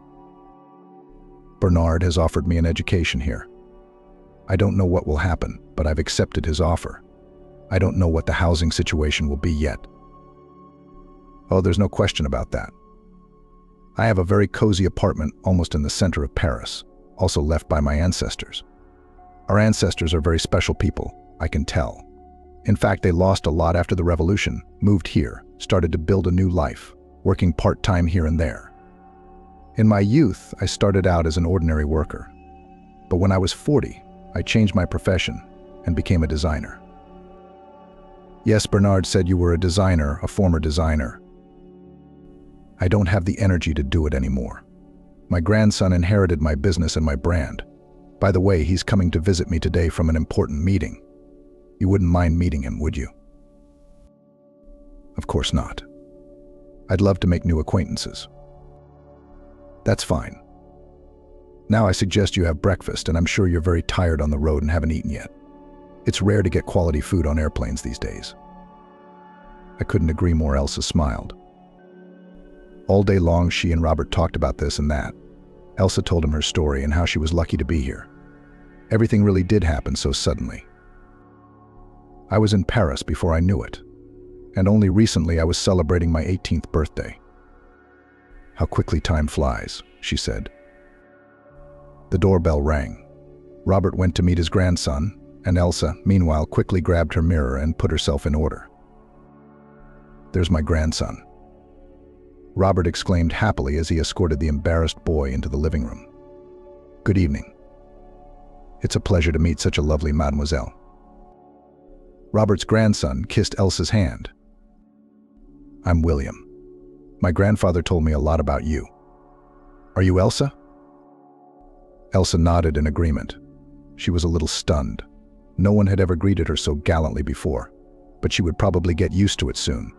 C: Bernard has offered me an education here. I don't know what will happen, but I've accepted his offer. I don't know what the housing situation will be yet. Oh, there's no question about that. I have a very cozy apartment almost in the center of Paris, also left by my ancestors. Our ancestors are very special people, I can tell. In fact, they lost a lot after the revolution, moved here, started to build a new life, working part-time here and there. In my youth, I started out as an ordinary worker. But when I was 40, I changed my profession and became a designer. Yes, Bernard said you were a designer, a former designer. I don't have the energy to do it anymore. My grandson inherited my business and my brand. By the way, he's coming to visit me today from an important meeting. You wouldn't mind meeting him, would you? Of course not. I'd love to make new acquaintances. That's fine. Now I suggest you have breakfast, and I'm sure you're very tired on the road and haven't eaten yet. It's rare to get quality food on airplanes these days. I couldn't agree more, Elsa smiled. All day long, she and Robert talked about this and that. Elsa told him her story and how she was lucky to be here. Everything really did happen so suddenly. I was in Paris before I knew it, and only recently I was celebrating my 18th birthday. How quickly time flies, she said. The doorbell rang. Robert went to meet his grandson, and Elsa, meanwhile, quickly grabbed her mirror and put herself in order. There's my grandson, Robert exclaimed happily as he escorted the embarrassed boy into the living room. Good evening. It's a pleasure to meet such a lovely mademoiselle. Robert's grandson kissed Elsa's hand. I'm William. My grandfather told me a lot about you. Are you Elsa? Elsa nodded in agreement. She was a little stunned. No one had ever greeted her so gallantly before, but she would probably get used to it soon.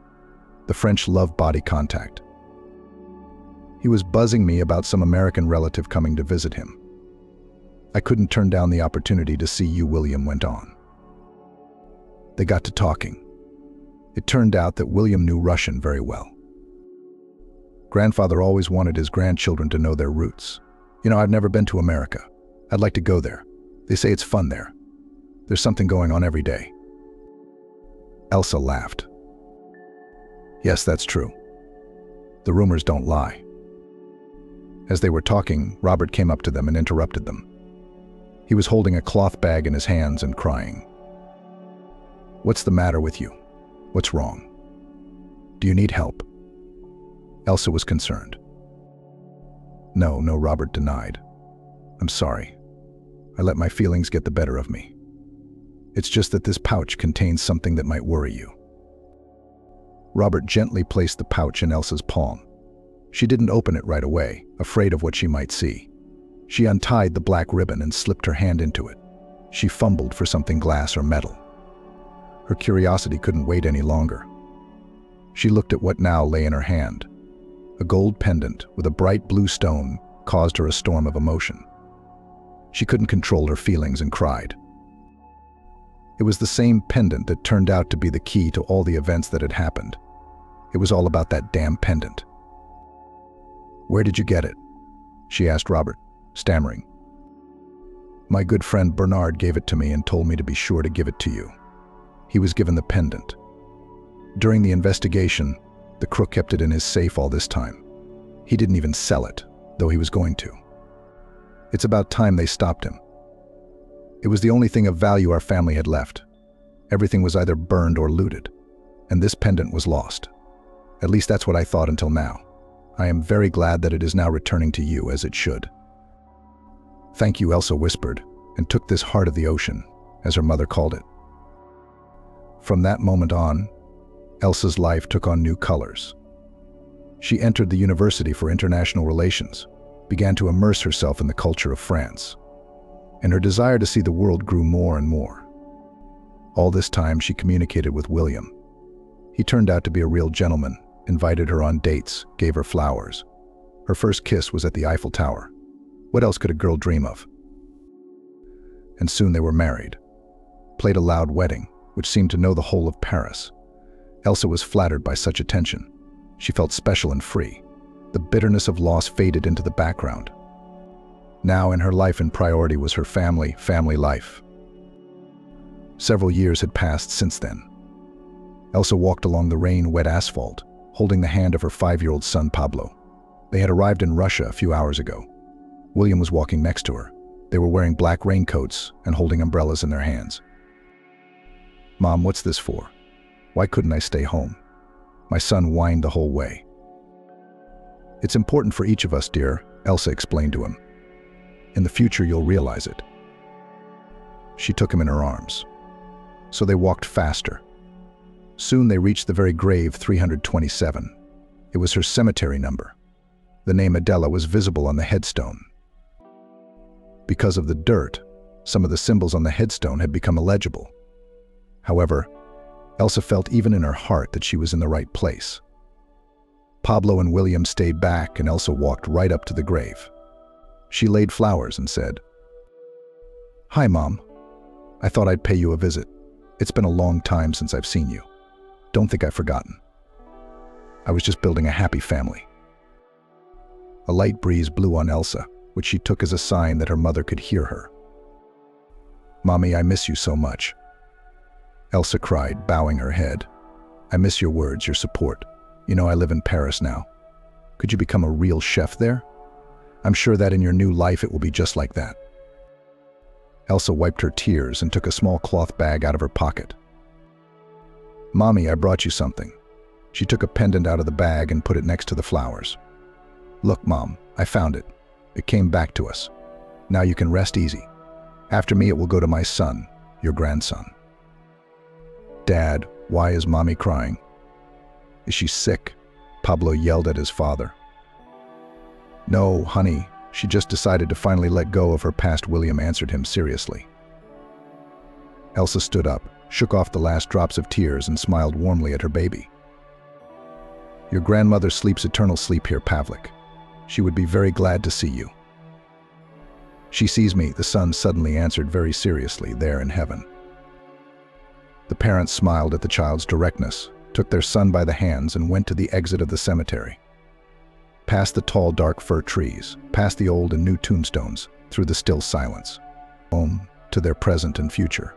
C: The French love body contact. He was buzzing me about some American relative coming to visit him. I couldn't turn down the opportunity to see you, William went on. They got to talking. It turned out that William knew Russian very well. Grandfather always wanted his grandchildren to know their roots. You know, I've never been to America. I'd like to go there. They say it's fun there. There's something going on every day. Elsa laughed. Yes, that's true. The rumors don't lie. As they were talking, Robert came up to them and interrupted them. He was holding a cloth bag in his hands and crying. What's the matter with you? What's wrong? Do you need help? Elsa was concerned. No, Robert denied. I'm sorry. I let my feelings get the better of me. It's just that this pouch contains something that might worry you. Robert gently placed the pouch in Elsa's palm. She didn't open it right away, afraid of what she might see. She untied the black ribbon and slipped her hand into it. She fumbled for something glass or metal. Her curiosity couldn't wait any longer. She looked at what now lay in her hand. A gold pendant with a bright blue stone caused her a storm of emotion. She couldn't control her feelings and cried. It was the same pendant that turned out to be the key to all the events that had happened. It was all about that damn pendant. Where did you get it? She asked Robert, stammering. My good friend Bernard gave it to me and told me to be sure to give it to you. He was given the pendant. During the investigation, the crook kept it in his safe all this time. He didn't even sell it, though he was going to. It's about time they stopped him. It was the only thing of value our family had left. Everything was either burned or looted, and this pendant was lost. At least that's what I thought until now. I am very glad that it is now returning to you as it should. Thank you, Elsa whispered, and took this heart of the ocean, as her mother called it. From that moment on, Elsa's life took on new colors. She entered the University for International Relations, began to immerse herself in the culture of France, and her desire to see the world grew more and more. All this time she communicated with William. He turned out to be a real gentleman, invited her on dates, gave her flowers. Her first kiss was at the Eiffel Tower. What else could a girl dream of? And soon they were married. Played a loud wedding, which seemed to know the whole of Paris. Elsa was flattered by such attention. She felt special and free. The bitterness of loss faded into the background. Now in her life and priority was her family life. Several years had passed since then. Elsa walked along the rain-wet asphalt, holding the hand of her 5-year-old son Pablo. They had arrived in Russia a few hours ago. William was walking next to her. They were wearing black raincoats and holding umbrellas in their hands. Mom, what's this for? Why couldn't I stay home? My son whined the whole way. It's important for each of us, dear, Elsa explained to him. In the future, you'll realize it. She took him in her arms. So they walked faster. Soon they reached the very grave 327. It was her cemetery number. The name Adela was visible on the headstone. Because of the dirt, some of the symbols on the headstone had become illegible. However, Elsa felt even in her heart that she was in the right place. Pablo and William stayed back and Elsa walked right up to the grave. She laid flowers and said, "Hi, Mom. I thought I'd pay you a visit. It's been a long time since I've seen you. Don't think I've forgotten. I was just building a happy family." A light breeze blew on Elsa, which she took as a sign that her mother could hear her. "Mommy, I miss you so much." Elsa cried, bowing her head. "I miss your words, your support. You know I live in Paris now. Could you become a real chef there? I'm sure that in your new life it will be just like that." Elsa wiped her tears and took a small cloth bag out of her pocket. "Mommy, I brought you something." She took a pendant out of the bag and put it next to the flowers. "Look, Mom, I found it. It came back to us. Now you can rest easy. After me, it will go to my son, your grandson." "Dad, why is Mommy crying?" "Is she sick?" Pablo yelled at his father. "No, honey, she just decided to finally let go of her past," William answered him seriously. Elsa stood up, shook off the last drops of tears, and smiled warmly at her baby. "Your grandmother sleeps eternal sleep here, Pavlik. She would be very glad to see you." "She sees me," the son suddenly answered very seriously, "there in heaven." The parents smiled at the child's directness, took their son by the hands, and went to the exit of the cemetery. Past the tall, dark fir trees, past the old and new tombstones, through the still silence. Home to their present and future.